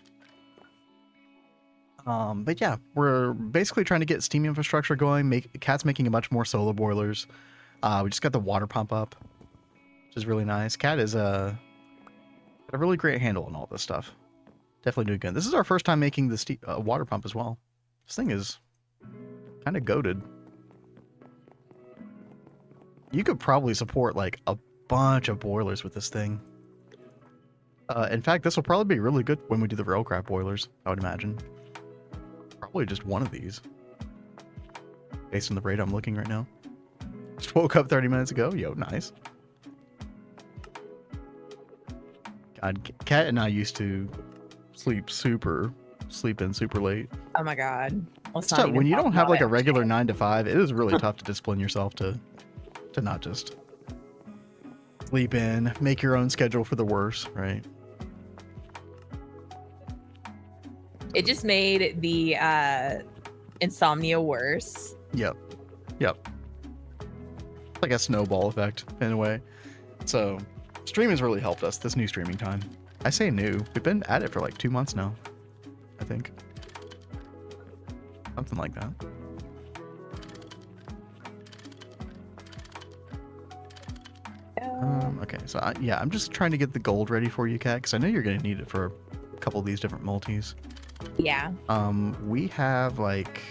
But yeah, we're basically trying to get Steam infrastructure going. Cat's making a bunch more solar boilers. We just got the water pump up, which is really nice. Cat is got a really great handle on all this stuff. Definitely doing good. This is our first time making the water pump as well. This thing is kind of goated. You could probably support like a bunch of boilers with this thing. In fact, this will probably be really good when we do the railcraft boilers, I would imagine. Probably just one of these, based on the rate I'm looking right now. Just woke up 30 minutes ago. Yo, nice. God, Cat and I used to sleep in super late. Oh my god. When you don't have like a regular 9 to 5, it is really tough to discipline yourself to not just sleep in, make your own schedule for the worse, right? It just made the insomnia worse. Yep. Like a snowball effect in a way. So streaming has really helped us, this new streaming time. I say new. We've been at it for like 2 months now, I think. Something like that. Okay, so I'm just trying to get the gold ready for you, Cat, because I know you're going to need it for a couple of these different multis. Yeah. We have like...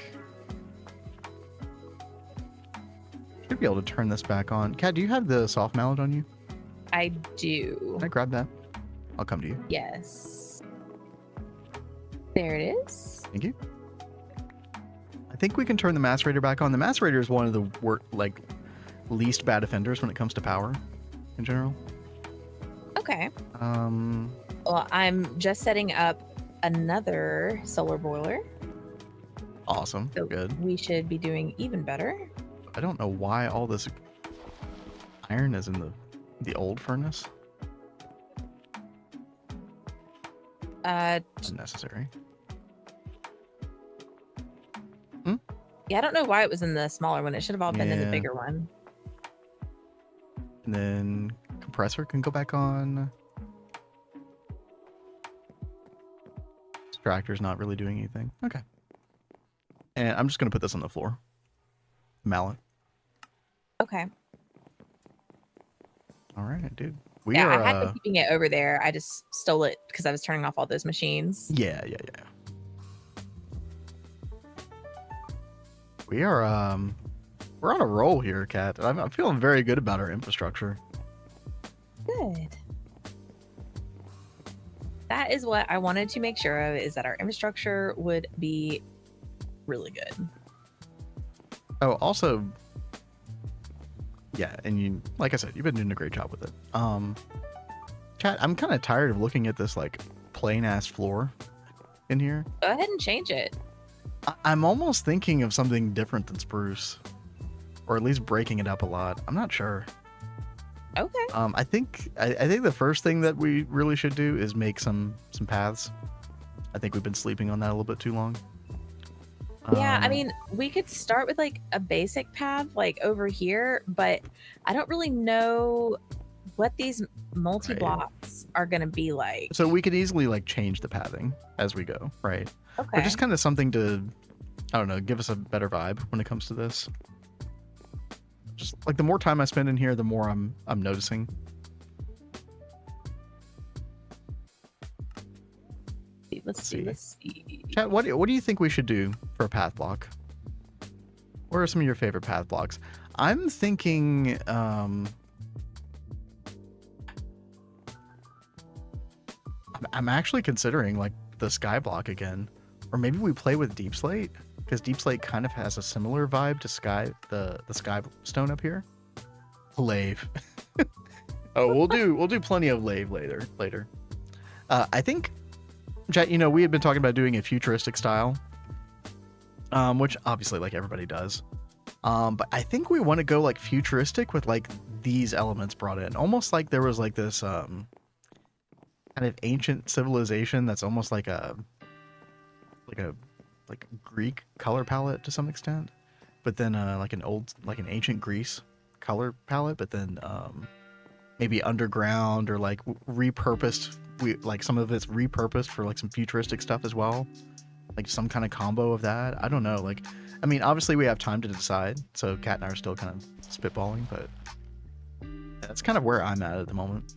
Should be able to turn this back on. Cat, do you have the soft mallet on you? I do. Can I grab that? I'll come to you. Yes. There it is. Thank you. I think we can turn the macerator back on. The macerator is one of the least bad offenders when it comes to power in general. Okay. Well, I'm just setting up another solar boiler. Awesome. So good. We should be doing even better. I don't know why all this iron is in the old furnace. Unnecessary. Yeah, I don't know why it was in the smaller one. It should have all been in the bigger one. And then compressor can go back on. Extractor's not really doing anything. Okay. And I'm just going to put this on the floor. Mallet. Okay. All right, dude. I had been keeping it over there. I just stole it because I was turning off all those machines. Yeah. We are we're on a roll here, Kat. I'm feeling very good about our infrastructure. Good. That is what I wanted to make sure of, is that our infrastructure would be really good. Oh, also, yeah, and you, like I said, you've been doing a great job with it. Chat, I'm kind of tired of looking at this like plain ass floor in here. Go ahead and change it. I'm almost thinking of something different than spruce, or at least breaking it up a lot. I'm not sure. Okay. I think the first thing that we really should do is make some paths. I think we've been sleeping on that a little bit too long. Yeah, I mean, we could start with like a basic path like over here, but I don't really know what these multi-blocks are going to be like. So we could easily like change the pathing as we go, right? Okay. But just kind of something to, I don't know, give us a better vibe when it comes to this. Just like the more time I spend in here, the more I'm noticing. Let's see. Chat, what do you think we should do for a path block? what are some of your favorite path blocks? I'm thinking, I'm actually considering like the sky block again, or maybe we play with deep slate, because deep slate kind of has a similar vibe to sky, the sky stone up here. Lave. Oh, we'll do plenty of lave later. I think, chat, you know, we had been talking about doing a futuristic style, which obviously like everybody does. But I think we want to go like futuristic with like these elements brought in, almost like there was like this kind of ancient civilization that's almost like a Greek color palette to some extent, but then like an ancient Greece color palette, but then maybe underground or like repurposed. Like some of it's repurposed for like some futuristic stuff as well, like some kind of combo of that. I don't know. Like, I mean, obviously we have time to decide, so Kat and I are still kind of spitballing, but that's kind of where I'm at the moment.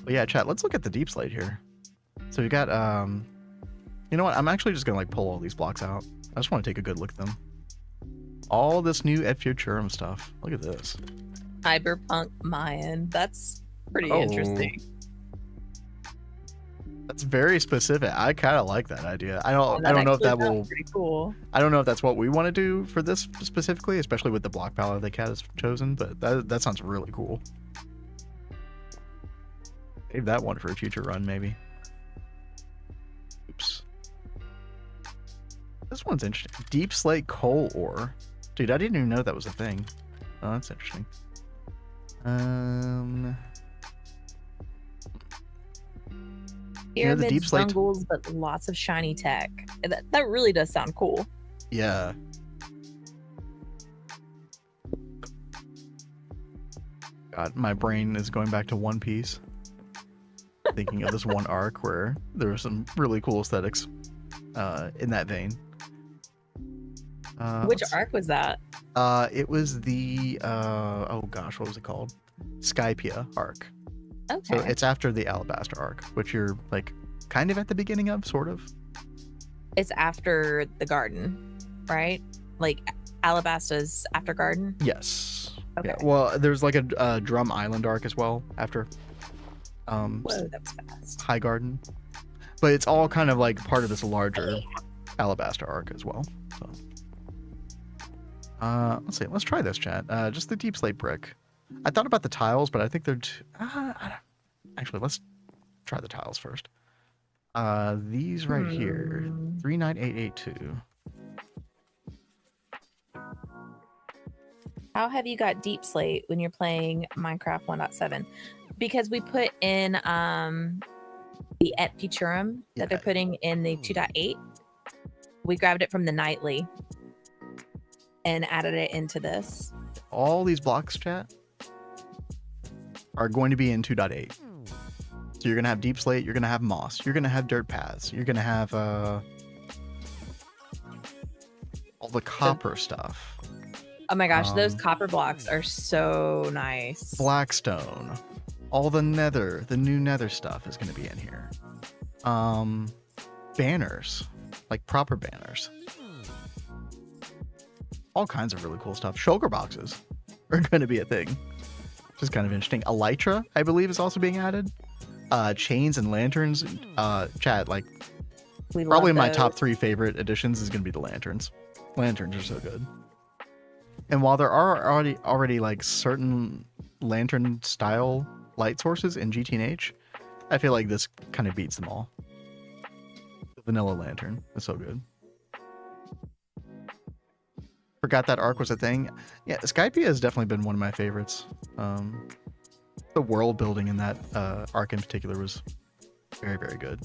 But yeah, chat, let's look at the deep slate here. So we got, you know what? I'm actually just gonna like pull all these blocks out. I just want to take a good look at them. All this new Et Futurum stuff. Look at this. Cyberpunk Mayan. That's pretty interesting. That's very specific. I kind of like that idea. I don't know if that will. Pretty cool. I don't know if that's what we want to do for this specifically, especially with the block palette that Kat has chosen. But that sounds really cool. Save that one for a future run, maybe. Oops. This one's interesting. Deep slate coal ore. Dude, I didn't even know that was a thing. Oh, that's interesting. Pyramids, the deep slate jungles, but lots of shiny tech. That really does sound cool. Yeah. God, my brain is going back to One Piece. Thinking of this one arc where there were some really cool aesthetics in that vein. Which arc was that? It was the oh gosh, what was it called? Skypia arc. Okay. So it's after the Alabaster arc, which you're like kind of at the beginning of, sort of. It's after the garden, right? Like Alabasta's after garden? Yes. Okay. Yeah. Well, there's like a Drum Island arc as well after Whoa, that was fast. High Garden. But it's all kind of like part of this larger Alabaster arc as well. So let's see. Let's try this, chat. Just the deep slate brick. I thought about the tiles, but I think they're actually, let's try the tiles first. These right here, 39882. How have you got deep slate when you're playing Minecraft 1.7? Because we put in the Et Futurum that they're putting in the 2.8. We grabbed it from the nightly and added it into this. All these blocks, chat, are going to be in 2.8. So you're going to have deep slate, you're going to have moss, you're going to have dirt paths, you're going to have all the copper stuff. Oh my gosh, those copper blocks are so nice. Blackstone, all the nether, the new nether stuff is going to be in here. Banners, like proper banners. All kinds of really cool stuff. Shulker boxes are going to be a thing, which is kind of interesting. Elytra, I believe, is also being added. Chains and lanterns. Chat, like, probably my top 3 favorite additions is going to be the lanterns. Lanterns are so good. And while there are already like certain lantern style light sources in GTNH, I feel like this kind of beats them all. The vanilla lantern is so good. Forgot that arc was a thing. Yeah, Skypia has definitely been one of my favorites. The world building in that arc in particular was very, very good.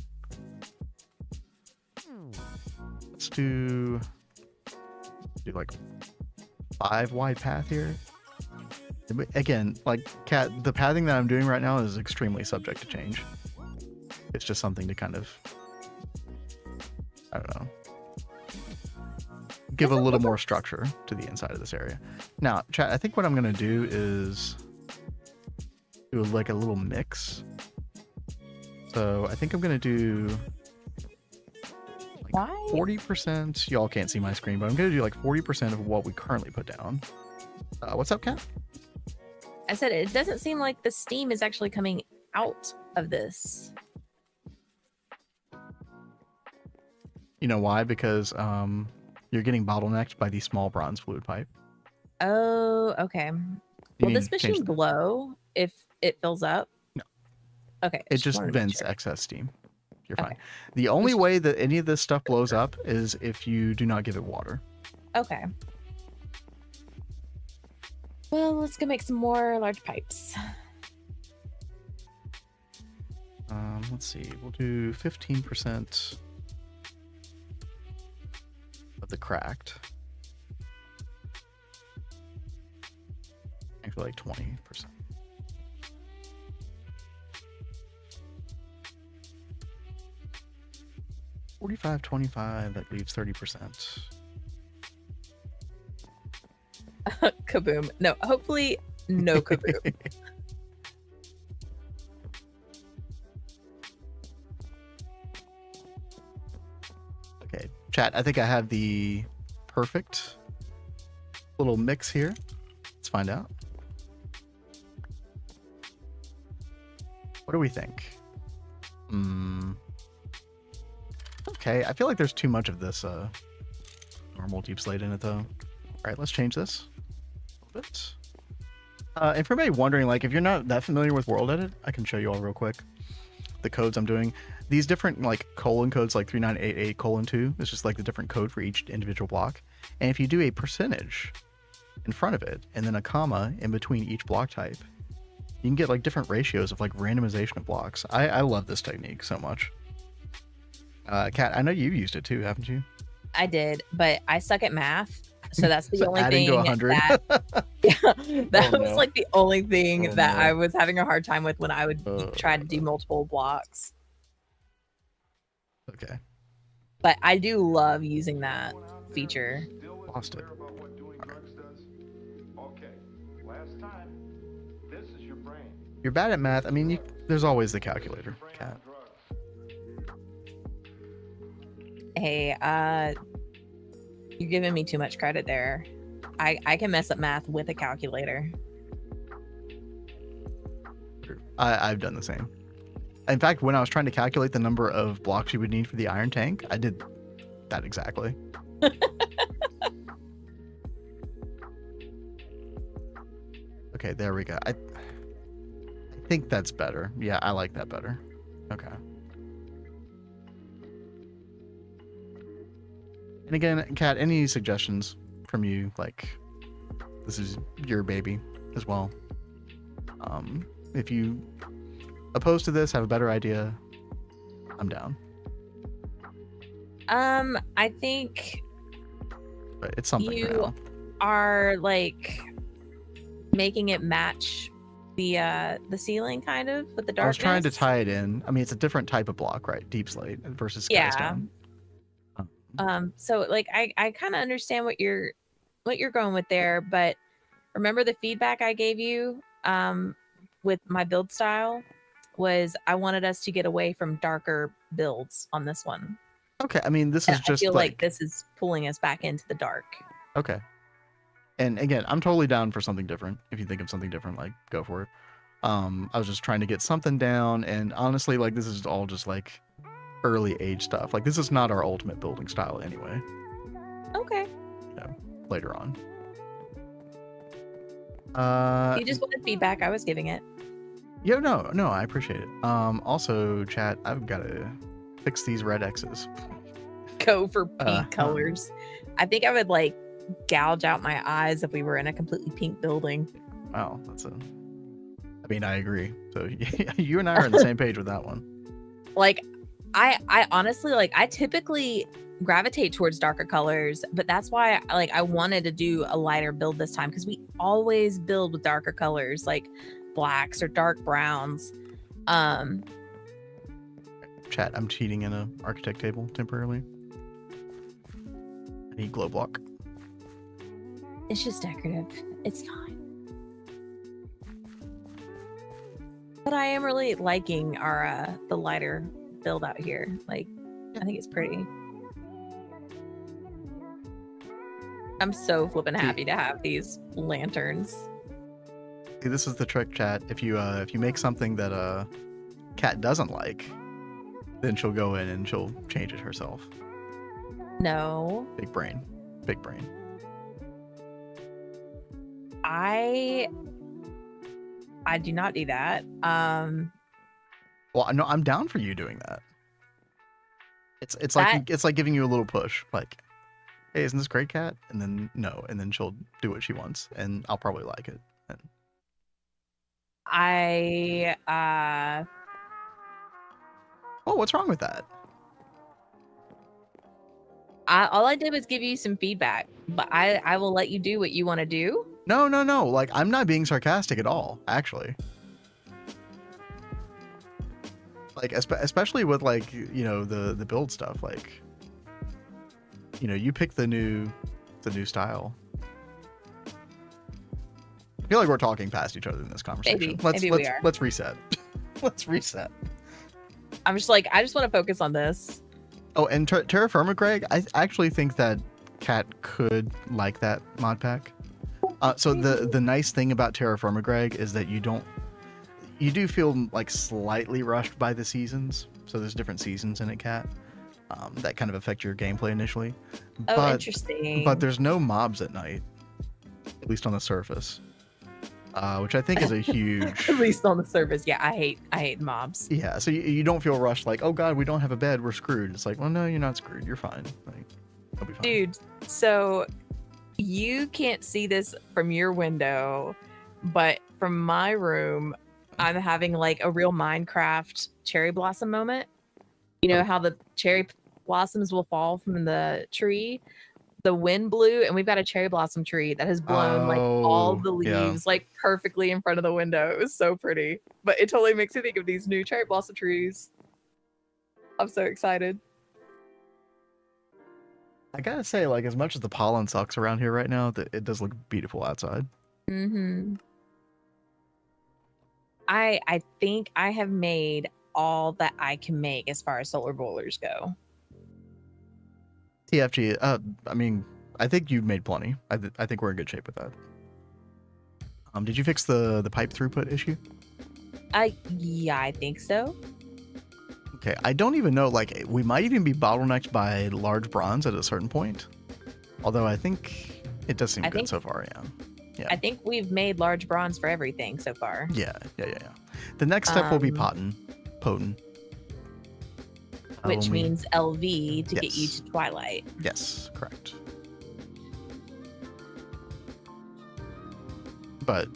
Let's do like 5 wide path here. Again, like Kat, the pathing that I'm doing right now is extremely subject to change. It's just something to kind of, I don't know, give a little more structure to the inside of this area. Now, chat, I think what I'm going to do is do like a little mix. So I think I'm going to do Why? 40%. Y'all can't see my screen, but I'm gonna do like 40% of what we currently put down. What's up, Kat? I said it doesn't seem like the steam is actually coming out of this. You know why? Because you're getting bottlenecked by the small bronze fluid pipe. Oh, okay. Will this machine blow if it fills up? No. Okay. It just wanted to vents check. excess steam. You're Okay. fine. The only way that any of this stuff blows up is if you do not give it water. Okay. Well, let's go make some more large pipes. Let's see. We'll do 15% of the cracked. Actually, like 20%. $45, $25. That leaves 30%. Kaboom. No, hopefully no kaboom. Okay, chat. I think I have the perfect little mix here. Let's find out. What do we think? Okay, I feel like there's too much of this normal deep slate in it, though. All right, let's change this a little bit. And for anybody wondering, like, if you're not that familiar with World Edit, I can show you all real quick the codes I'm doing. These different, like, colon codes, like 3988:2, it's just like the different code for each individual block. And if you do a percentage in front of it and then a comma in between each block type, you can get like different ratios of like randomization of blocks. I love this technique so much. Kat, I know you've used it too, haven't you? I did, but I suck at math. So that's the So only adding thing to 100. that Oh, was no. like the only thing Oh, that no. I was having a hard time with when I would try to do multiple blocks. Okay, But I do love using that feature. lost it. Okay, last time. This is your brain. You're bad at math. I mean, there's always the calculator, Kat. Hey, you're giving me too much credit there. I can mess up math with a calculator. I've done the same. In fact, when I was trying to calculate the number of blocks you would need for the iron tank, I did that exactly. Okay, there we go. I think that's better. Yeah, I like that better. Okay. And again, Kat, any suggestions from you? Like, this is your baby as well. If you opposed to this, have a better idea, I'm down. I think But it's something for you now. are like making it match the ceiling kind of with the darkness. I was trying to tie it in. I mean, it's a different type of block, right? Deep slate versus Yeah. skystone. So like I kind of understand what you're going with there, but remember the feedback I gave you with my build style was I wanted us to get away from darker builds on this one. Okay, I mean, this And is just I feel like, like this is pulling us back into the dark. okay. And again, I'm totally down for something different. If you think of something different, like, go for it. I was just trying to get something down, and honestly, like, this is all just like early age stuff. Like, this is not our ultimate building style anyway. Okay. Later on. You just wanted feedback. I was giving it. Yeah, no, I appreciate it. Also, chat, I've got to fix these red X's. Go for pink colors. I think I would like gouge out my eyes if we were in a completely pink building. Wow, I mean, I agree. So you and I are on the same page with that one. Like, I honestly, like, I typically gravitate towards darker colors, but that's why I wanted to do a lighter build this time, because we always build with darker colors like blacks or dark browns. Chat, I'm cheating in a architect table temporarily. I need glow block. It's just decorative. It's fine. But I am really liking our the lighter build out here. Like, I think it's pretty. I'm so flippin' happy to have these lanterns. See, this is the trick, chat. If you make something that Cat doesn't like, then she'll go in and she'll change it herself. No. Big brain. Big brain. I do not do that. Well, no, I'm down for you doing that. It's like giving you a little push, like, hey, isn't this great, Cat? And then no, and then she'll do what she wants, and I'll probably like it. And... Oh, what's wrong with that? All I did was give you some feedback, but I will let you do what you want to do. No. Like, I'm not being sarcastic at all, actually. Like, especially with, like, you know, the build stuff. Like, you know, you pick the new style. I feel like we're talking past each other in this conversation. Maybe we are. Let's reset. Let's reset. I'm just like, I just want to focus on this. Oh, and Terra Firma, Greg, I actually think that Cat could like that mod pack. So the nice thing about Terra Firma, Greg, is that you do feel like slightly rushed by the seasons. So there's different seasons in it, Cat, that kind of affect your gameplay initially. Oh, interesting. But there's no mobs at night, at least on the surface, which I think is a huge... At least on the surface. Yeah, I hate mobs. Yeah, so you don't feel rushed like, oh god, we don't have a bed, we're screwed. It's like, well, no, you're not screwed. You're fine. Like, you'll be fine. Dude, so you can't see this from your window, but from my room, I'm having like a real Minecraft cherry blossom moment. You know how the cherry blossoms will fall from the tree? The wind blew, and we've got a cherry blossom tree that has blown like all the leaves like perfectly in front of the window. It was so pretty, but it totally makes me think of these new cherry blossom trees. I'm so excited. I gotta say, like, as much as the pollen sucks around here right now, it does look beautiful outside. Mm-hmm. I think I have made all that I can make as far as solar boilers go. TFG, I mean, I think you've made plenty. I think we're in good shape with that. Did you fix the pipe throughput issue? Yeah, I think so. Okay, I don't even know, like, we might even be bottlenecked by large bronze at a certain point. Although I think it does seem good so far, yeah. I think we've made large bronze for everything so far. Yeah. The next step will be potent. Which means LV to get you to Twilight. Yes, correct. But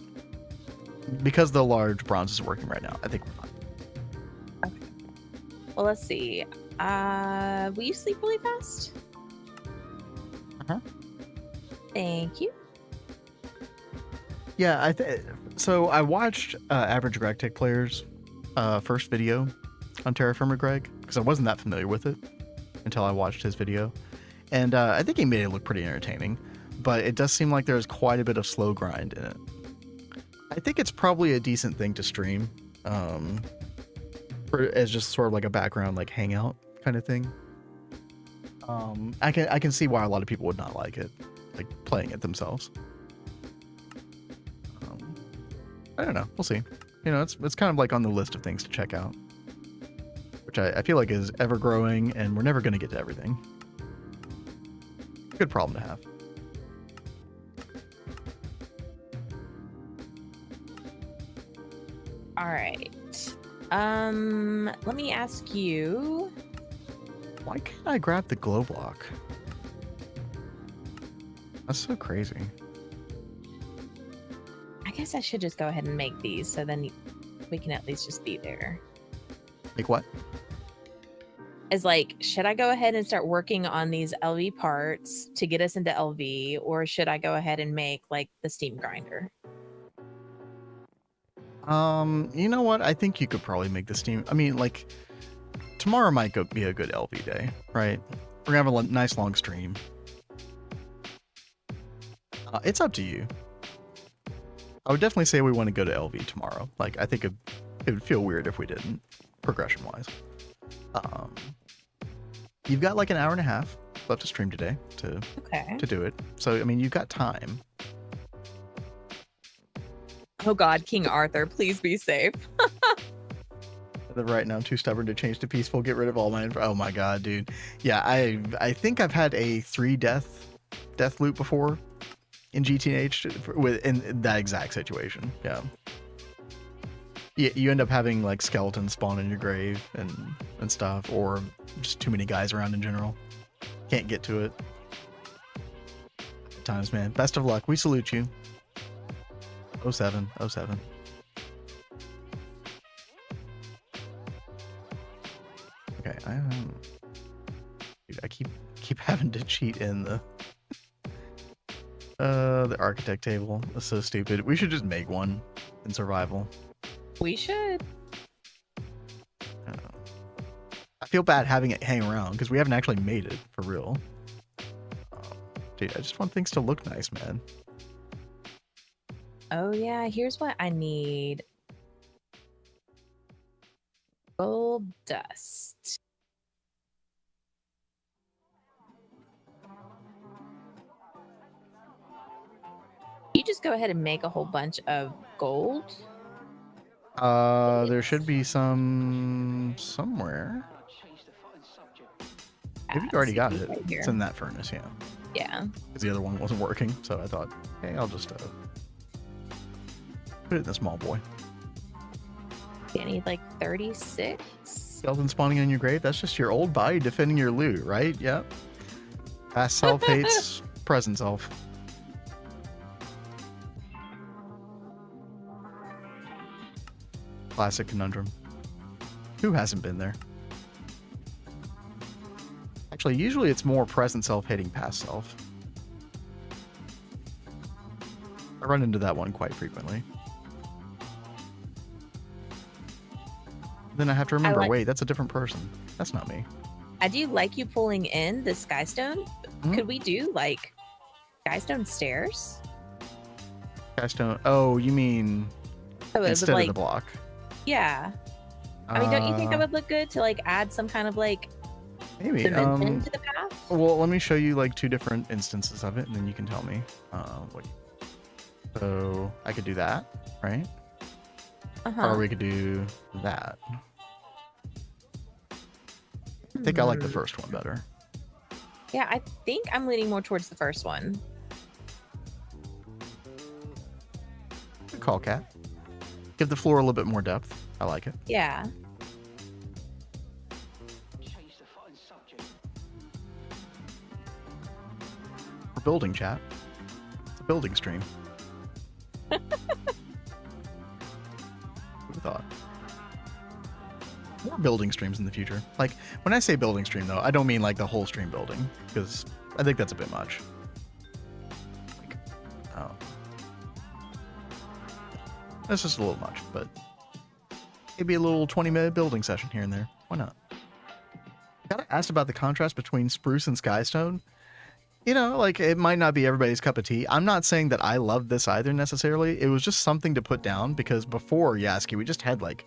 because the large bronze is working right now, I think we're fine. Okay. Well, let's see. Will you sleep really fast? Uh-huh. Thank you. Yeah, so I watched Average GregTech Player's first video on Terra Firma, Greg, because I wasn't that familiar with it until I watched his video. And I think he made it look pretty entertaining, but it does seem like there's quite a bit of slow grind in it. I think it's probably a decent thing to stream as just sort of like a background, like hangout kind of thing. I can see why a lot of people would not like it, like playing it themselves. I don't know. We'll see. You know, it's kind of like on the list of things to check out, which I feel like is ever growing, and we're never going to get to everything. Good problem to have. All right. Let me ask you. Why can't I grab the glow block? That's so crazy. I guess I should just go ahead and make these, so then we can at least just be there. Like what? Is like, should I go ahead and start working on these LV parts to get us into LV, or should I go ahead and make like the steam grinder? You know what? I think you could probably make the steam. I mean, like, tomorrow might be a good LV day, right? We're gonna have a nice long stream. It's up to you. I would definitely say we want to go to LV tomorrow. Like, I think it would feel weird if we didn't, progression-wise. You've got like an hour and a half. left to stream today Okay. to do it. So I mean, you've got time. Oh God, King Arthur, please be safe. Right now, I'm too stubborn to change to peaceful. Get rid of all my. Oh my god, dude. Yeah, I think I've had a 3 death loop before in GTNH in that exact situation. Yeah. You end up having like skeletons spawn in your grave and stuff, or just too many guys around in general. Can't get to it. Times, man. Best of luck. We salute you. 07. Okay, dude, I keep having to cheat in the architect table. That's so stupid. We should just make one in survival. We should. I feel bad having it hang around because we haven't actually made it for real. Dude, I just want things to look nice, man. Oh yeah, here's what I need. Gold dust. You just go ahead and make a whole bunch of gold. There should be some somewhere. Maybe you already got it. Right here. It's in that furnace, yeah. Yeah. Because the other one wasn't working, so I thought, hey, I'll just put it in the small boy. I need like 36. Skeleton spawning on your grave? That's just your old body defending your loot, right? Yep. Past self hates present self. Classic conundrum. Who hasn't been there? Actually, usually it's more present self hating past self. I run into that one quite frequently. Then I have to remember, wait, that's a different person. That's not me. I do like you pulling in the skystone. Mhm. Could we do like skystone stairs? Skystone. Oh, you mean So it would, instead like, of the block? Yeah. I mean, don't you think that would look good to like add some kind of like Maybe. dimension to the path? Well, let me show you like 2 different instances of it, and then you can tell me. What? So I could do that, right? Or we could do that. I think I like the first one better. Yeah, I think I'm leaning more towards the first one. Good call, Cat. Give the floor a little bit more depth. I like it. Yeah. We're building, chat. It's a building stream. Who thought? More building streams in the future. Like, when I say building stream, though, I don't mean like the whole stream building, because I think that's a bit much. Like, that's just a little much, but maybe a little 20-minute building session here and there. Why not? Got asked about the contrast between spruce and skystone. You know, like, it might not be everybody's cup of tea. I'm not saying that I love this either necessarily. It was just something to put down, because before Yasky, we just had like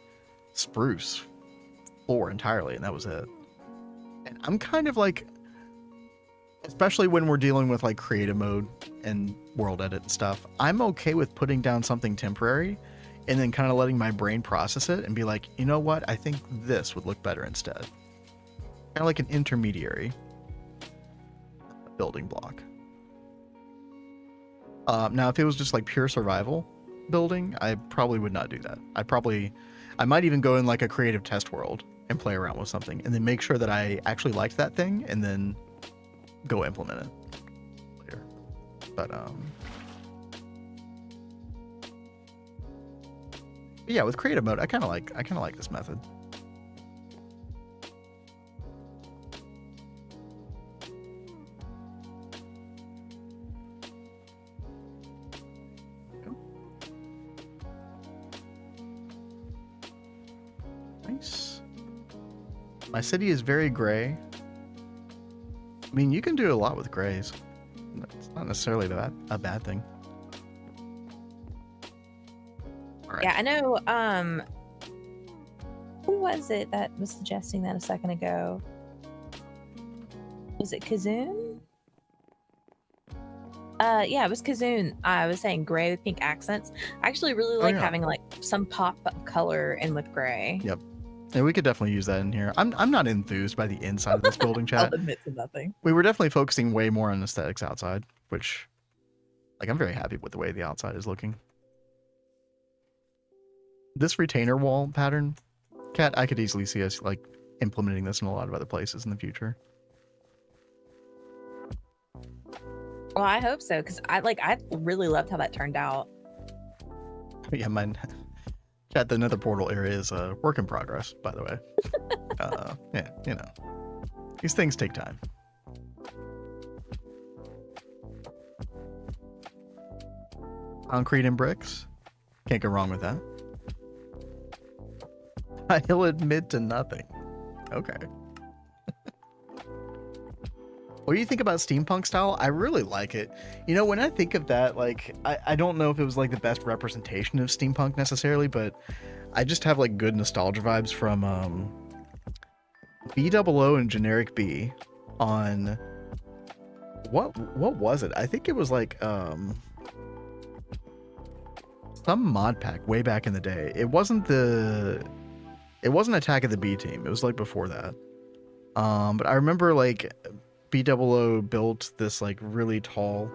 spruce floor entirely, and that was it. And I'm kind of like, especially when we're dealing with like creative mode and world edit and stuff, I'm okay with putting down something temporary and then kind of letting my brain process it and be like, you know what, I think this would look better instead. Kind of like an intermediary building block. Now, if it was just like pure survival building, I probably would not do that. I might even go in like a creative test world and play around with something and then make sure that I actually liked that thing and then go implement it later. But yeah, with creative mode, I kind of like this method. Nice. My city is very gray. I mean, you can do a lot with grays. It's not necessarily a bad thing. All right. Yeah, I know. Who was it that was suggesting that a second ago? Was it Kazoon? Yeah, it was Kazoon. I was saying gray with pink accents. I actually really like having like some pop of color in with gray. Yep. Yeah, we could definitely use that in here. I'm not enthused by the inside of this building, chat. I'll admit to nothing. We were definitely focusing way more on aesthetics outside, which, like, I'm very happy with the way the outside is looking. This retainer wall pattern, Kat, I could easily see us like implementing this in a lot of other places in the future. Well, I hope so, because I really loved how that turned out. Yeah, mine. Chat, the nether portal area is a work in progress, by the way. Yeah, you know, these things take time. Concrete and bricks, can't go wrong with that. I'll admit to nothing. Okay. What do you think about steampunk style? I really like it. You know, when I think of that, like, I don't know if it was like the best representation of steampunk necessarily, but I just have like good nostalgia vibes from BOO and Generic B on what was it? I think it was like some mod pack way back in the day. It wasn't Attack of the B Team. It was like before that. But I remember like BOO built this like really tall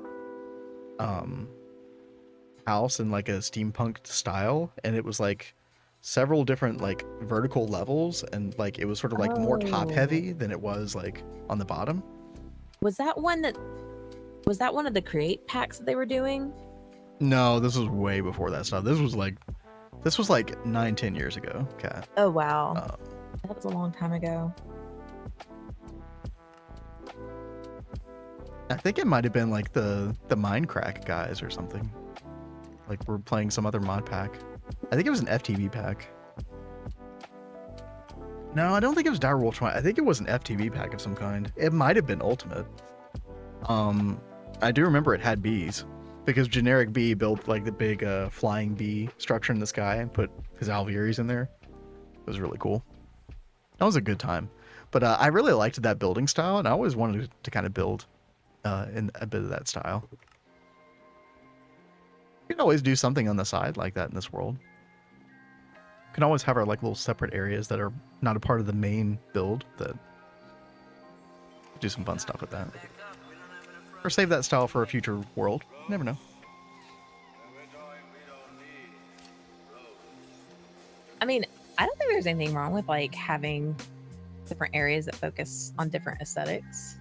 house in like a steampunk style, and it was like several different like vertical levels, and like it was sort of like more top heavy than it was like on the bottom. Was that one of the create packs that they were doing? No, this was way before that stuff. This was like 9-10 years ago, Kat. Oh wow, that was a long time ago. I think it might have been like the Minecraft guys or something. Like we're playing some other mod pack. I think it was an FTV pack. No, I don't think it was Direwolf 20. I think it was an FTV pack of some kind. It might have been Ultimate. I do remember it had bees because Generic B built like the big flying bee structure in the sky and put his alvearies in there. It was really cool. That was a good time. But I really liked that building style, and I always wanted to kind of build in a bit of that style. You can always do something on the side like that in this world. You can always have our like little separate areas that are not a part of the main build that do some fun stuff with that. Or save that style for a future world. You never know. I mean, I don't think there's anything wrong with like having different areas that focus on different aesthetics.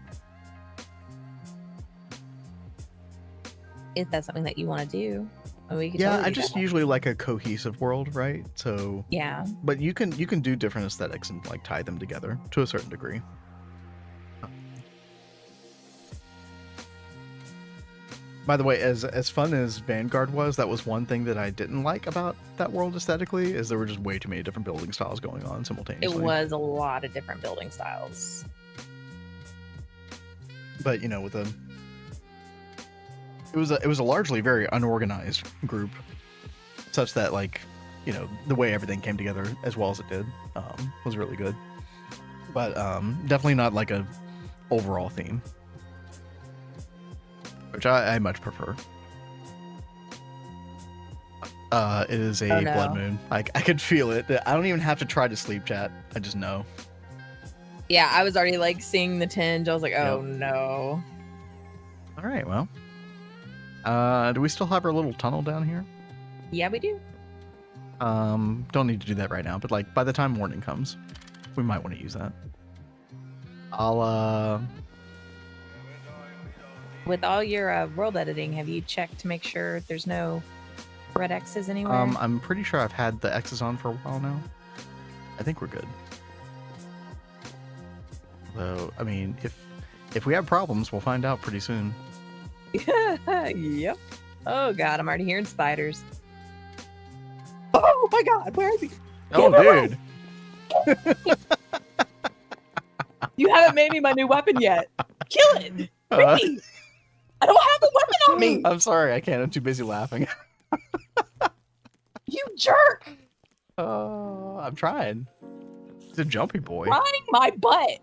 If that's something that you want to do, we could. Yeah, totally I do just that. usually like a cohesive world, right? So Yeah. But you can do different aesthetics and like tie them together to a certain degree. By the way, as fun as Vanguard was, that was one thing that I didn't like about that world aesthetically, is there were just way too many different building styles going on simultaneously. It was a lot of different building styles. But you know, with it was a largely very unorganized group, such that like, you know, the way everything came together as well as it did was really good. But definitely not like a overall theme, which I much prefer. It is a blood moon. I could feel it. I don't even have to try to sleep, chat. I just know. Yeah, I was already like seeing the tinge. I was like, oh no. All right, well. Do we still have our little tunnel down here? Yeah, we do. Don't need to do that right now, but like by the time morning comes, we might want to use that. I'll With all your world editing, have you checked to make sure there's no red X's anywhere? I'm pretty sure I've had the X's on for a while now. I think we're good. Though, I mean, if we have problems, we'll find out pretty soon. Yep. Oh god, I'm already hearing spiders. Oh my god, where is he? Oh, dude. You haven't made me my new weapon yet. Kill it. Quickly. I don't have a weapon on me. I'm sorry, I can't. I'm too busy laughing. You jerk. I'm trying. He's a jumpy boy. Riding my butt.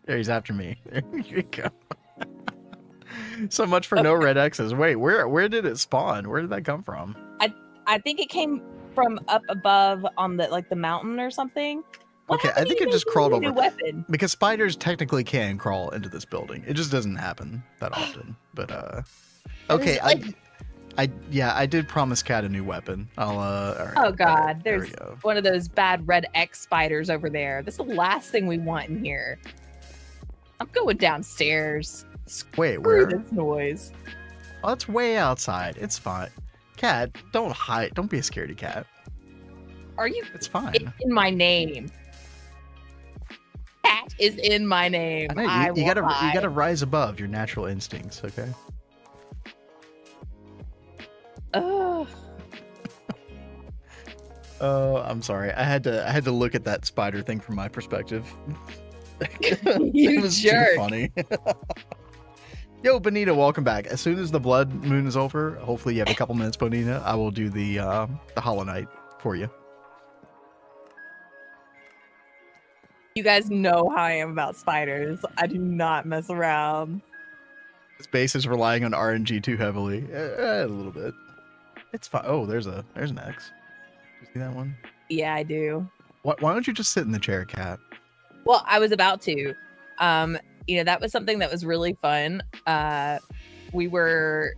There, he's after me. There you go. So much for no red X's. Wait, where did it spawn? Where did that come from? I think it came from up above on the like the mountain or something. What Okay, I happened think to it you just making crawled a new over. weapon? Because spiders technically can crawl into this building. It just doesn't happen that often. But okay, I did promise Cat a new weapon. I'll all right, Oh all God, right, there there's we go. one of those bad red X spiders over there. That's the last thing we want in here. I'm going downstairs. Wait, Screw where? this noise. Oh, it's way outside. It's fine. Cat, don't hide. Don't be a scaredy cat. Are you? It's fine. It's in my name. Cat is in my name. I know, you will gotta hide. rise above your natural instincts, okay? Ugh. Oh, I'm sorry. I had to look at that spider thing from my perspective. It You was jerk. too funny. Yo, Bonita, welcome back. As soon as the blood moon is over, hopefully you have a couple minutes, Bonita, I will do the Hollow Knight for you. You guys know how I am about spiders. I do not mess around. This base is relying on RNG too heavily. A little bit. It's fine. Oh, there's an X. You see that one? Yeah, I do. Why don't you just sit in the chair, Cat? Well, I was about to. That was something that was really fun. We were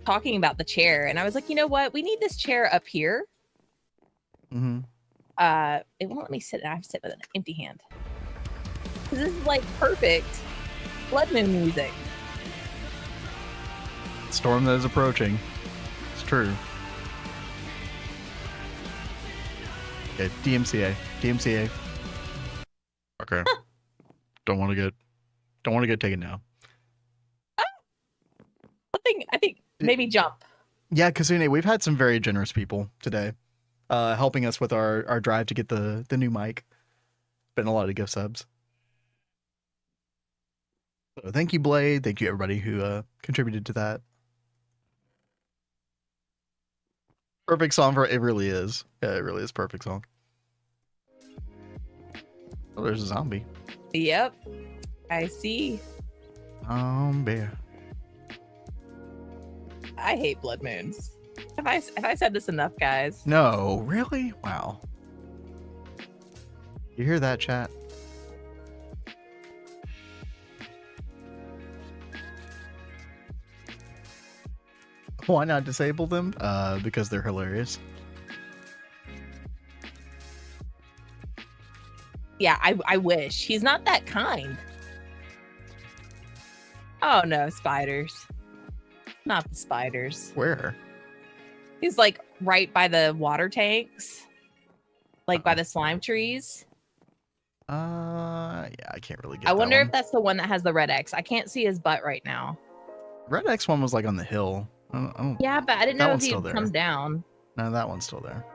talking about the chair, and I was like, you know what? We need this chair up here. Mm-hmm. It won't let me sit. I have to sit with an empty hand. This is like perfect blood moon music. Storm that is approaching. It's true. Okay, DMCA. Okay. Don't want to get taken now. I think maybe jump. Yeah, Kazune, we've had some very generous people today, helping us with our drive to get the new mic. Been a lot of gift subs. So thank you, Blade. Thank you, everybody who contributed to that. Perfect song for it. Really is. Yeah, it really is perfect song. Oh, there's a zombie. Yep, I see. Bear. I hate blood moons. Have I said this enough, guys? No, really? Wow. You hear that, chat? Why not disable them? Because they're hilarious. Yeah, I wish. He's not that kind. Oh no, spiders. Not the spiders. Where? He's like right by the water tanks. Like by the slime trees. Yeah, I can't really get I that wonder one. if that's the one that has the red X. I can't see his butt right now. Red X one was like on the hill. I don't, Yeah, but I didn't That know if one's he'd still there. come down. no, that one's still there.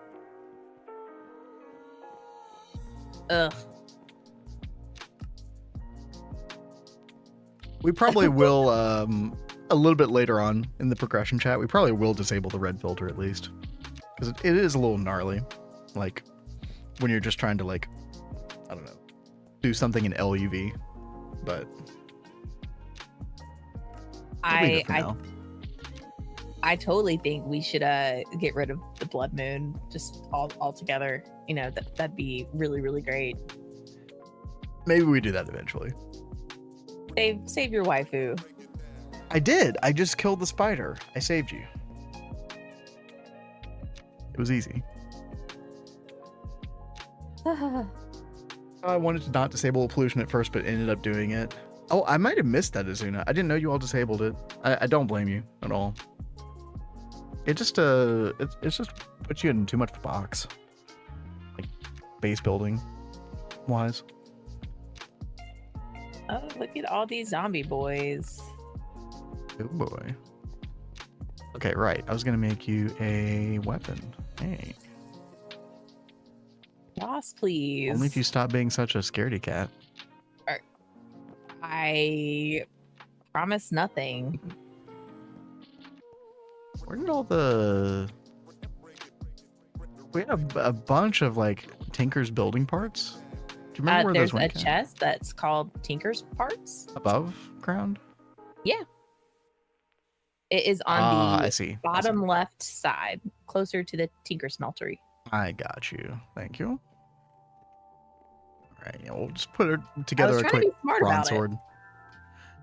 Ugh. We probably will, a little bit later on in the progression chat, we probably will disable the red filter at least. Because it is a little gnarly. Like, when you're just trying to, like, I don't know, do something in LUV. But we'll leave it for now. I totally think we should get rid of the blood moon just all together. You know, that'd be really, really great. Maybe we do that eventually. Save your waifu. I did. I just killed the spider. I saved you. It was easy. I wanted to not disable pollution at first, but ended up doing it. Oh, I might have missed that, Azuna. I didn't know you all disabled it. I don't blame you at all. It just it's just puts you in too much of a box, like base building wise. Oh, look at all these zombie boys. Oh boy. Okay, right. I was gonna make you a weapon. Hey. Boss, please. Only if you stop being such a scaredy cat. I promise nothing. Where did all the... We had a bunch of, like, Tinker's building parts. Did you remember where There's those a went? Kat? chest that's called Tinker's Parts. Above ground? It is on I the see. bottom left side, closer to the Tinker Smeltery. I got you. Thank you. All right, yeah, we'll just put it together a trying to quick be smart bronze about it. sword.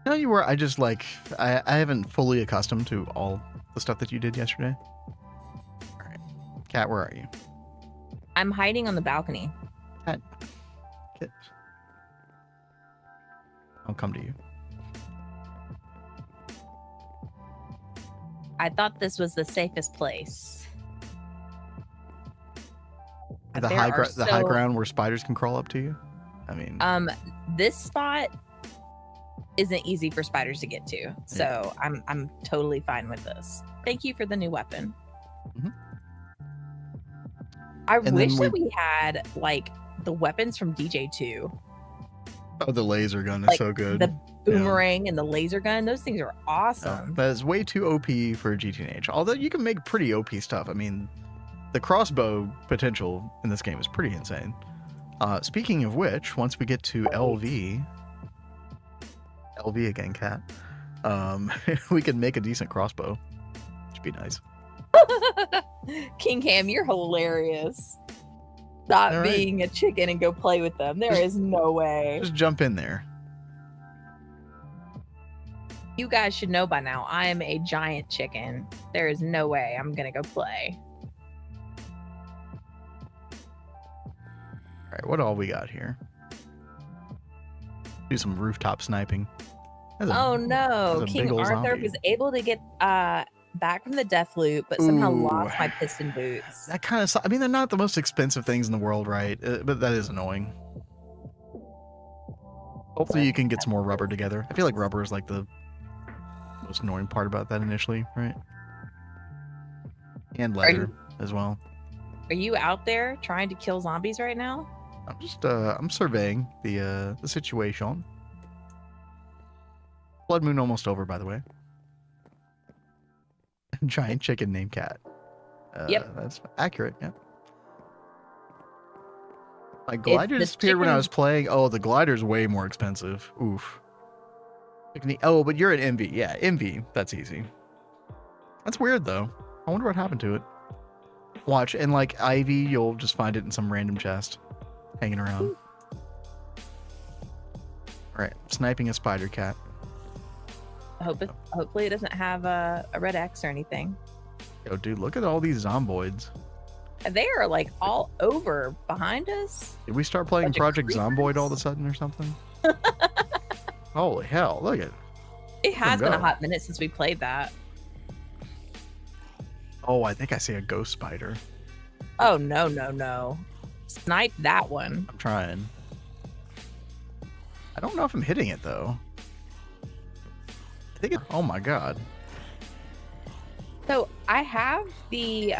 No, you were. I just like I haven't fully accustomed to all the stuff that you did yesterday. All right, Kat, where are you? I'm hiding on the balcony. Kat, Kit. I'll come to you. I thought this was the safest place. The There high are the high so- ground where spiders can crawl up to you. I mean, This spot isn't easy for spiders to get to, so I'm totally fine with this. Thank you for the new weapon. Mhm. I And wish then that we had like the weapons from DJ2, oh, the laser gun is like so good. the boomerang and the laser gun. Those things are awesome. That is way too OP for GTNH. Although you can make pretty OP stuff. I mean, the crossbow potential in this game is pretty insane. Speaking of which, once we get to LV again, Cat, we can make a decent crossbow. Which would be nice. King Cam, you're hilarious. Not All right. being a chicken and go play with them. There is no way. Just jump in there. You guys should know by now, I am a giant chicken. There is no way I'm gonna go play. All right, what all we got here? Do some rooftop sniping. That's a- Oh no, that's a King big ol' Arthur zombie. was able to get back from the death loop, but somehow Ooh. lost my piston boots. That kind of. I mean, they're not the most expensive things in the world, right? But that is annoying. Hopefully, you can get some more rubber together. I feel like rubber is like the most annoying part about that initially, right? And leather as well. Are you out there trying to kill zombies right now? I'm just I'm surveying the situation. Blood moon almost over, by the way. Giant chicken named Cat. Yep. That's accurate. Yep. My glider the disappeared when I chicken- was playing. Oh, the glider's way more expensive. Oof. Oh, but you're at Envy. Yeah, Envy. That's easy. That's weird though. I wonder what happened to it. Watch, and like Ivy, you'll just find it in some random chest hanging around. All right, sniping a spider cat. Hopefully it doesn't have a red X or anything. Yo, dude, look at all these zomboids. They are like all over behind us. Did we start playing Bunch of Project creepers. Zomboid all of a sudden or something? Holy hell, look at. It has been a go. hot minute since we played that. Oh, I think I see a ghost spider. Oh no. Snipe that one. I'm trying. I don't know if I'm hitting it though. I think it. Oh my god. So I have the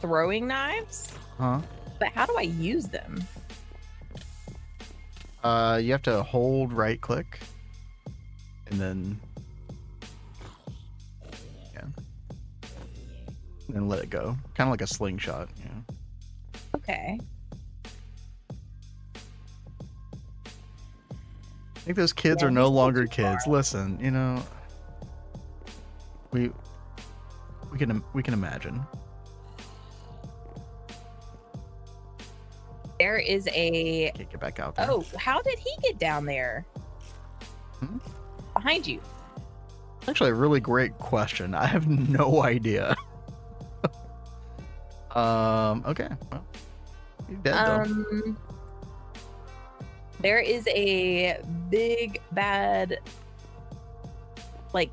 throwing knives, Huh? but how do I use them? You have to hold right click, and then and then let it go. Kind of like a slingshot. Yeah. Okay. I think those kids Yeah, are no these longer kids are kids. Listen, you know, we can imagine. There is a. Can't get back out there. Oh, how did he get down there? Hmm? Behind you. Actually, a really great question. I have no idea. Okay. Well, you're dead though. There is a big bad, like,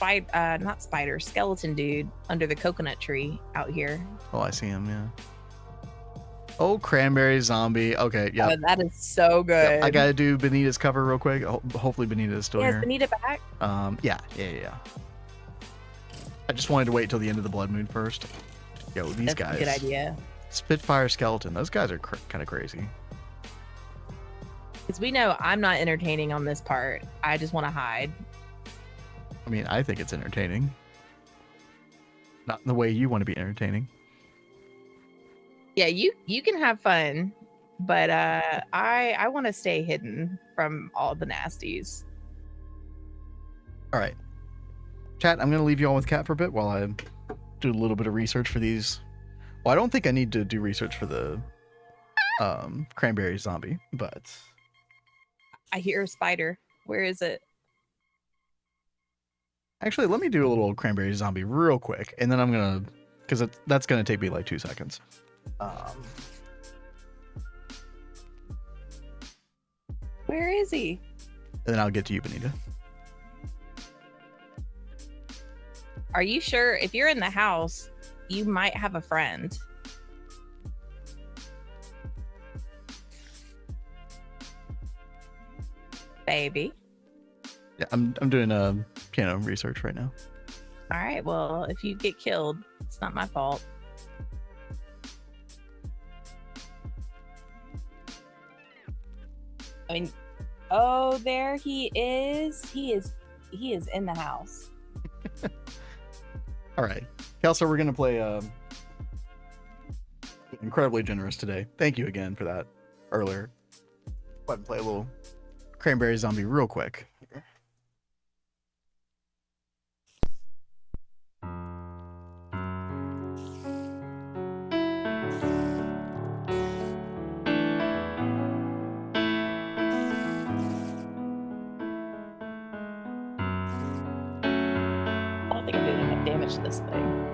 not spider, skeleton dude under the coconut tree out here. Oh, I see him. Yeah. Oh, cranberry zombie. Okay. Yeah. Oh, that is so good. Yep, I gotta do Benita's cover real quick. Hopefully Benita is still Yes, here. Benita back. Yeah. I just wanted to wait till the end of the blood moon first. Yo, these That's guys. a good idea. Spitfire skeleton. Those guys are kind of crazy. Because we know I'm not entertaining on this part. I just want to hide. I mean, I think it's entertaining. Not in the way you want to be entertaining. Yeah, you can have fun, but I want to stay hidden from all the nasties. All right, chat. I'm gonna leave you all with Cat for a bit while I do a little bit of research for these. Well, I don't think I need to do research for the cranberry zombie, but I hear a spider. Where is it? actually, let me do a little cranberry zombie real quick, and then I'm gonna, because that's gonna take me like 2 seconds. Where is he? And then I'll get to you, Benita. Are you sure? If you're in the house, you might have a friend. Baby. Yeah, I'm doing a piano research right now. All right. Well, if you get killed, it's not my fault. I mean, oh, there he is. He is in the house. All right, Kelso, we're gonna play incredibly generous today. Thank you again for that earlier. Go ahead and play a little cranberry zombie real quick. I don't think I'm doing enough damage to this thing.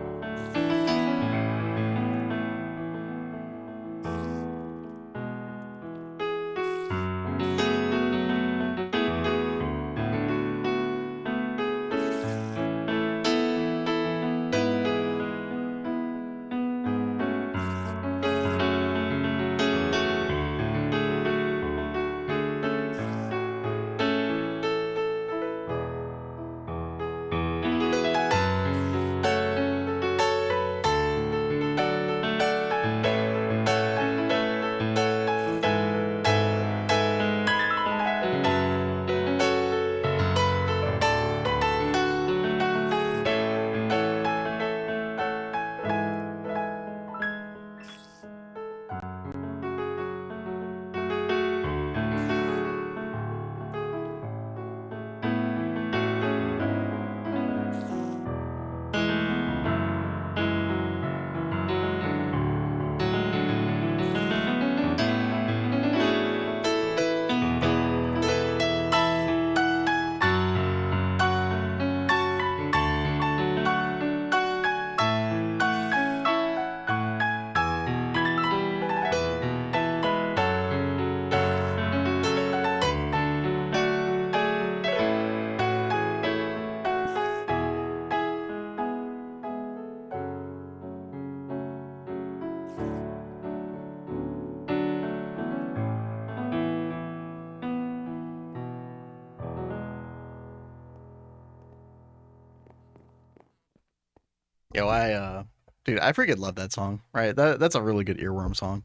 Yo, dude, I freaking love that song. Right, that's a really good earworm song.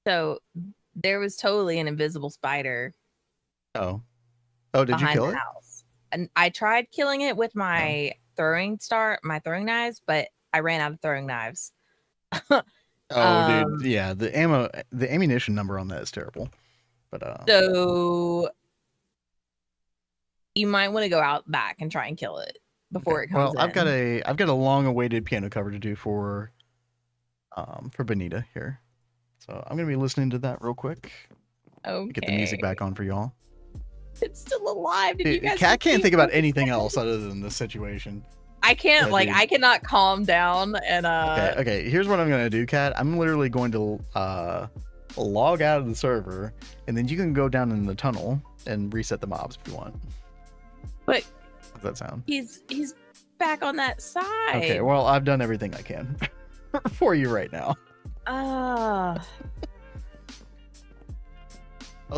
So there was totally an invisible spider Oh, did you behind kill the it? house. And I tried killing it with my throwing knives, but I ran out of throwing knives. Oh, dude, yeah, the ammunition number on that is terrible. But So you might want to go out back and try and kill it before it comes well, in. I've got a long-awaited piano cover to do for Benita here, so I'm gonna be listening to that real quick. Okay. Get the music back on for y'all. It's still alive. Did you Dude, guys Cat can't see think about what- anything else other than this situation. I can't Yeah, like dude. I cannot calm down and Okay, here's what I'm gonna do, Cat. I'm literally going to log out of the server, and then you can go down in the tunnel and reset the mobs if you want. But How does that sound? he's back on that side. Okay, well, I've done everything I can for you right now. Oh,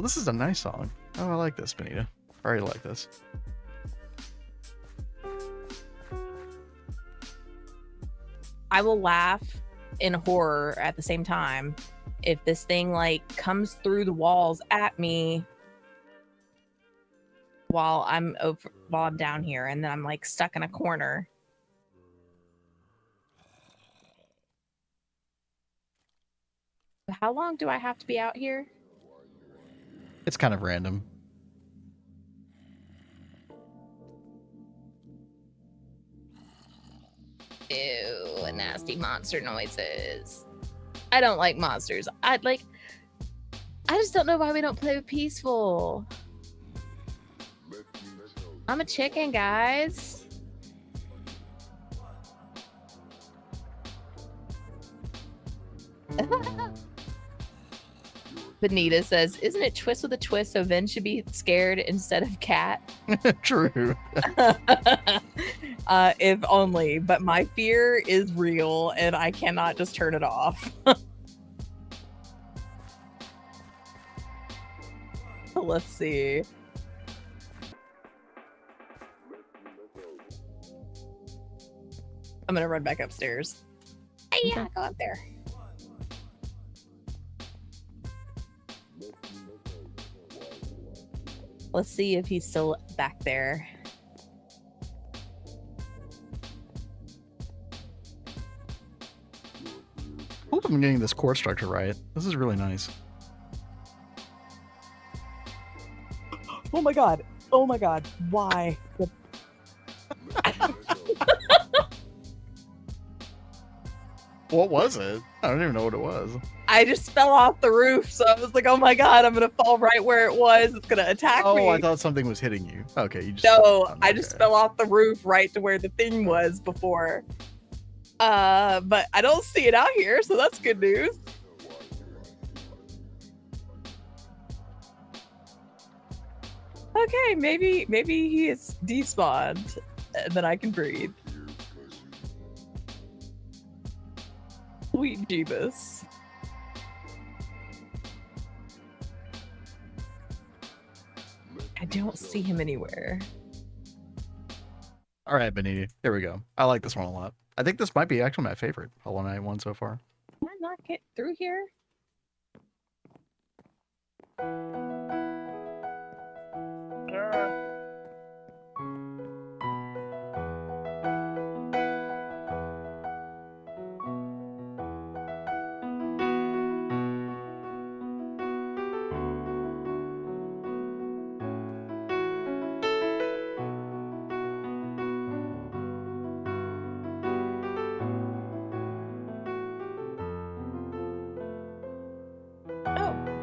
This is a nice song. Oh, I like this, Benita. I already like this. I will laugh in horror at the same time if this thing like comes through the walls at me while I'm down here and then I'm like stuck in a corner. How long do I have to be out here? It's kind of random. Ew, nasty monster noises. I don't like monsters. I just don't know why we don't play with peaceful. I'm a chicken, guys. Benita says, isn't it twist with a twist, so Vin should be scared instead of cat? True. If only, but my fear is real and I cannot just turn it off. Let's see. I'm gonna run back upstairs. Hey, yeah, go up there. Let's see if he's still back there. I hope I'm getting this chord structure right. This is really nice. Oh my god. Oh my god. Why? What was it? I don't even know what it was. I just fell off the roof, so I was like, oh my god, I'm gonna fall right where it was. It's gonna attack me. Oh, I thought something was hitting you. Okay, you just... No, Oh, I just fell off the roof right to where the thing was before. But I don't see it out here, so that's good news. Okay, maybe he is despawned, and then I can breathe. Sweet Jeebus. I don't see him anywhere. All right, Benita. Here we go. I like this one a lot. I think this might be actually my favorite Hollow Knight one so far. Can I not get through here?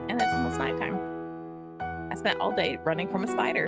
And it's almost nighttime. I spent all day running from a spider.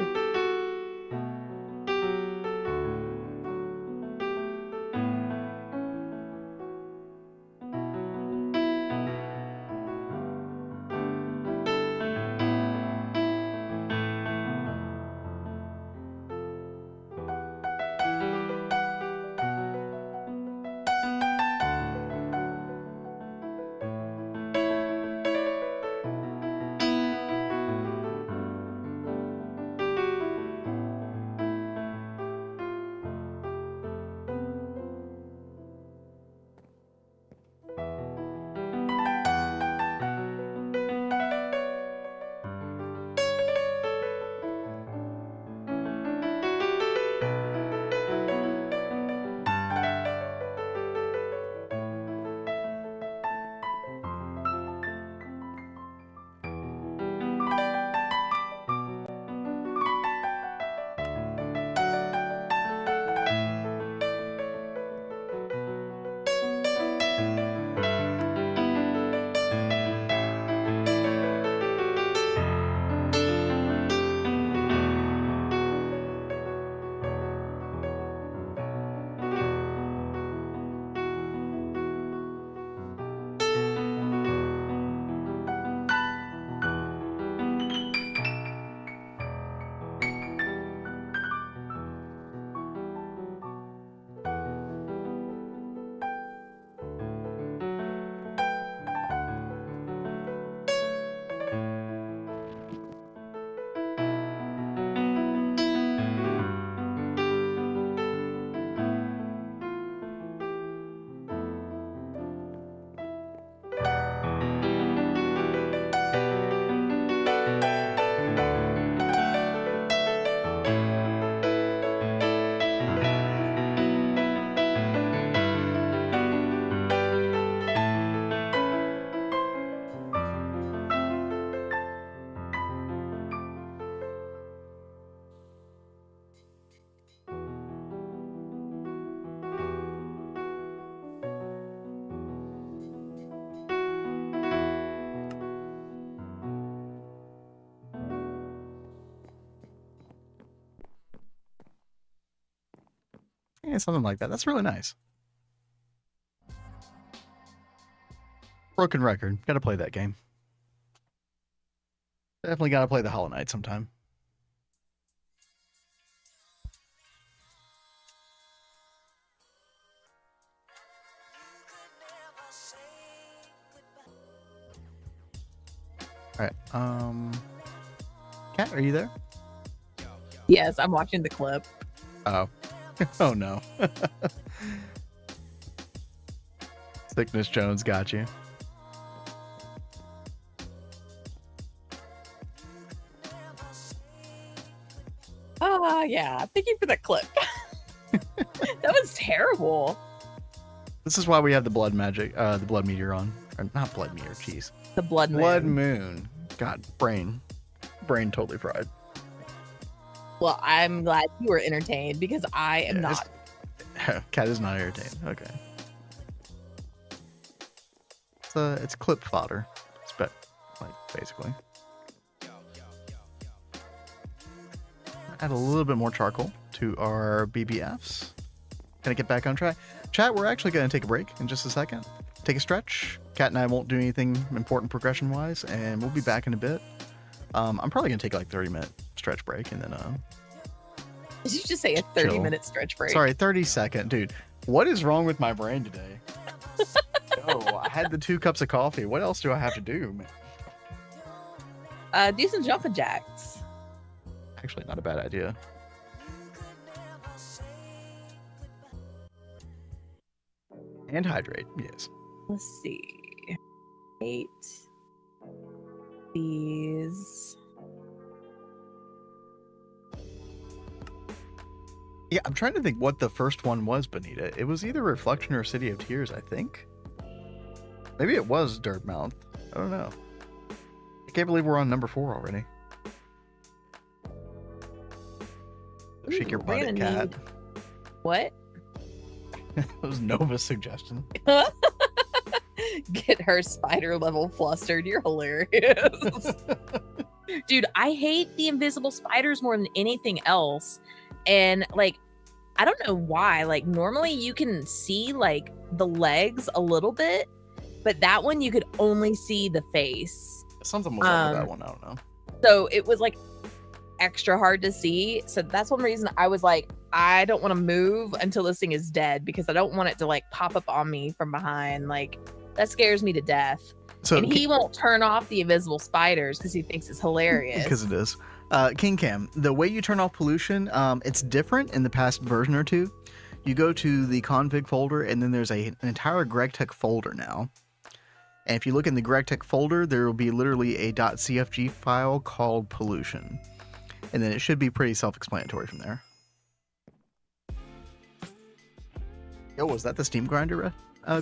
Yeah, something like that. That's really nice. Broken Record. Got to play that game. Definitely got to play the Hollow Knight sometime. All right. Kat, are you there? Yes, I'm watching the clip. Oh. Oh no. Sickness Jones got you. Yeah. Thank you for the clip. That was terrible. This is why we have the blood magic, the blood meteor on. Or not blood meteor, jeez. The blood moon. Blood moon. God, brain totally fried. Well, I'm glad you were entertained because I am not. Cat is not irritated. Okay. It's clip fodder. Basically. Add a little bit more charcoal to our BBFs. Gonna get back on track. Chat, we're actually gonna take a break in just a second. Take a stretch. Cat and I won't do anything important progression wise, and we'll be back in a bit. I'm probably gonna take like 30-minute stretch break and then Did you just say a 30-minute stretch break? Sorry, 30-second. Dude, what is wrong with my brain today? Oh, I had the 2 cups of coffee. What else do I have to do, man? Do some jumping jacks. Actually, not a bad idea. And hydrate, yes. Let's see. 8. These. Yeah, I'm trying to think what the first one was, Benita. It was either Reflection or City of Tears, I think. Maybe it was Dirtmouth. I don't know. I can't believe we're on number 4 already. Shake your butt at Cat. What? That was Nova's suggestion. Get her spider level flustered. You're hilarious. Dude, I hate the invisible spiders more than anything else. And like, I don't know why. Like, normally you can see like the legs a little bit, but that one you could only see the face. Something was up with that one. I don't know. So it was like extra hard to see. So that's one reason I was like, I don't want to move until this thing is dead because I don't want it to like pop up on me from behind. Like, that scares me to death. So and he won't turn off the invisible spiders because he thinks it's hilarious. Because it is. King Cam, the way you turn off pollution, it's different in the past version or two. You go to the config folder, and then there's an entire GregTech folder now. And if you look in the GregTech folder, there will be literally a .cfg file called pollution. And then it should be pretty self-explanatory from there. Oh, was that the Steam Grinder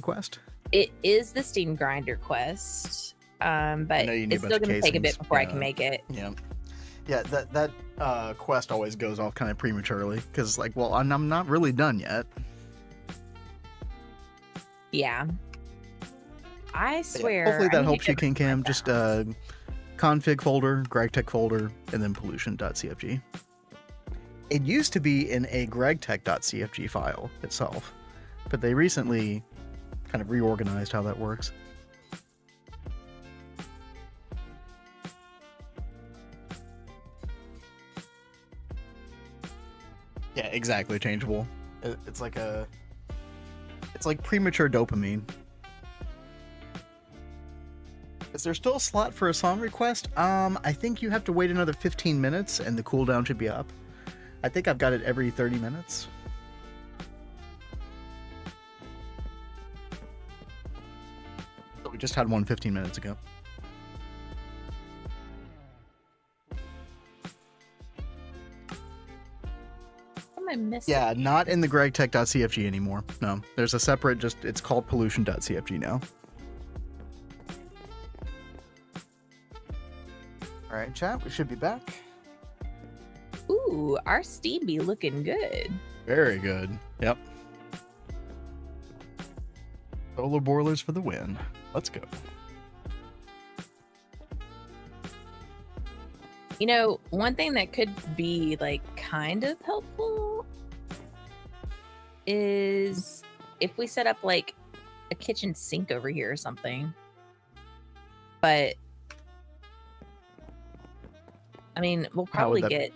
quest? It is the Steam Grinder quest, but it's still going to take a bit before I can make it. Yeah. Yeah, that quest always goes off kind of prematurely because, like, well, I'm not really done yet. Yeah. I swear. Hopefully that helps you, King Cam. Just config folder, GregTech folder, and then pollution.cfg. It used to be in a GregTech.cfg file itself, but they recently kind of reorganized how that works. Yeah, exactly. Changeable. It's like premature dopamine. Is there still a slot for a song request? I think you have to wait another 15 minutes and the cooldown should be up. I think I've got it every 30 minutes. But we just had one 15 minutes ago. What am I missing? Yeah, not in the GregTech.cfg anymore. No, there's a separate, it's called pollution.cfg now. All right, chat, we should be back. Ooh, our Steam be looking good. Very good. Yep. Solar boilers for the win. Let's go. You know, one thing that could be like kind of helpful is if we set up like a kitchen sink over here or something. But I mean, we'll How would probably that- get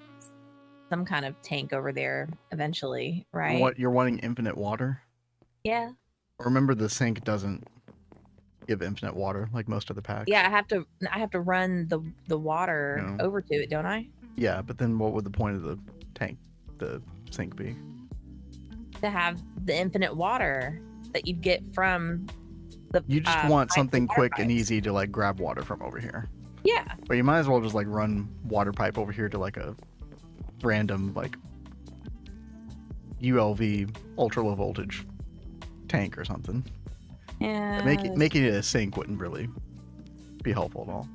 some kind of tank over there eventually, right? What, you're wanting infinite water? Yeah. Remember, the sink doesn't give infinite water like most of the packs. Yeah, I have to run the water Yeah. over to it, don't I? Yeah, but then what would the point of the tank, the sink be? To have the infinite water that you'd get from the You just want pipes something and water quick and pipes. easy to like grab water from over here. Yeah. But you might as well just like run water pipe over here to like a random like ULV ultra low voltage tank or something. Yeah. Making it a sink wouldn't really be helpful at all.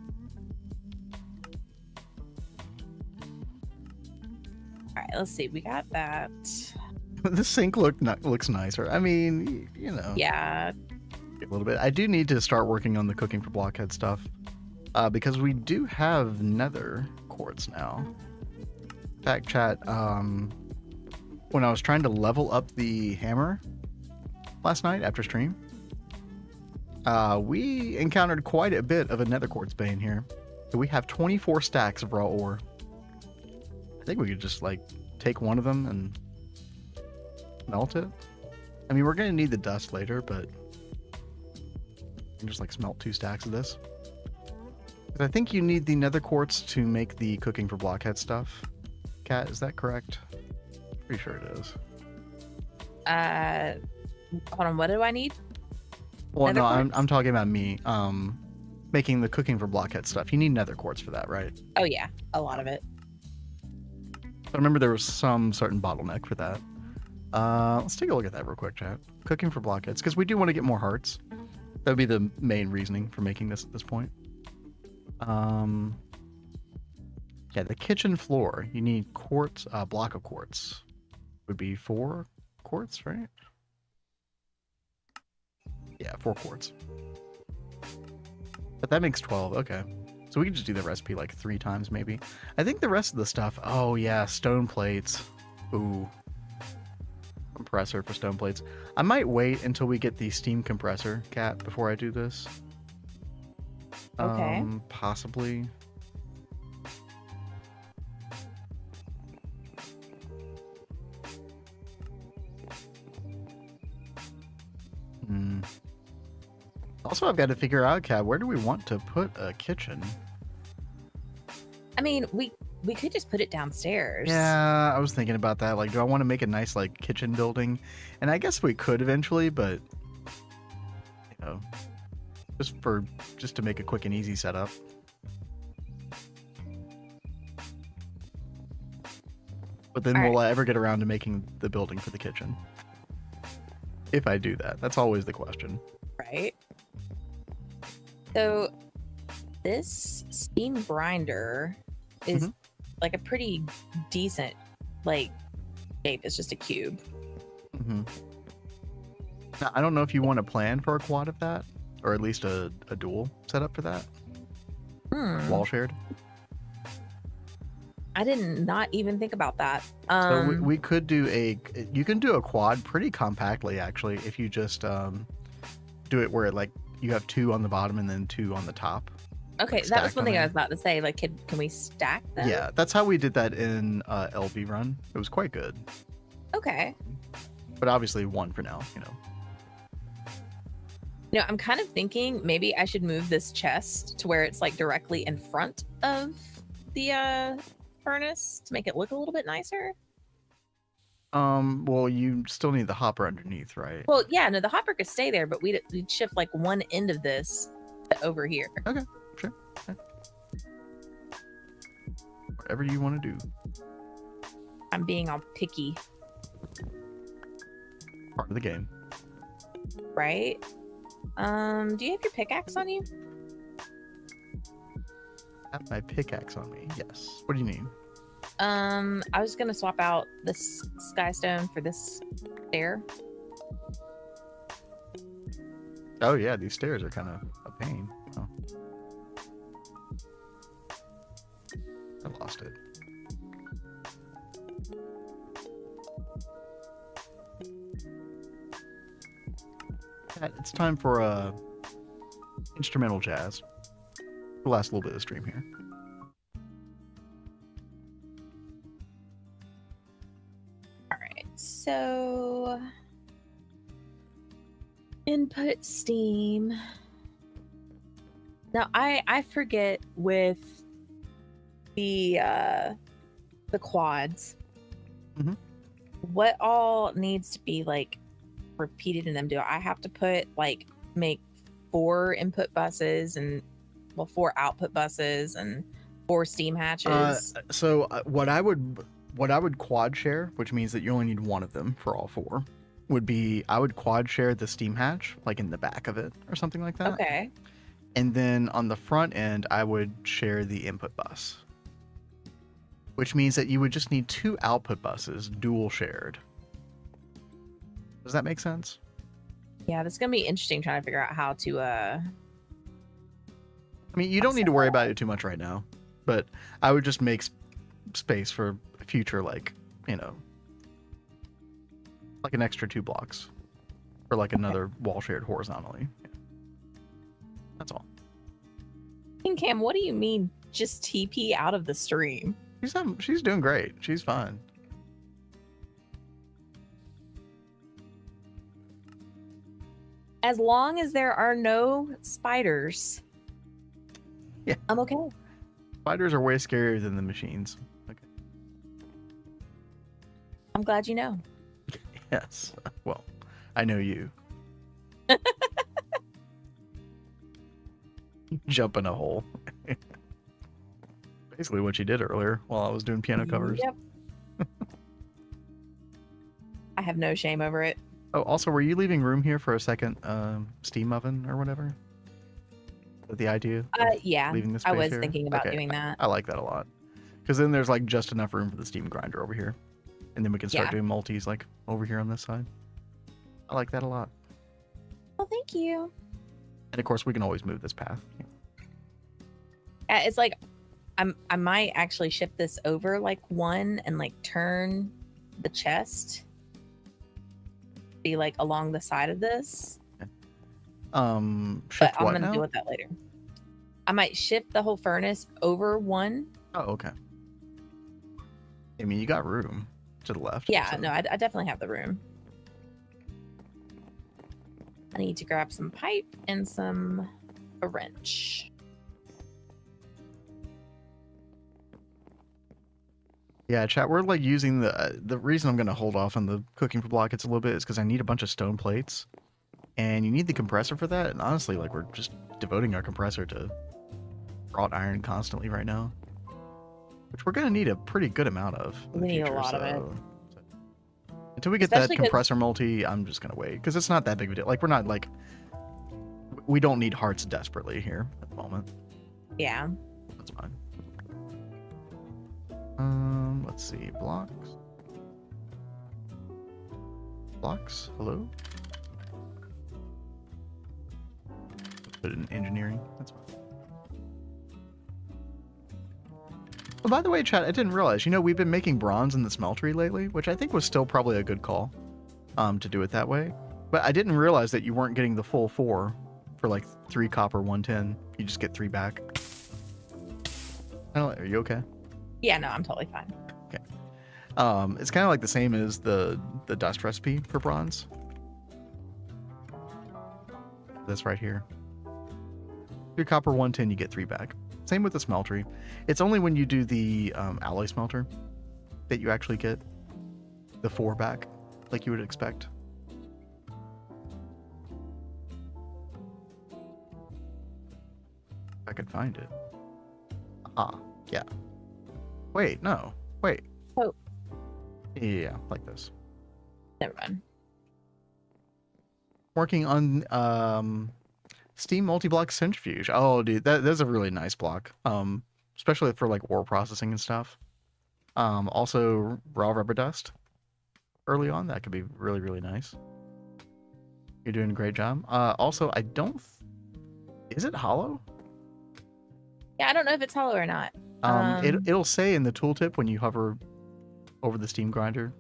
All right, let's see. We got that. The sink looks nicer. I mean, you know, Yeah. a little bit. I do need to start working on the cooking for blockhead stuff because we do have nether quartz now. In fact, chat, when I was trying to level up the hammer last night after stream, we encountered quite a bit of a nether quartz vein here. So we have 24 stacks of raw ore. I think we could just like take one of them and melt it. I mean, we're gonna need the dust later, but we can just like smelt 2 stacks of this. 'Cause I think you need the nether quartz to make the cooking for blockhead stuff. Kat, is that correct? Pretty sure it is. Hold on. What do I need? Well, Nether no, quartz? I'm talking about me. Making the cooking for blockhead stuff. You need nether quartz for that, right? Oh yeah, a lot of it. I remember there was some certain bottleneck for that. Let's take a look at that real quick, chat. Cooking for blockheads, because we do want to get more hearts. That would be the main reasoning for making this at this point. Yeah, the kitchen floor. You need quartz, block of quartz. Would be 4 quartz, right? Yeah, 4 quartz. But that makes 12, okay. So we can just do the recipe like 3 times maybe. I think the rest of the stuff, oh yeah, stone plates. Ooh. Compressor for stone plates. I might wait until we get the steam compressor, Cat, before I do this. Okay. Possibly. Also, I've got to figure out, Cat, where do we want to put a kitchen? I mean, we could just put it downstairs. Yeah, I was thinking about that. Like, do I want to make a nice, like, kitchen building? And I guess we could eventually, but, you know, just to make a quick and easy setup. But then will I ever get around to making the building for the kitchen? If I do that, that's always the question. Right. So this steam grinder is like a pretty decent like shape. It's just a cube. Now, I don't know if you want to plan for a quad of that, or at least a dual setup for that. Wall shared. I did not even think about that. So we could do you can do a quad pretty compactly actually if you just do it where it, like, you have 2 on the bottom and then 2 on the top. Okay, like, that was stacked one on thing I there. was about to say. Like, can we stack them? Yeah, that's how we did that in LV Run. It was quite good, Okay. but obviously 1 for now, you know. You know, I'm kind of thinking maybe I should move this chest to where it's like directly in front of the furnace to make it look a little bit nicer. Well, you still need the hopper underneath, right? Well, yeah, no, the hopper could stay there, but we'd shift like one end of this to over here. Okay, sure. Okay. Whatever you want to do. I'm being all picky, Part of the game. right? Do you have your pickaxe on you? I have my pickaxe on me. Yes. What do you need? I was gonna swap out this skystone for this stair. Oh yeah, these stairs are kind of a pain. Oh. I lost it. Chat, it's time for instrumental jazz. The last little bit of the stream here. All right, so input Steam. Now I forget with the quads. Mhm. What all needs to be like repeated in them? Do I have to put like make 4 input buses and 4 output buses and 4 steam hatches? So what I would quad share, which means that you only need one of them for all 4, would be I would quad share the steam hatch like in the back of it or something like that. Okay. And then on the front end, I would share the input bus, which means that you would just need 2 output buses dual shared. Does that make sense? Yeah, this is gonna be interesting trying to figure out how to I mean, you don't need to worry about it too much right now, but I would just make space for future, like, you know, like an extra 2 blocks or like another wall shared horizontally. Yeah. That's all. King Cam, what do you mean just TP out of the stream? She's doing great. She's fine. As long as there are no spiders, yeah, I'm okay. Spiders are way scarier than the machines. Okay. I'm glad you know. Yes. Well, I know you. Jump in a hole. Basically what you did earlier while I was doing piano covers. Yep. I have no shame over it. Oh, also, were you leaving room here for a second steam oven or whatever? Is that the idea? Yeah, leaving the I space was here? thinking about Okay. doing that. I like that a lot. Because then there's like just enough room for the steam grinder over here. And then we can start Yeah. doing multis like over here on this side. I like that a lot. Well, thank you. And of course, we can always move this path. It's like I might actually shift this over like 1 and like turn the chest be like along the side of this. Shift But I'm what gonna now? deal with that later. I might shift the whole furnace over 1. Oh, okay. I mean, you got room to the left. Yeah, so- no, I definitely have the room. I need to grab some pipe and a wrench. Yeah, chat. We're like using the reason I'm gonna hold off on the cooking for blockets a little bit is because I need a bunch of stone plates, and you need the compressor for that. And honestly, like we're just devoting our compressor to wrought iron constantly right now, which we're gonna need a pretty good amount of. In We the need a future, lot of it. Until we get Especially that 'cause- compressor multi, I'm just gonna wait because it's not that big of a deal. Like we're not like we don't need hearts desperately here at the moment. Yeah. That's fine. Let's see. Blocks. Blocks. Hello. Put it in engineering. That's fine. Oh, by the way, chat, I didn't realize. You know, we've been making bronze in the smeltery lately, which I think was still probably a good call. To do it that way, but I didn't realize that you weren't getting the full 4 for like 3 copper, 1 tin. You just get 3 back. Are you okay? Yeah, no, I'm totally fine. It's kind of like the same as the dust recipe for bronze. This right here. 3 copper, 1 tin, you get 3 back. Same with the smeltery. It's only when you do the alloy smelter that you actually get the 4 back, like you would expect. If I could find it. Ah, yeah. Wait, no. Wait. Oh. Yeah, like this. Never mind. Working on Steam multi-block centrifuge. Oh, dude, that's a really nice block. Especially for like ore processing and stuff. Also raw rubber dust. Early on, that could be really, really nice. You're doing a great job. Also, I don't. Is it hollow? Yeah, I don't know if it's hollow or not. It'll say in the tooltip when you hover over the steam grinder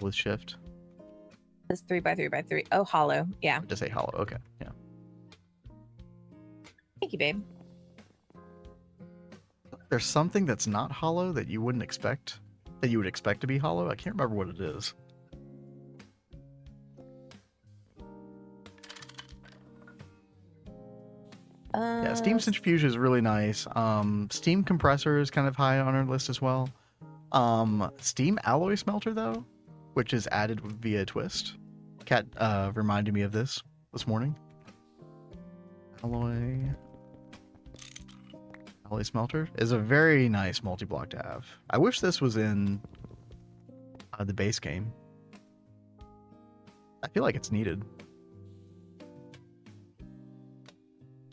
with shift. This 3x3x3. Oh, hollow. Yeah. Just say hollow. Okay. Yeah. Thank you, babe. There's something that's not hollow that you wouldn't expect, that you would expect to be hollow. I can't remember what it is. Yeah, steam centrifuge is really nice. Steam compressor is kind of high on our list as well. Steam alloy smelter though, which is added via twist. Kat reminded me of this morning. Alloy smelter is a very nice multi-block to have. I wish this was in the base game. I feel like it's needed.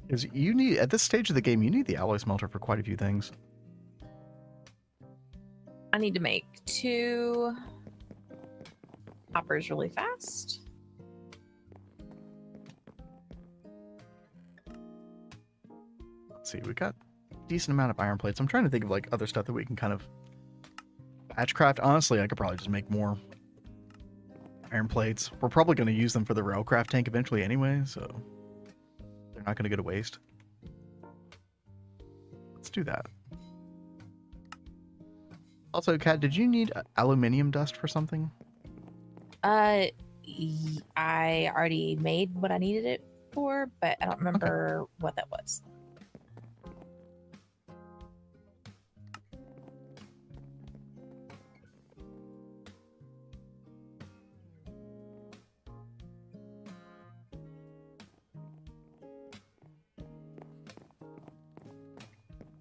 Because you need, at this stage of the game, you need the alloy smelter for quite a few things. I need to make 2 hoppers really fast. Let's see, we got a decent amount of iron plates. I'm trying to think of like other stuff that we can kind of batch craft. Honestly, I could probably just make more iron plates. We're probably going to use them for the railcraft tank eventually anyway, so they're not going to go to waste. Let's do that. Also, Kat, did you need aluminium dust for something? I already made what I needed it for, but I don't remember what that was.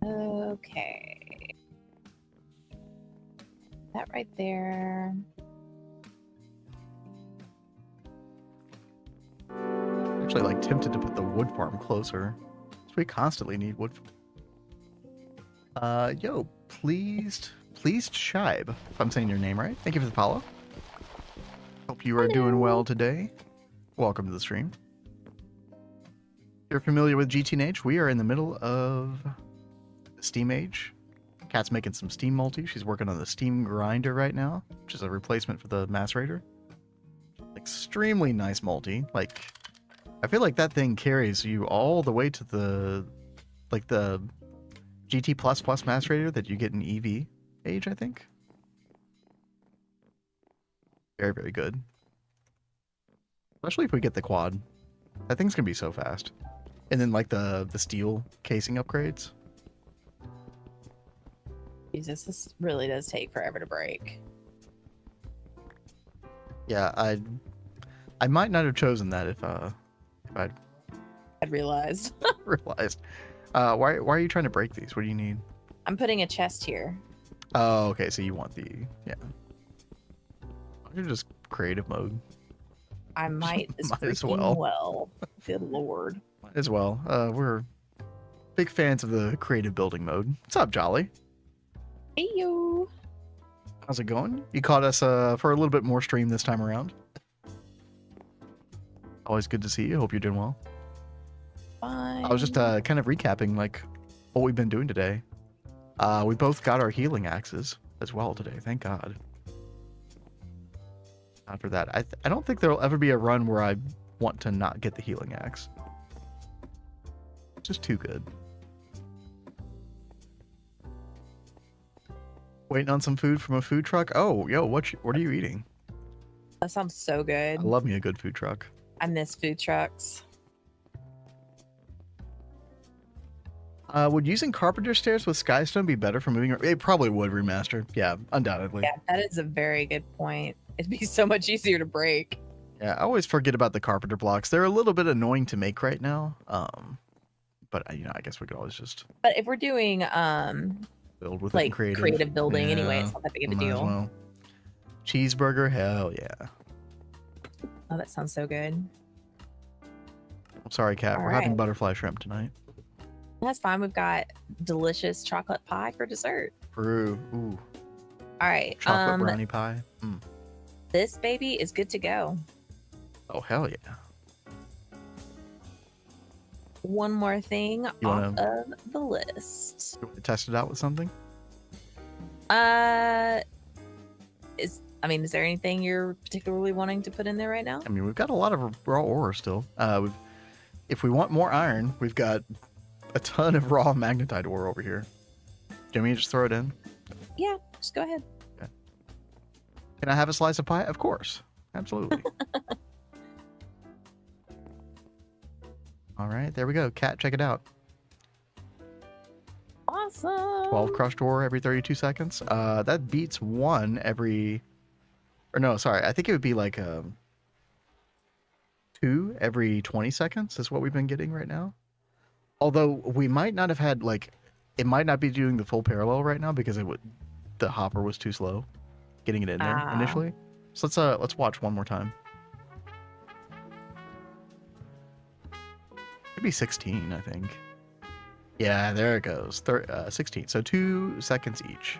Okay. That right there. Actually, like tempted to put the wood farm closer. So we constantly need wood. Yo, pleased Shibe, if I'm saying your name right. Thank you for the follow. Hope you are doing well today. Welcome to the stream. If you're familiar with GTNH, we are in the middle of the Steam Age. Kat's making some Steam multi. She's working on the Steam Grinder right now, which is a replacement for the Mass Raider. Extremely nice multi. Like, I feel like that thing carries you all the way to the, like the GT++ Mass Raider that you get in EV Age, I think. Very, very good. Especially if we get the quad. That thing's gonna be so fast. And then like the steel casing upgrades. Jesus, this really does take forever to break. Yeah, I might not have chosen that if I'd realized. realized. Why are you trying to break these? What do you need? I'm putting a chest here. Oh, okay. So you want the You're just creative mode. I might as Might as freaking well. Good lord. Might as well. We're big fans of the creative building mode. What's up, Jolly? Hey yo. How's it going? You caught us for a little bit more stream this time around. Always good to see you. Hope you're doing well. Fine. I was just kind of recapping like what we've been doing today. We both got our healing axes as well today. Thank God. After that, I don't think there'll ever be a run where I want to not get the healing axe. It's just too good. Waiting on some food from a food truck. Oh, yo, what are you eating? That sounds so good. I love me a good food truck. I miss food trucks. Would using carpenter stairs with Skystone be better for moving? It probably would remaster. Yeah, undoubtedly. Yeah, that is a very good point. It'd be so much easier to break. Yeah, I always forget about the carpenter blocks. They're a little bit annoying to make right now. But I guess we could always just. But if we're doing build with like it creative building yeah, anyway, it's not that big of a might as deal. well. Cheeseburger, hell yeah. Oh, that sounds so good. I'm sorry, Kat. All We're having right. butterfly shrimp tonight. That's fine. We've got delicious chocolate pie for dessert. Peru. Ooh. All right. Chocolate brownie pie. This baby is good to go. Oh, hell yeah. One more thing You off wanna- of the list. You want to test it out with something? Is I mean, is there anything you're particularly wanting to put in there right now? I mean, we've got a lot of raw ore still. If we want more iron, we've got a ton of raw magnetite ore over here. Do you want me to just throw it in? Yeah, just go ahead. Can I have a slice of pie? Of course. Absolutely. All right, there we go. Cat, check it out. Awesome. 12 crushed ore every 32 seconds. That beats 1 every... Or no, sorry. I think it would be like 2 every 20 seconds is what we've been getting right now. Although we might not have had like... It might not be doing the full parallel right now because the hopper was too slow getting it in there initially. So let's watch one more time. Maybe 16, I think. Yeah, there it goes. 16. So 2 seconds each.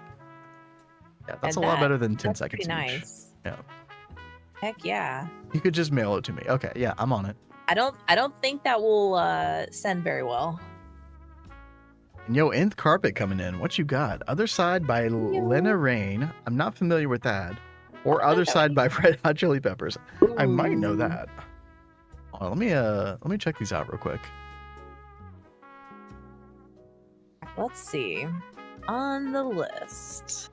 Yeah, that's And a lot that- better than 10 That's seconds pretty each. nice. Yeah. Heck yeah. You could just mail it to me. Okay, yeah, I'm on it. I don't think that will send very well. And yo, Nth Carpet coming in. What you got? Other Side by Lena Rain. I'm not familiar with that. Or Other Side by Red Hot Chili Peppers. I might know Ooh. that. Oh, let me check these out real quick. Let's see. On the list.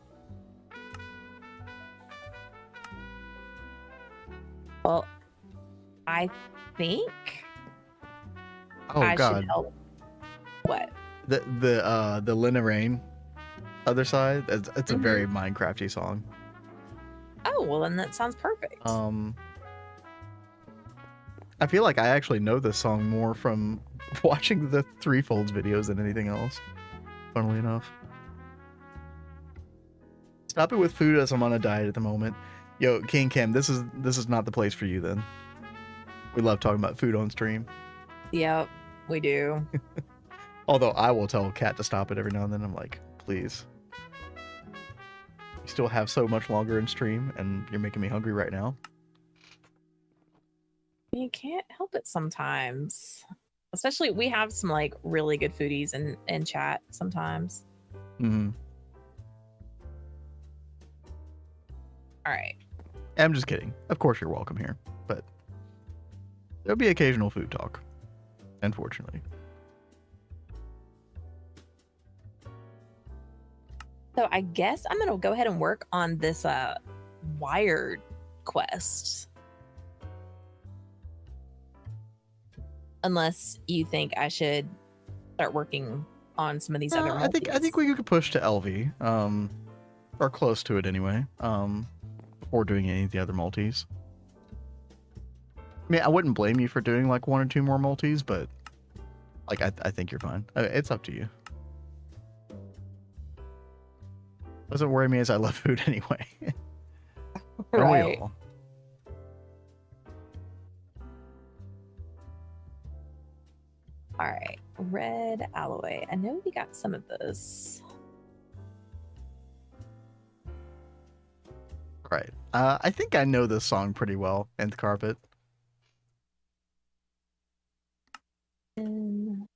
Well, I think Oh I god. should help. What? The Lena Rain Other Side. It's a very Minecrafty song. Oh, well then that sounds perfect. I feel like I actually know this song more from watching the Threefolds videos than anything else. Funnily enough. Stop it with food as I'm on a diet at the moment. Yo, King Kim, this is not the place for you then. We love talking about food on stream. Yep, we do. Although I will tell Kat to stop it every now and then. I'm like, please. You still have so much longer in stream and you're making me hungry right now. You can't help it sometimes. Especially we have some like really good foodies in chat sometimes. Mm-hmm. All right. I'm just kidding. Of course you're welcome here. But there'll be occasional food talk. Unfortunately. So I guess I'm gonna go ahead and work on this wired quest. Unless you think I should start working on some of these other I think we could push to LV. Or close to it anyway. Before doing any of the other multis. I mean, I wouldn't blame you for doing like 1 or 2 more multis, but like I think you're fine. It's up to you. Doesn't worry me as I love food anyway. Don't we Right. all? All right. Red alloy. I know we got some of this. Right. I think I know this song pretty well, Nth Carpet. And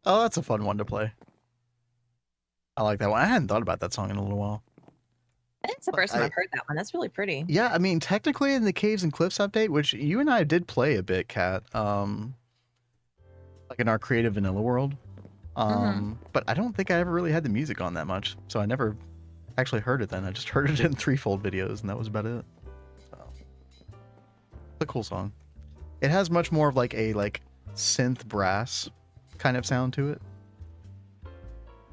Oh, that's a fun one to play. I like that one. I hadn't thought about that song in a little while. It's the first time I've heard that one. That's really pretty. Yeah, I mean, technically in the Caves and Cliffs update, which you and I did play a bit, Kat, like in our creative vanilla world. But I don't think I ever really had the music on that much, so I never actually heard it then. I just heard it in threefold videos, and that was about it. So, it's a cool song. It has much more of like a synth brass kind of sound to it.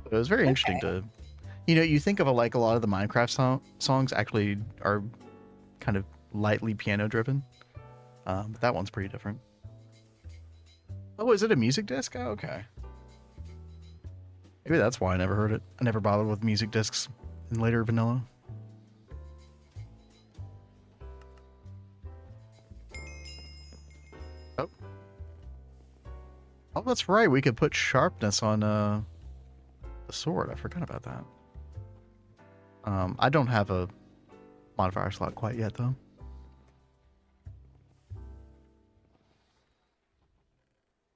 It was very interesting to, you think of a lot of the Minecraft songs actually are kind of lightly piano driven. But that one's pretty different. Oh, is it a music disc? Oh, okay. Maybe that's why I never heard it. I never bothered with music discs in later vanilla. Oh, that's right. We could put sharpness on the sword. I forgot about that. I don't have a modifier slot quite yet, though.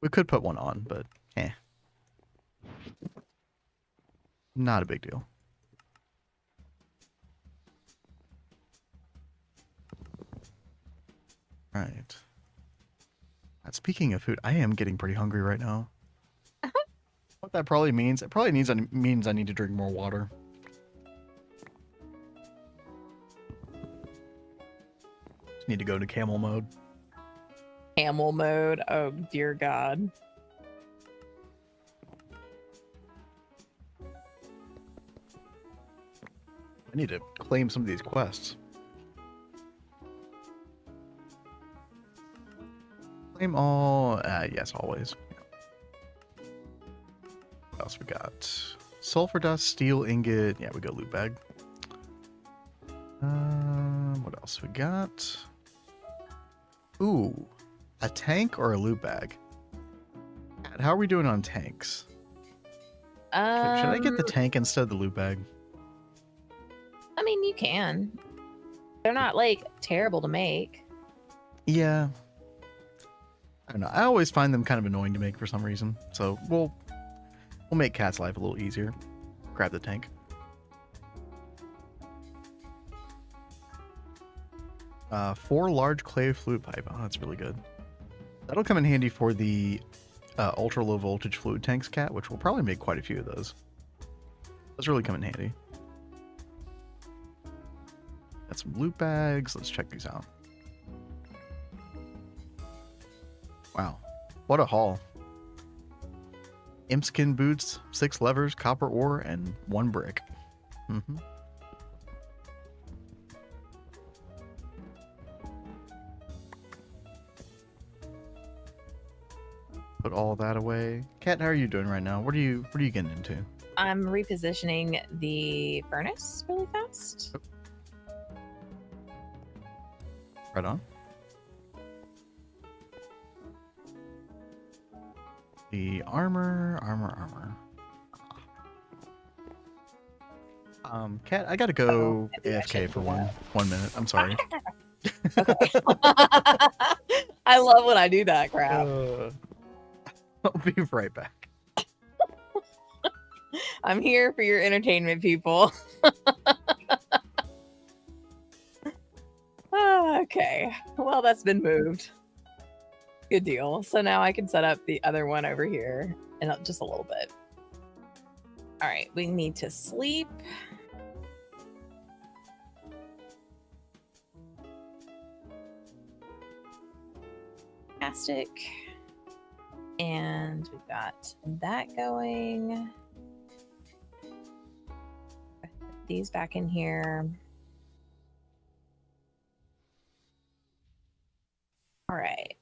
We could put one on, but not a big deal. Right. Speaking of food, I am getting pretty hungry right now. What that probably means, it probably means I need to drink more water. Just need to go to camel mode. Camel mode. Oh, dear God. I need to claim some of these quests. Claim all. Yes, always. What else we got? Sulfur dust, steel ingot. Yeah, we got loot bag. What else we got? Ooh, a tank or a loot bag? How are we doing on tanks? Should I get the tank instead of the loot bag? I mean, you can. They're not terrible to make. Yeah. I don't know. I always find them kind of annoying to make for some reason. So we'll make Kat's life a little easier. Grab the tank. Four large clay fluid pipe. Oh, that's really good. That'll come in handy for the ultra low voltage fluid tanks, Kat, which will probably make quite a few of those. Those really come in handy. Got some loot bags. Let's check these out. Wow. What a haul. Impskin boots, 6 levers, copper ore, and 1 brick. Put all that away. Kat, how are you doing right now? What are you getting into? I'm repositioning the furnace really fast. Right on. The armor. Kat, I gotta go AFK for one minute. I'm sorry. I love when I do that crap. I'll be right back. I'm here for your entertainment, people. Okay. Well, that's been moved. Good deal. So now I can set up the other one over here in just a little bit. All right. We need to sleep. Fantastic. And we've got that going. Put these back in here. All right.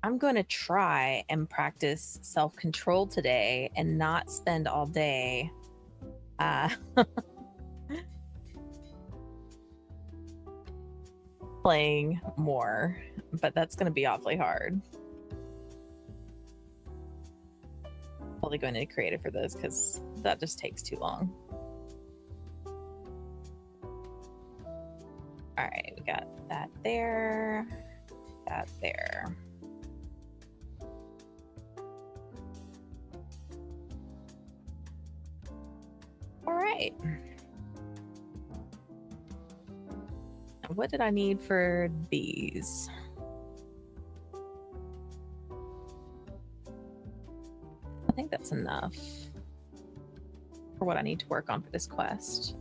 I'm going to try and practice self-control today and not spend all day playing more, but that's going to be awfully hard. Probably going to creative for this because that just takes too long. All right, we got that there, that there. right. What did I need for these? I think that's enough for what I need to work on for this quest.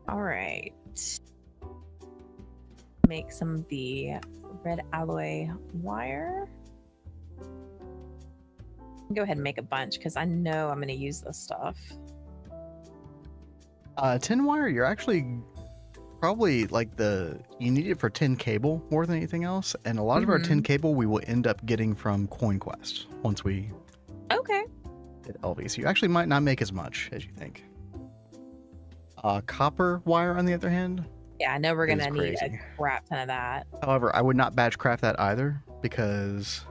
All right. Make some of the red alloy wire. Go ahead and make a bunch because I know I'm going to use this stuff. Tin wire, you're actually probably like you need it for tin cable more than anything else. And a lot of our tin cable we will end up getting from Coin Quest once we Okay. hit LV. So you actually might not make as much as you think. Copper wire, on the other hand. Yeah, I know we're going Is to need a crazy. crap ton of that. However, I would not batch craft that either because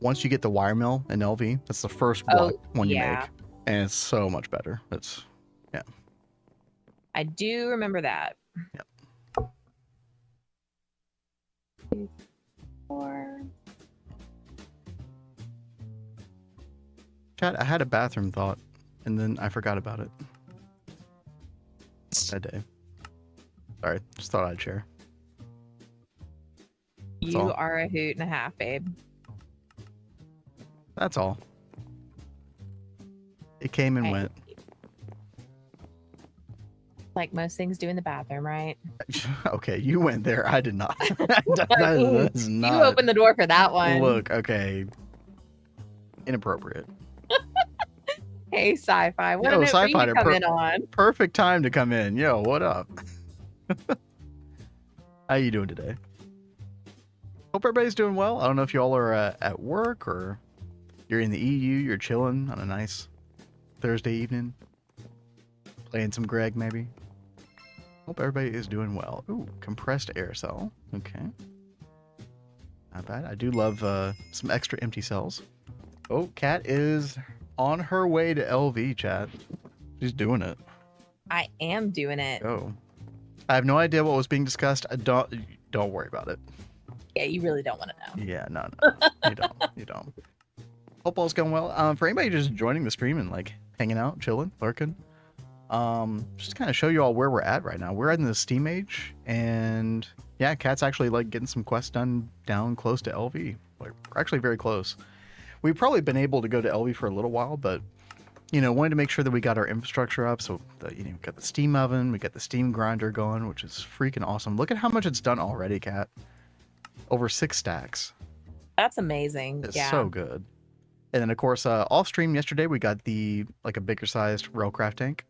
once you get the wire mill in LV, that's the first one you yeah. make. And it's so much better. It's, yeah. I do remember that. Yep. 2, 4. Chat, I had a bathroom thought and then I forgot about it. That day. Sorry, just thought I'd share. That's You all. are a hoot and a half, babe. That's all. It came and Right. went. Like most things do in the bathroom, right? Okay, you went there. I did not. that is not. You opened the door for that one. Look, okay. Inappropriate. Hey, sci-fi. What Yo, an Sci-Fi, you come in on? Perfect time to come in. Yo, what up? How you doing today? Hope everybody's doing well. I don't know if y'all are at work or you're in the EU. You're chilling on a nice Thursday evening, playing some Greg maybe. Hope everybody is doing well. Ooh, compressed air cell. Okay, not bad. I do love some extra empty cells. Oh, Kat is on her way to LV, chat. She's doing it. I am doing it. Oh, I have no idea what was being discussed. Don't worry about it. Yeah, you really don't want to know. Yeah, no, you don't. You don't. Hope all's going well. For anybody just joining the stream and like hanging out, chilling, lurking, just to kind of show you all where we're at right now. We're in the Steam Age, and yeah, Kat's actually like getting some quests done down close to LV. Like, we're actually very close. We've probably been able to go to LV for a little while, but you know, wanted to make sure that we got our infrastructure up. So we got the steam oven, we got the steam grinder going, which is freaking awesome. Look at how much it's done already, Kat. Over 6 stacks. That's amazing. It's yeah. so good. And then of course, off stream yesterday, we got a bigger sized railcraft tank.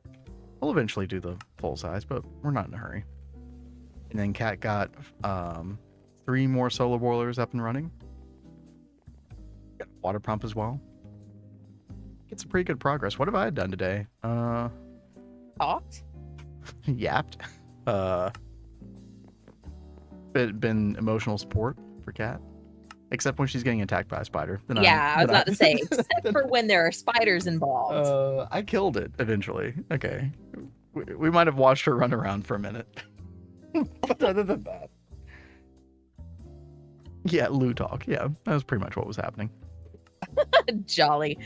We'll eventually do the full size, but we're not in a hurry. And then Kat got 3 more solar boilers up and running. Got a water pump as well. Get some pretty good progress. What have I done today? Talked? Yapped. Been emotional support for Kat. Except when she's getting attacked by a spider. I was about to say, except for when there are spiders involved. I killed it eventually. Okay. We might have watched her run around for a minute. But other than that. Yeah, Lou talk. Yeah, that was pretty much what was happening. Jolly.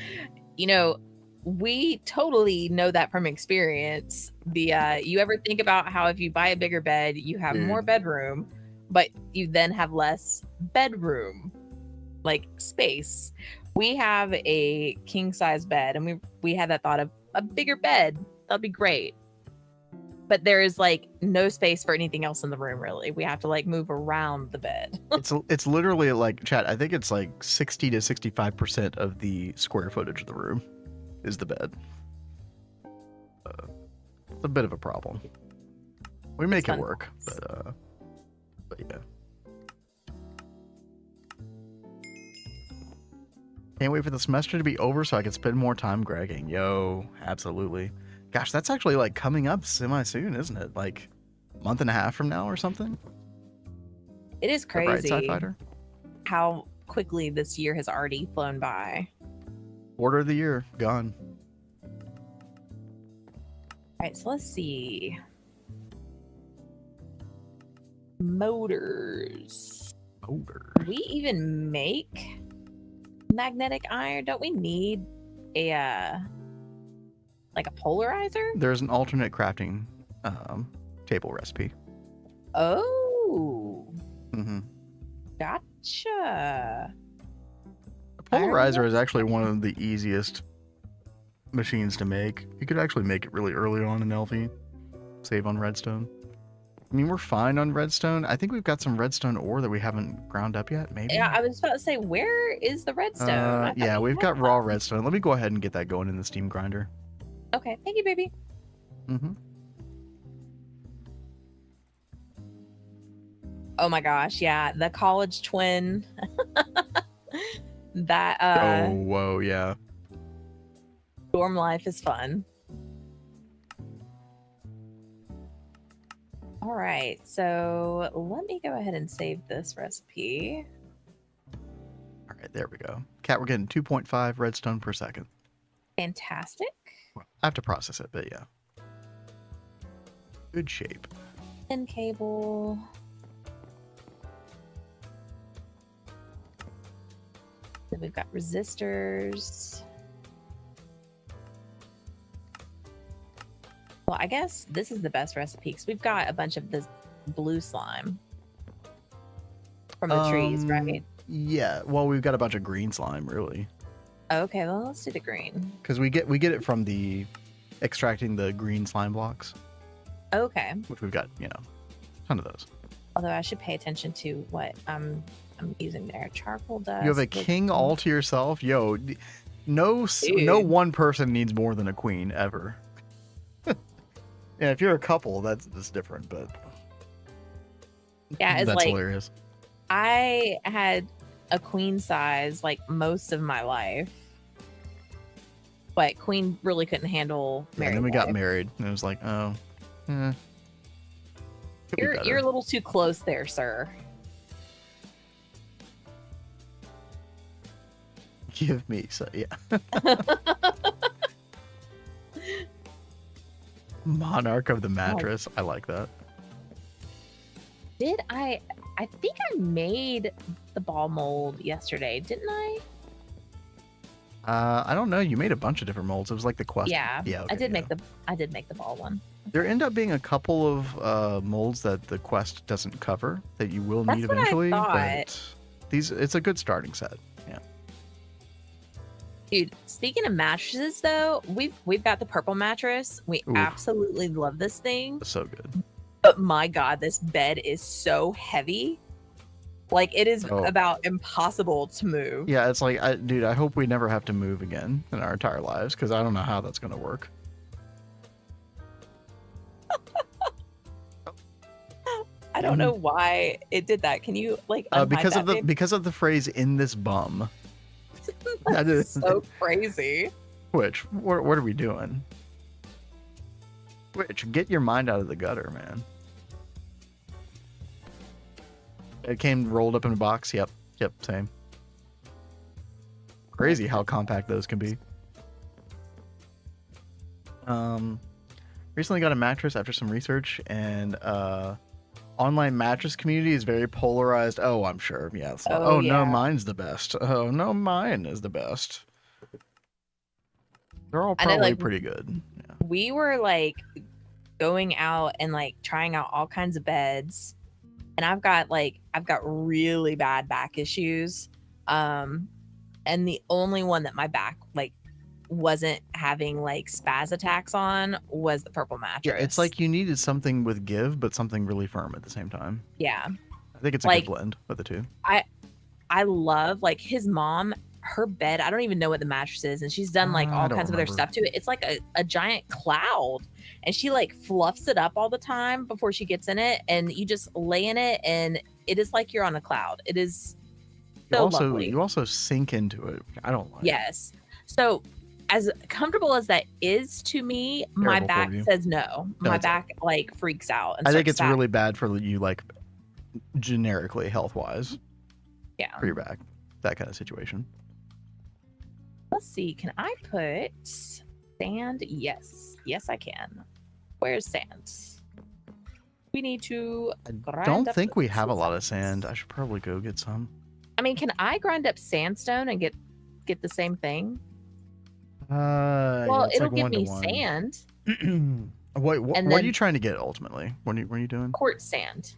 You know, we totally know that from experience. You ever think about how if you buy a bigger bed, you have more bedroom, but you then have less bedroom, like space. We have a king size bed, and we had that thought of a bigger bed. That'd be great. But there is like no space for anything else in the room, really. We have to like move around the bed. It's literally like, chat, I think it's like 60 to 65% of the square footage of the room is the bed. It's a bit of a problem. We make it work, but yeah. Can't wait for the semester to be over so I can spend more time Gregging. Yo, absolutely. Gosh, that's actually like coming up semi-soon, isn't it? Like a month and a half from now or something? It is Right, crazy Sci-Fighter? how quickly this year has already flown by. Quarter of the year, gone. All right, so let's see. Motors. Odor. Do we even make magnetic iron? Don't we need a like a polarizer? There's an alternate crafting table recipe. Oh, Mm-hmm. gotcha. A polarizer is actually one of the easiest machines to make. You could actually make it really early on in LV. Save on redstone. I mean, we're fine on redstone. I think we've got some redstone ore that we haven't ground up yet, maybe? Yeah, I was about to say, where is the redstone? I thought Yeah, we we've had got raw some. redstone. Let me go ahead and get that going in the steam grinder. Okay, thank you, baby. Mm-hmm. Oh my gosh, yeah, the college twin. That Oh, whoa, yeah. dorm life is fun. All right, so let me go ahead and save this recipe. All right, there we go. Cat, we're getting 2.5 redstone per second. Fantastic. Well, I have to process it, but yeah. Good shape. Pin cable. Then we've got resistors. Well, I guess this is the best recipe because we've got a bunch of this blue slime from the trees, right? Yeah, well, we've got a bunch of green slime, really. Okay, well, let's do the green. Because we get it from the extracting the green slime blocks, Okay. which we've got, you know, a ton of those. Although I should pay attention to what I'm using there. Charcoal dust. You have a with- king all to yourself? Yo, no Dude. one person needs more than a queen, ever. Yeah, if you're a couple, that's different, but Yeah, it's that's like hilarious. I had a queen size like most of my life, but queen really couldn't handle Yeah, married and then we got life. married, and it was like, oh, could be You're better. a little too close there, sir. Give me so yeah. Monarch of the mattress. I like that. Did I think I made the ball mold yesterday, didn't I? I don't know. You made a bunch of different molds. It was like the quest. Yeah. Yeah. I okay, did yeah. make the ball one. There end up being a couple of molds that the quest doesn't cover that you will That's need what I eventually. thought. But it's a good starting set. Yeah. Dude, speaking of mattresses though, we've got the purple mattress. We Ooh. absolutely love this thing. It's so good. But my god, this bed is so heavy. Like it is Oh. about impossible to move. Yeah, it's like, dude, I hope we never have to move again in our entire lives because I don't know how that's gonna work. I don't know why it did that. Can you like unhide because that, of the babe? because of the phrase "in this bum." That is So crazy. Twitch. What are we doing? Twitch, get your mind out of the gutter, man. It came rolled up in a box. Yep, same. Crazy how compact those can be. Recently got a mattress after some research, and online mattress community is very polarized. Oh, I'm sure. Yeah. Oh, No, yeah. mine's the best. Oh no, mine is the best. They're all I know, probably like, pretty good. Yeah. We were like going out and like trying out all kinds of beds. And I've got really bad back issues. And the only one that my back like wasn't having like spaz attacks on was the purple mattress. Yeah, it's like you needed something with give, but something really firm at the same time. Yeah. I think it's a Like- good blend of the two. I love like his mom, her bed. I don't even know what the mattress is, and she's done like I all don't kinds of other remember. stuff to it. It's like a giant cloud, and she like fluffs it up all the time before she gets in it, and you just lay in it, and it is like you're on a cloud. It is so lovely. You also sink into it. I don't like. Yes. So as comfortable as that is to me, my Terrible for back you. says no. No, My it's- back like freaks out. And I think starts it's to- really bad for you, like generically health wise, yeah. for your back, that kind of situation. Let's see. Can I put sand? Yes. Yes, I can. Where's sand? We need to I grind don't up think we have a some lot of sand. sand. I should probably go get some. I mean, can I grind up sandstone and get the same thing? Yeah, Well, it's it'll like give me 1-to-1. sand, Wait, what and are then you trying to get ultimately? What are you doing? quartz sand.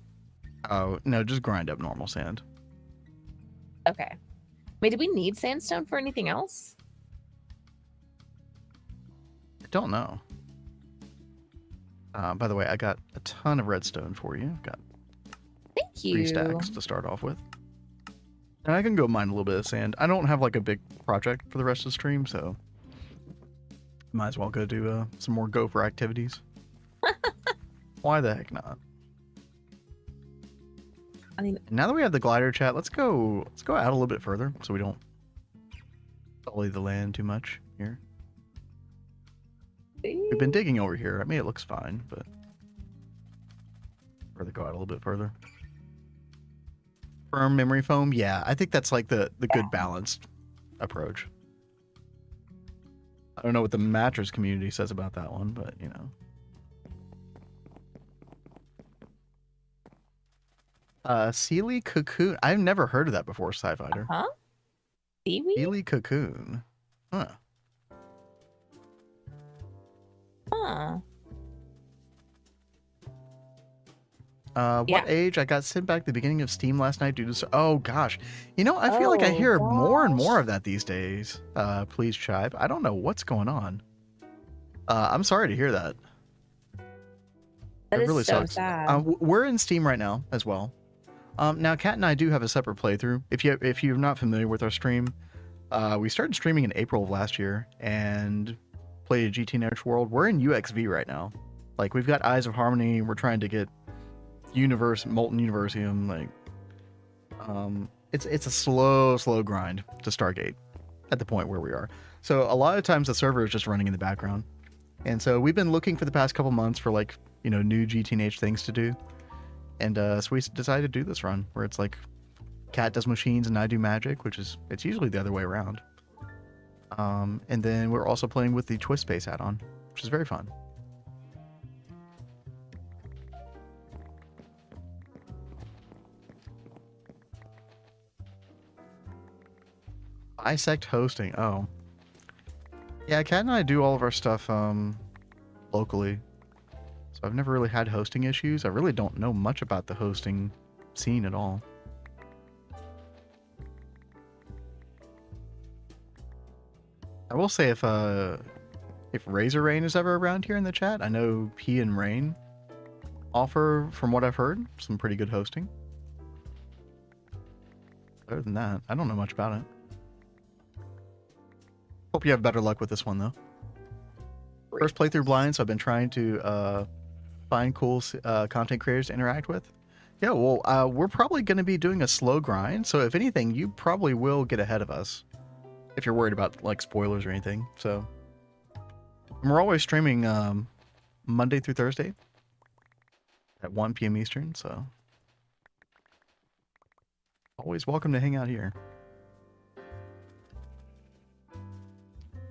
Oh, no, just grind up normal sand. Okay. Wait, do we need sandstone for anything else? I don't know. By the way, I got a ton of redstone for you. Got Thank 3 you. stacks to start off with. And I can go mine a little bit of sand. I don't have like a big project for the rest of the stream, so might as well go do some more gopher activities. Why the heck not? I mean, Now that we have the glider chat, let's go out a little bit further so we don't sully the land too much here. We've been digging over here. I mean, it looks fine, but further go out a little bit further. Firm memory foam, yeah, I think that's like the good balanced approach. I don't know what the mattress community says about that one, but you know. Sealy cocoon. I've never heard of that before, Sci-Fighter. huh? Seaweed? Sealy cocoon. Huh. Huh. What Yeah. age? I got sent back at the beginning of Steam last night due to... Oh, gosh. You know, I feel like I Oh, hear more and more gosh. of that these days. Please, Chive. I don't know what's going on. I'm sorry to hear that. That It is really so sucks. sad. We're in Steam right now as well. Now, Kat and I do have a separate playthrough. If you're not familiar with our stream, we started streaming in April of last year and played a GTNH world. We're in UXV right now. Like, we've got Eyes of Harmony. We're trying to get Molten Universium. Like, it's a slow grind to Stargate at the point where we are. So a lot of times the server is just running in the background. And so we've been looking for the past couple months for, like, you know, new GTNH things to do. And so we decided to do this run where it's like Kat does machines and I do magic, it's usually the other way around. And then we're also playing with the Twist Space add-on, which is very fun. Bisect hosting. Oh. Yeah, Kat and I do all of our stuff locally. So I've never really had hosting issues. I really don't know much about the hosting scene at all. I will say if Razor Rain is ever around here in the chat, I know he and Rain offer, from what I've heard, some pretty good hosting. Other than that, I don't know much about it. Hope you have better luck with this one, though. First playthrough blind, so I've been trying to find cool content creators to interact with. Yeah, well, we're probably going to be doing a slow grind, so if anything, you probably will get ahead of us if you're worried about, like, spoilers or anything. So, and we're always streaming Monday through Thursday at 1 p.m. Eastern, so always welcome to hang out here.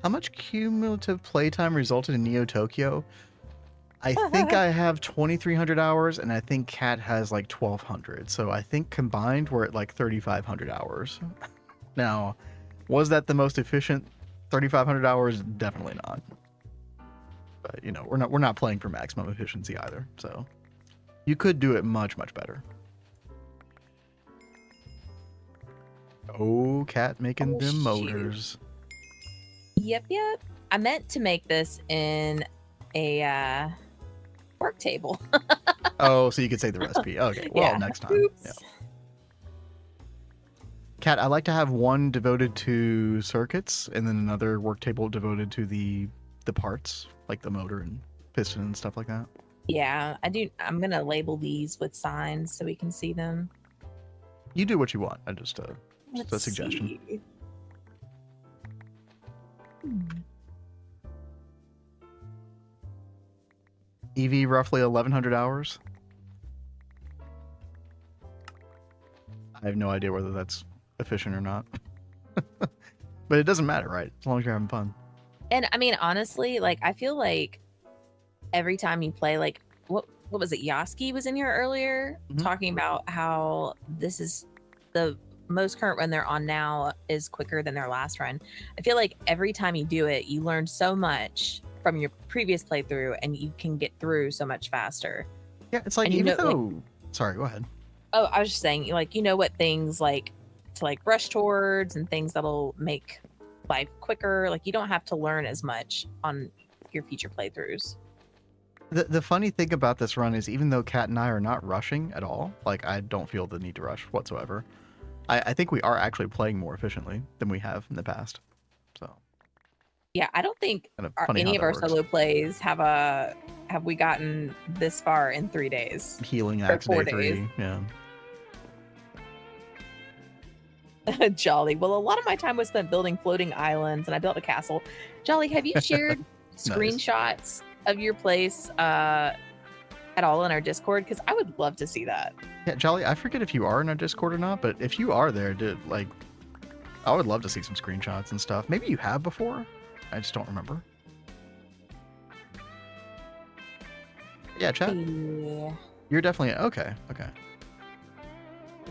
How much cumulative playtime resulted in Neo Tokyo? I think I have 2,300 hours, and I think Kat has like 1,200. So I think combined we're at like 3,500 hours. Now, was that the most efficient 3,500 hours? Definitely not. But you know, we're not playing for maximum efficiency either. So you could do it much better. Oh, Kat making them shoot. motors. Yep. I meant to make this in a work table. Oh, so you could say the recipe. Okay, well, Yeah. next time. Oops. Yeah. Kat, I like to have one devoted to circuits and then another work table devoted to the parts, like the motor and piston and stuff like that. Yeah, I do. I'm gonna label these with signs so we can see them. You do what you want. I just a Let's suggestion. see. EV roughly 1,100 hours. I have no idea whether that's efficient or not. But it doesn't matter, right? As long as you're having fun. And I mean, honestly, like I feel like every time you play, like what what was it? Yaski was in here earlier talking about how this is the most current run they're on now is quicker than their last run. I feel like every time you do it, you learn so much from your previous playthrough and you can get through so much faster. Yeah, it's like, And you even know, though... Sorry, go ahead. Oh, I was just saying, like, you know what things like to like rush towards and things that'll make life quicker. Like, you don't have to learn as much on your future playthroughs. The funny thing about this run is, even though Kat and I are not rushing at all, like, I don't feel the need to rush whatsoever. I think we are actually playing more efficiently than we have in the past. So yeah, I don't think kind of funny any how of that our works. solo plays have we gotten this far in 3 days. Healing or axe 4 day days. 3. Yeah. Jolly. Well, a lot of my time was spent building floating islands, and I built a castle. Jolly, have you shared screenshots of your place at all in our Discord? Because I would love to see that. Yeah, Jolly, I forget if you are in our Discord or not, but if you are there, like, I would love to see some screenshots and stuff. Maybe you have before. I just don't remember. Yeah, chat. Yeah. You're definitely okay. Okay.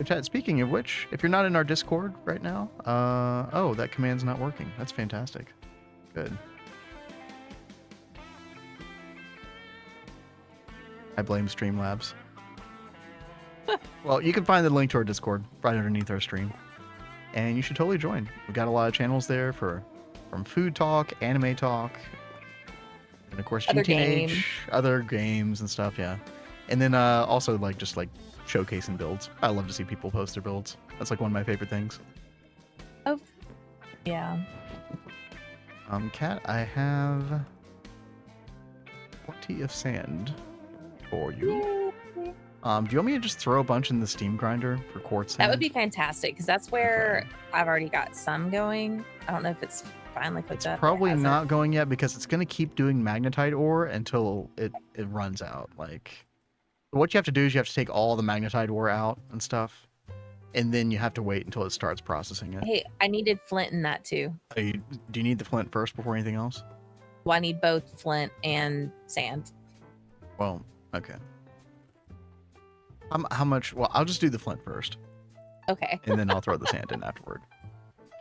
Chat, speaking of which, if you're not in our Discord right now, oh, that command's not working. That's fantastic. Good. I blame Streamlabs. Well, you can find the link to our Discord right underneath our stream, and you should totally join. We've got a lot of channels there from food talk, anime talk, and of course GTNH, other games and stuff. Yeah, and then also like just like showcasing builds. I love to see people post their builds. That's like one of my favorite things. Oh, yeah. Kat, I have plenty of sand for you. Do you want me to just throw a bunch in the steam grinder for quartz sand? That would be fantastic, because that's where I've already got some going. I don't know if it's finally cooked up. Probably not going yet, because it's going to keep doing magnetite ore until it runs out. Like, what you have to do is you have to take all the magnetite ore out and stuff, and then you have to wait until it starts processing it. Hey, I needed flint in that too. Do you need the flint first before anything else? Well, I need both flint and sand. Well, okay. How much? Well, I'll just do the flint first. Okay. And then I'll throw the sand in afterward.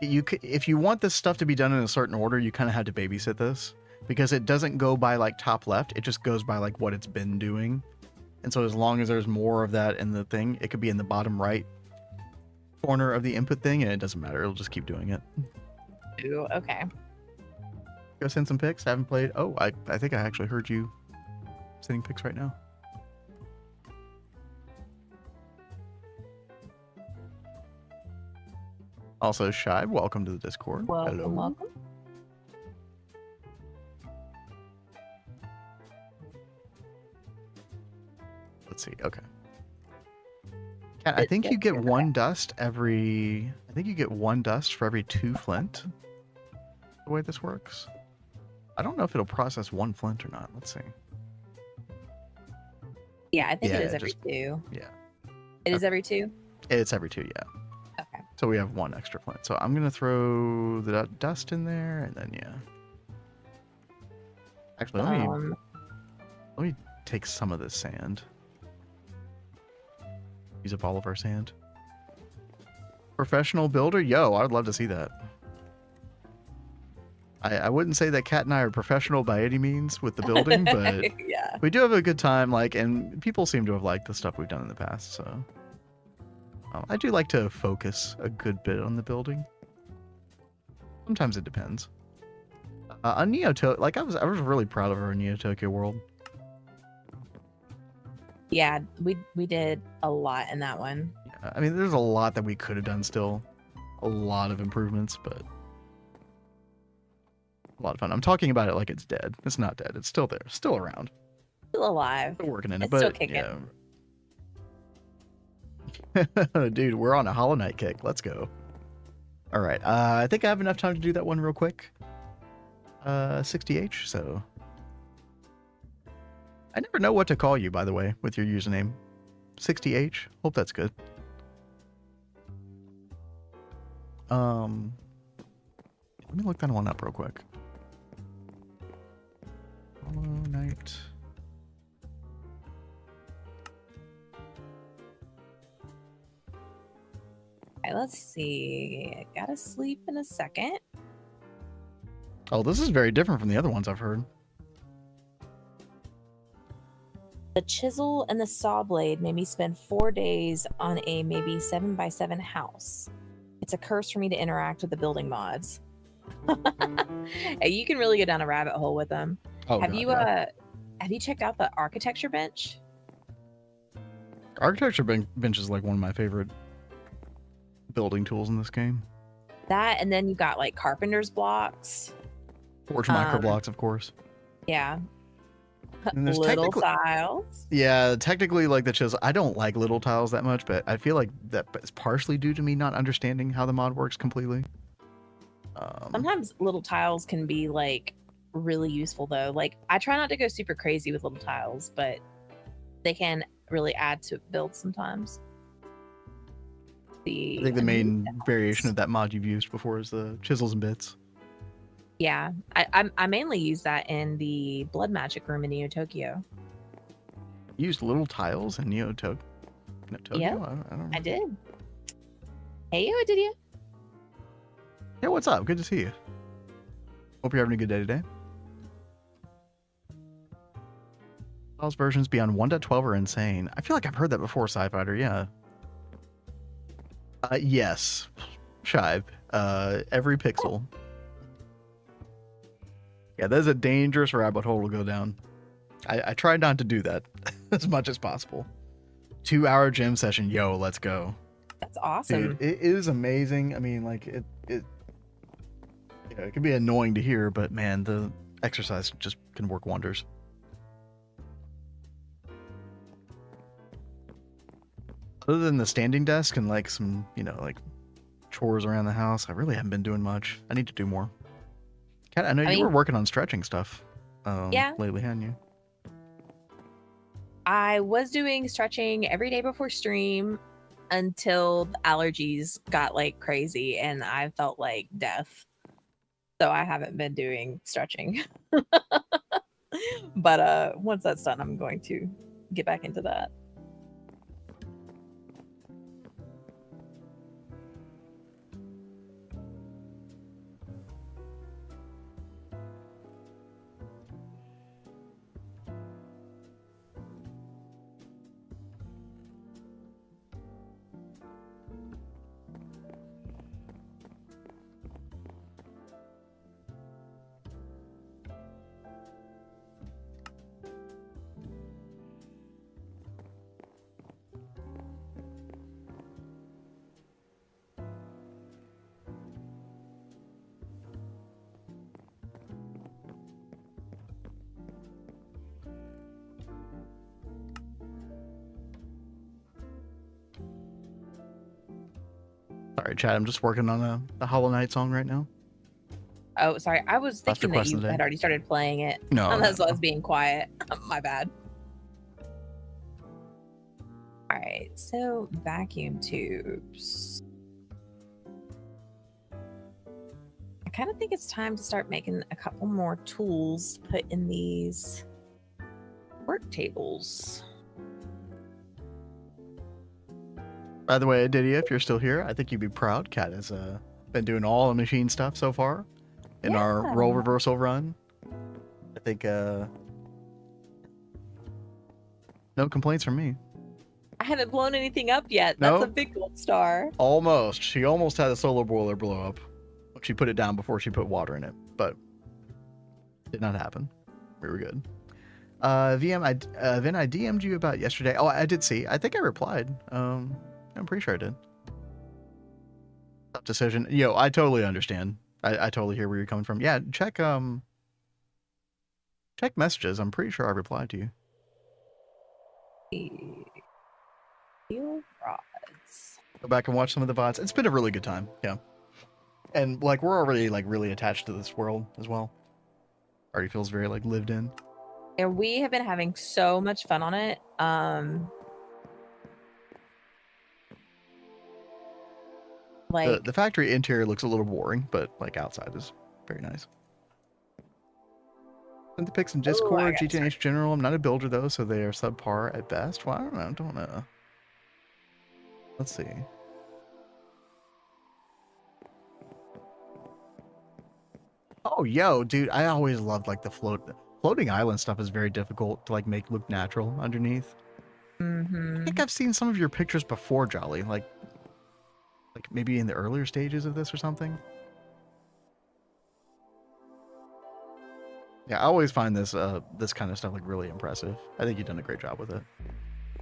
If you want this stuff to be done in a certain order, you kind of have to babysit this, because it doesn't go by like top left. It just goes by like what it's been doing. And so as long as there's more of that in the thing, it could be in the bottom right corner of the input thing, and it doesn't matter. It'll just keep doing it. Ooh, okay. Go send some pics. I haven't played. Oh, I think I actually heard you sending pics right now. Also, Shy, welcome to the Discord. Welcome, Hello. welcome. Let's see. Okay. Kat, I think you get one dust every... I think you get one dust for every 2 flint. The way this works. I don't know if it'll process 1 flint or not. Let's see. Yeah, I think Yeah, it is every just- 2. Yeah. It is every 2? It's every 2, yeah. Okay. So we have 1 extra flint. So I'm going to throw the dust in there, and then, yeah. Actually, let me take some of this sand. Use up all of our sand. Professional builder? Yo, I would love to see that. I wouldn't say that Kat and I are professional by any means with the building, but yeah. we do have a good time, like, and people seem to have liked the stuff we've done in the past, so I do like to focus a good bit on the building. Sometimes it depends. On Neo like I was really proud of our Neo Tokyo world. Yeah, we did a lot in that one. Yeah, I mean, there's a lot that we could have done still, a lot of improvements, but a lot of fun. I'm talking about it like it's dead. It's not dead. It's still there, still around. Still alive. Still working in it, It's but still kicking. Yeah. Dude, we're on a Hollow Knight kick. Let's go. All right. I think I have enough time to do that one real quick. 60H, so I never know what to call you, by the way, with your username. 60H. Hope that's good. Let me look that one up real quick. Hollow Knight. right, let's see. I gotta sleep in a second. Oh, this is very different from the other ones I've heard. The chisel and the saw blade made me spend 4 days on a maybe 7x7 house. It's a curse for me to interact with the building mods. Hey, you can really go down a rabbit hole with them. Oh, have God, you yeah. have you checked out the architecture bench? Architecture bench is like one of my favorite building tools in this game. That, and then you got like carpenter's blocks. Forge micro blocks, of course. Yeah. And there's Little tiles. Yeah, technically, like the chisel, I don't like little tiles that much, but I feel like that is partially due to me not understanding how the mod works completely. Sometimes little tiles can be like really useful though. Like I try not to go super crazy with little tiles, but they can really add to builds sometimes. I think the main variation of that mod you've used before is the chisels and bits. Yeah, I mainly use that in the blood magic room in Neo Tokyo. You used little tiles in Neo Tokyo? Yep, I don't know. I did. Hey, yo, did you? Yeah, what's up? Good to see you. Hope you're having a good day today. Tiles versions beyond 1.12 are insane. I feel like I've heard that before, Sci-Fighter, yeah. Yes, Shive. Every pixel. Yeah, that is a dangerous rabbit hole to go down. I tried not to do that as much as possible. 2-hour gym session, yo, let's go. That's awesome. Dude, it is amazing. I mean, like it you know, it can be annoying to hear, but man, the exercise just can work wonders. Other than the standing desk and like some, you know, like chores around the house, I really haven't been doing much. I need to do more. Kat, I know you were working on stretching stuff lately, hadn't you? I was doing stretching every day before stream until the allergies got like crazy and I felt like death. So I haven't been doing stretching. But once that's done, I'm going to get back into that. Sorry, Chad, I'm just working on a Hollow Knight song right now. Oh, sorry. I was thinking that you of the day. had already started playing it. No, And that's no, why I no. was being quiet. My bad. All right, so vacuum tubes. I kind of think it's time to start making a couple more tools to put in these work tables. By the way, Didia, if you're still here, I think you'd be proud. Kat has been doing all the machine stuff so far in our Yeah. role reversal run. I think no complaints from me. I haven't blown anything up yet. No? That's a big gold star. Almost. She almost had a solar boiler blow up. She put it down before she put water in it, but did not happen. We were good. Vin, I DM'd you about yesterday. Oh, I did see. I think I replied. I'm pretty sure I did. Tough decision. Yo, I totally understand. I totally hear where you're coming from. Yeah, check messages. I'm pretty sure I replied to you. Steel rods. Go back and watch some of the VODs. It's been a really good time. Yeah. And like we're already like really attached to this world as well. Already feels very like lived in. And we have been having so much fun on it. Like The factory interior looks a little boring, but like outside is very nice. Sent the pics in Discord, GTNH general. I'm not a builder though, so they are subpar at best. Well, I don't know. Let's see. Oh, yo, dude, I always loved like the floating island stuff is very difficult to like make look natural underneath. I Mm-hmm. think I've seen some of your pictures before, Jolly, like maybe in the earlier stages of this or something. Yeah, I always find this kind of stuff like really impressive. I think you've done a great job with it.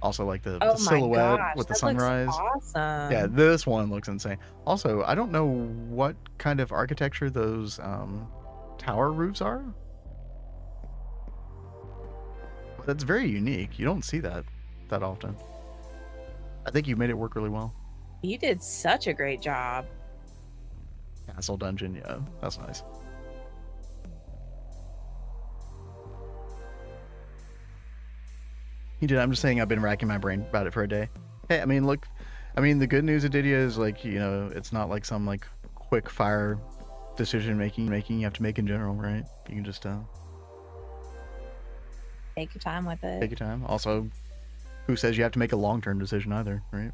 Also, like the Oh my silhouette gosh, with the that looks sunrise. Yeah, awesome. this one looks insane. Also, I don't know what kind of architecture those tower roofs are. But that's very unique. You don't see that often. I think you made it work really well. You did such a great job. Castle dungeon, yeah, that's nice. You did. I'm just saying I've been racking my brain about it for a day. Hey, I mean, look, I mean, the good news of Didia is like, you know, it's not like some like quick fire decision making you have to make in general, right? You can just Take your time with take it. your time. Also, who says you have to make a long-term decision either, right?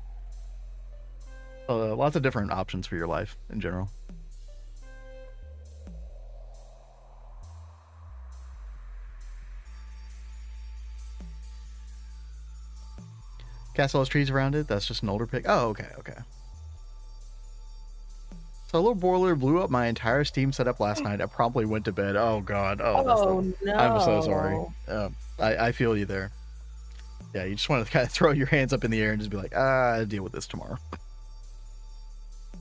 Lots of different options for your life in general. Castle has trees around it. That's just an older pick. Oh, okay, okay. So a little boiler blew up my entire Steam setup last night. I promptly went to bed. Oh god. Oh, that's No. I'm so sorry. I feel you there. Yeah, you just want to kind of throw your hands up in the air and just be like, I'll deal with this tomorrow.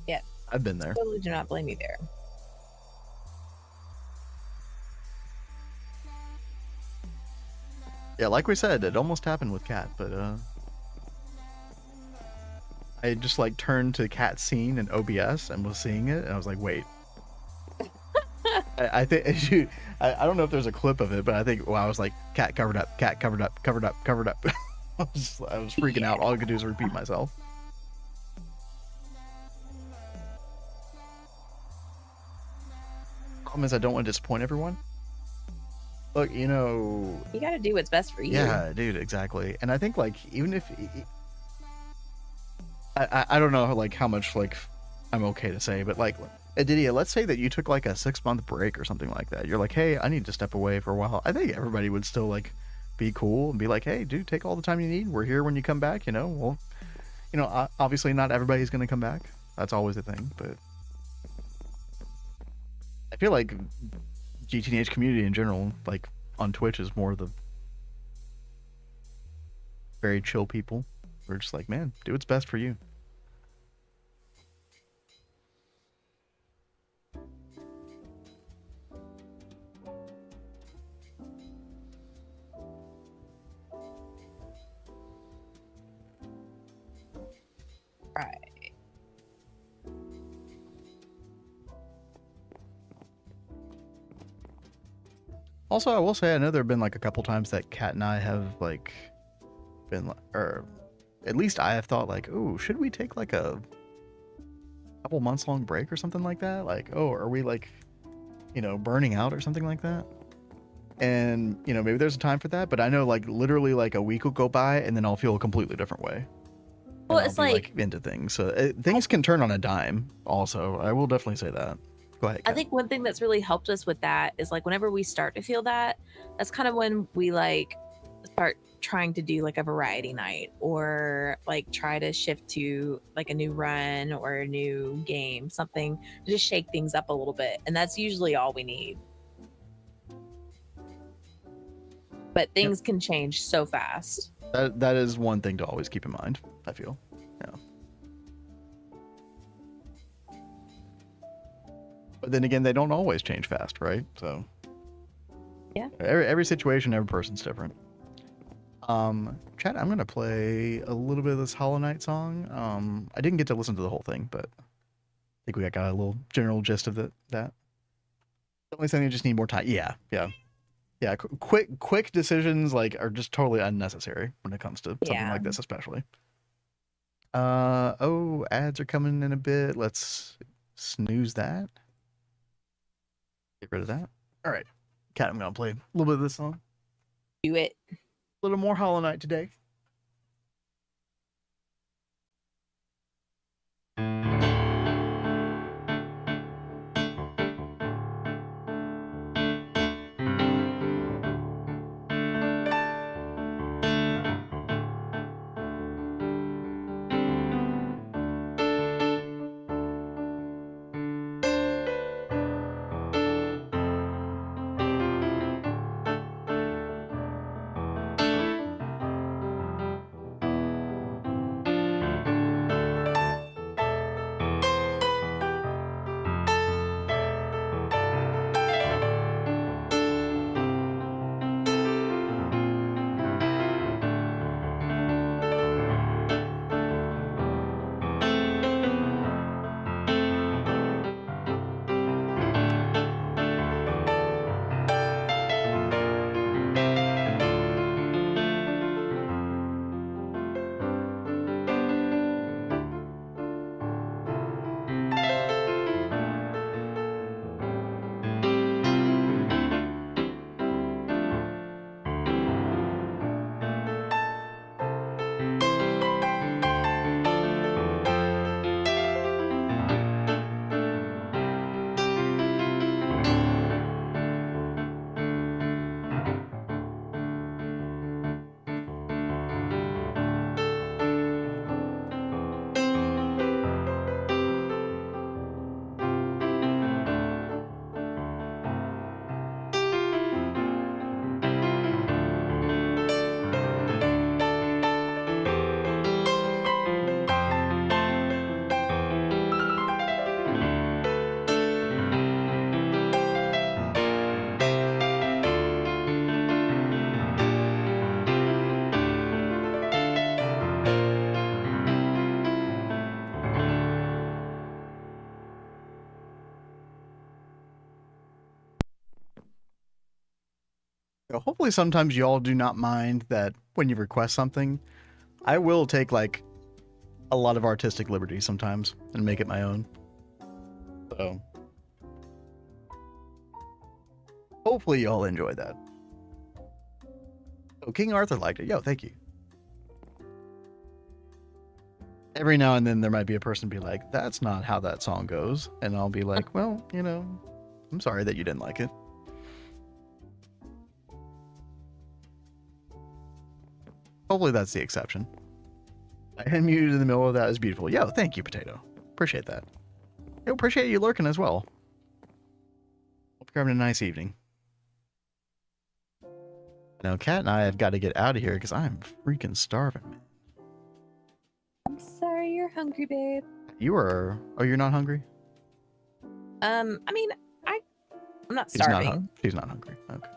Yeah. I've been there. Totally do not blame you there. Yeah, like we said, it almost happened with Cat, but I just like turned to Cat's scene in OBS and was seeing it, and I was like, wait. I think I don't know if there's a clip of it, but I think I was like, Cat covered up, Cat covered up, covered up, covered up. I was freaking out. All I could do is repeat myself. Problem is, I don't want to disappoint everyone. Look, you know, You got to do what's best for you. yeah, dude, exactly. And I think like even if I don't know like how much like I'm okay to say, but like Adidia, let's say that you took like a 6-month break or something like that. You're like, hey, I need to step away for a while. I think everybody would still like be cool and be like, hey, dude, take all the time you need. We're here when you come back. You know, well, you know, obviously not everybody's gonna come back. That's always a thing, but I feel like GTNH community in general, like on Twitch, is more of the very chill people. We're just like, man, do what's best for you. Right. Also, I will say, I know there have been like a couple times that Kat and I have like been, or at least I have thought like, oh, should we take like a couple months long break or something like that? Like, oh, are we like, you know, burning out or something like that? And, you know, maybe there's a time for that, but I know like literally like a week will go by and then I'll feel a completely different way. Well, And it's I'll be, like into things. So things can turn on a dime also. I will definitely say that. Go ahead, I Kat. think one thing that's really helped us with that is like whenever we start to feel that, that's kind of when we like start trying to do like a variety night or like try to shift to like a new run or a new game, something to just shake things up a little bit. And that's usually all we need. But things can change so fast. That is one thing to always keep in mind, I feel. Yeah. But then again, they don't always change fast, right? So Yeah. Every situation, every person's different. Chat, I'm gonna play a little bit of this Hollow Knight song. I didn't get to listen to the whole thing, but I think we got a little general gist of that. The only thing you just need more time. Yeah. Quick decisions like are just totally unnecessary when it comes to something Yeah. like this, especially. Oh, ads are coming in a bit. Let's snooze that. Get rid of that. All right, Kat, I'm gonna play a little bit of this song. Do it. A little more Hollow Knight today. So hopefully sometimes y'all do not mind that when you request something, I will take like a lot of artistic liberty sometimes and make it my own. So hopefully y'all enjoy that. Oh, King Arthur liked it. Yo, thank you. Every now and then there might be a person be like, that's not how that song goes. And I'll be like, well, you know, I'm sorry that you didn't like it. Hopefully that's the exception. I unmuted in the middle of that is beautiful. Yo, thank you, Potato. Appreciate that. I appreciate you lurking as well. Hope you're having a nice evening. Now, Kat and I have got to get out of here because I'm freaking starving, man. I'm sorry you're hungry, babe. You are... Oh, you're not hungry? I mean, I'm not She's not starving. she's not hungry. Okay.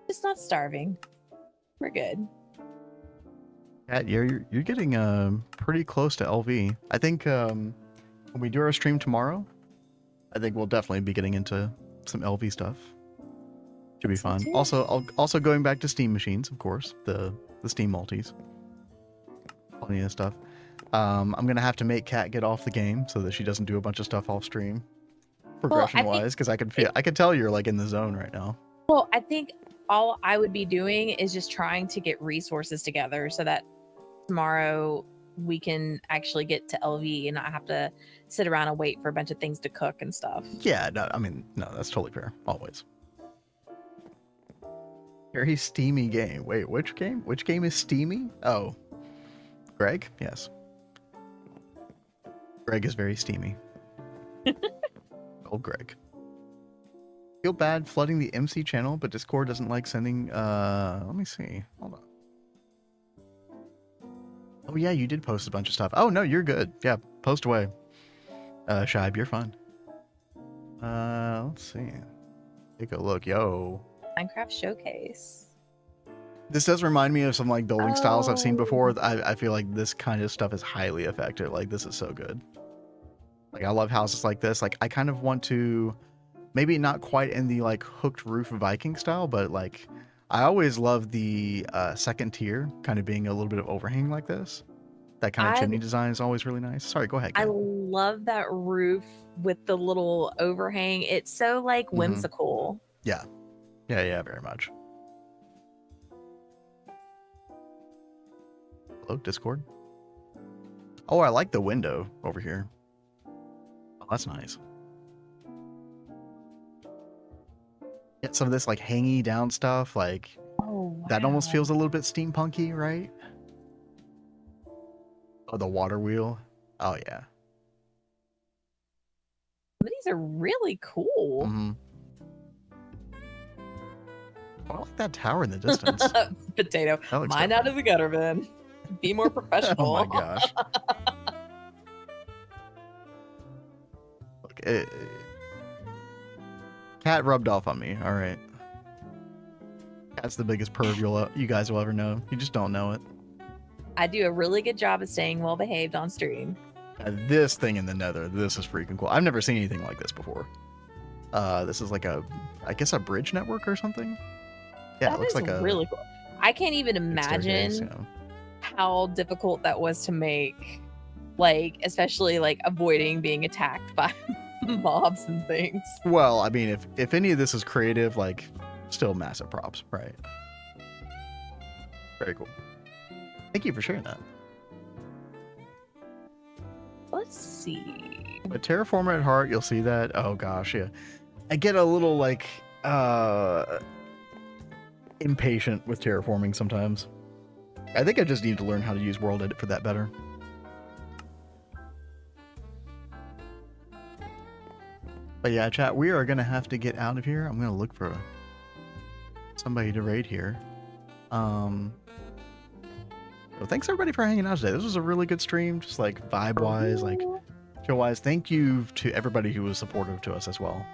Just not starving. We're good. Kat, you're getting pretty close to LV. I think when we do our stream tomorrow, I think we'll definitely be getting into some LV stuff. Should be fun. Also going back to Steam machines, of course, the Steam multis. Plenty of stuff. I'm gonna have to make Kat get off the game so that she doesn't do a bunch of stuff off stream, progression wise, because I can tell you're like in the zone right now. Well, I think all I would be doing is just trying to get resources together so that tomorrow we can actually get to LV and not have to sit around and wait for a bunch of things to cook and stuff. Yeah, no, I mean, no, that's totally fair. Always. Very steamy game. Wait, which game? Which game is steamy? Oh, Greg? Yes. Greg is very steamy. Old Greg. Feel bad flooding the MC channel, but Discord doesn't like sending, let me see. Hold on. Oh yeah, you did post a bunch of stuff. Oh no, you're good. Yeah, post away. Shibe, you're fine. Let's see. Take a look. Yo. Minecraft Showcase. This does remind me of some like building styles I've seen before. I feel like this kind of stuff is highly effective. Like this is so good. Like I love houses like this. Like I kind of want to, maybe not quite in the like hooked roof Viking style, but like I always love the second tier kind of being a little bit of overhang like this. That kind of chimney design is always really nice. Sorry, go ahead. I love that roof with the little overhang. It's so like whimsical. Yeah. Yeah, very much. Hello, Discord. Oh, I like the window over here. Oh, that's nice. Get some of this like hangy down stuff, like that almost feels a little bit steampunky, right? Oh, the water wheel. Oh yeah. These are really cool. Mm-hmm. Oh, I like that tower in the distance. Potato. Mine out of the gutter, man. Be more professional. Oh my gosh. Look, Cat rubbed off on me. All right. Cat's the biggest perv you guys will ever know. You just don't know it. I do a really good job of staying well behaved on stream. This thing in the nether, this is freaking cool. I've never seen anything like this before. This is like I guess a bridge network or something. Yeah, it looks like a really cool. I can't even imagine how difficult that was to make. Like, especially like avoiding being attacked by mobs and things. Well, I mean, if any of this is creative, like, still massive props, right? Very cool. Thank you for sharing that. Let's see. A terraformer at heart, you'll see that. Oh gosh, yeah. I get a little like impatient with terraforming sometimes. I think I just need to learn how to use World Edit for that better. But yeah, chat, we are gonna have to get out of here. I'm gonna look for somebody to raid here. So thanks everybody for hanging out today. This was a really good stream, just like vibe wise, like show wise. Thank you to everybody who was supportive to us as well.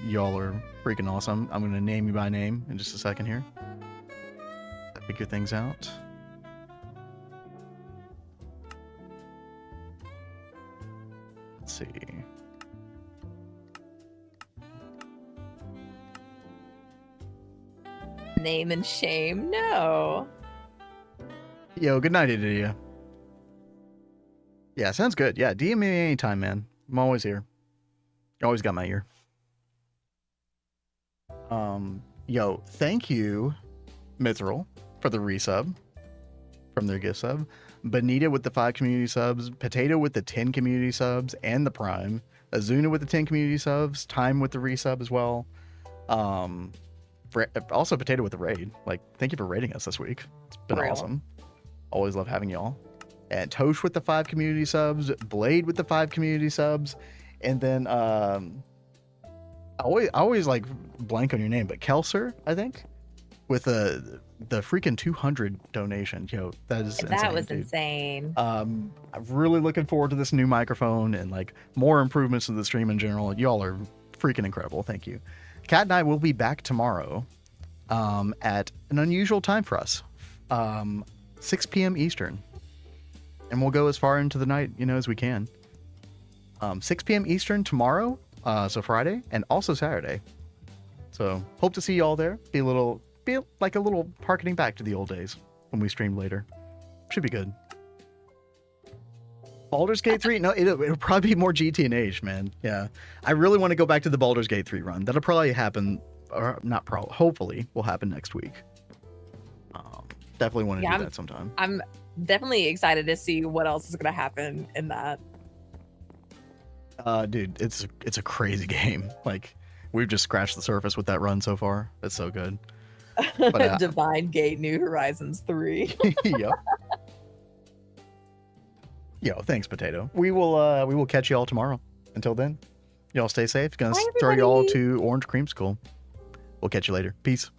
Y'all are freaking awesome. I'm gonna name you by name in just a second here. figure things out. Let's see. Name and shame. No. Yo, good night to you. Yeah, sounds good. Yeah, DM me anytime, man. I'm always here. You always got my ear. Yo, thank you, Mithril, for the resub from their gift sub. Bonita with the 5 community subs. Potato with the 10 community subs and the Prime. Azuna with the 10 community subs. Time with the resub as well. Also Potato with the raid. Like, thank you for raiding us this week. It's been awesome. Always love having y'all. And Tosh with the 5 community subs. Blade with the 5 community subs. And then I always like blank on your name, but Kelser, I think, with the freaking 200 donation. Yo, that is insane, that was dude. insane. I'm really looking forward to this new microphone and like more improvements to the stream in general. Y'all are freaking incredible. Thank you. Kat and I will be back tomorrow at an unusual time for us, 6 p.m. Eastern, and we'll go as far into the night, as we can. 6 p.m. Eastern tomorrow, so Friday, and also Saturday. So hope to see you all there. Be like a little harkening back to the old days when we stream later. Should be good. Baldur's Gate 3? No, it'll probably be more GTNH, man. Yeah. I really want to go back to the Baldur's Gate 3 run. That'll probably happen, or not probably, hopefully will happen next week. Definitely want to do that sometime. I'm definitely excited to see what else is going to happen in that. Dude, it's a crazy game. Like, we've just scratched the surface with that run so far. It's so good. But, Divine Gate New Horizons 3. Yep. Yo, thanks, Potato. We will catch you all tomorrow. Until then, y'all stay safe. Gonna throw you all to Orange Creamsicle. We'll catch you later. Peace.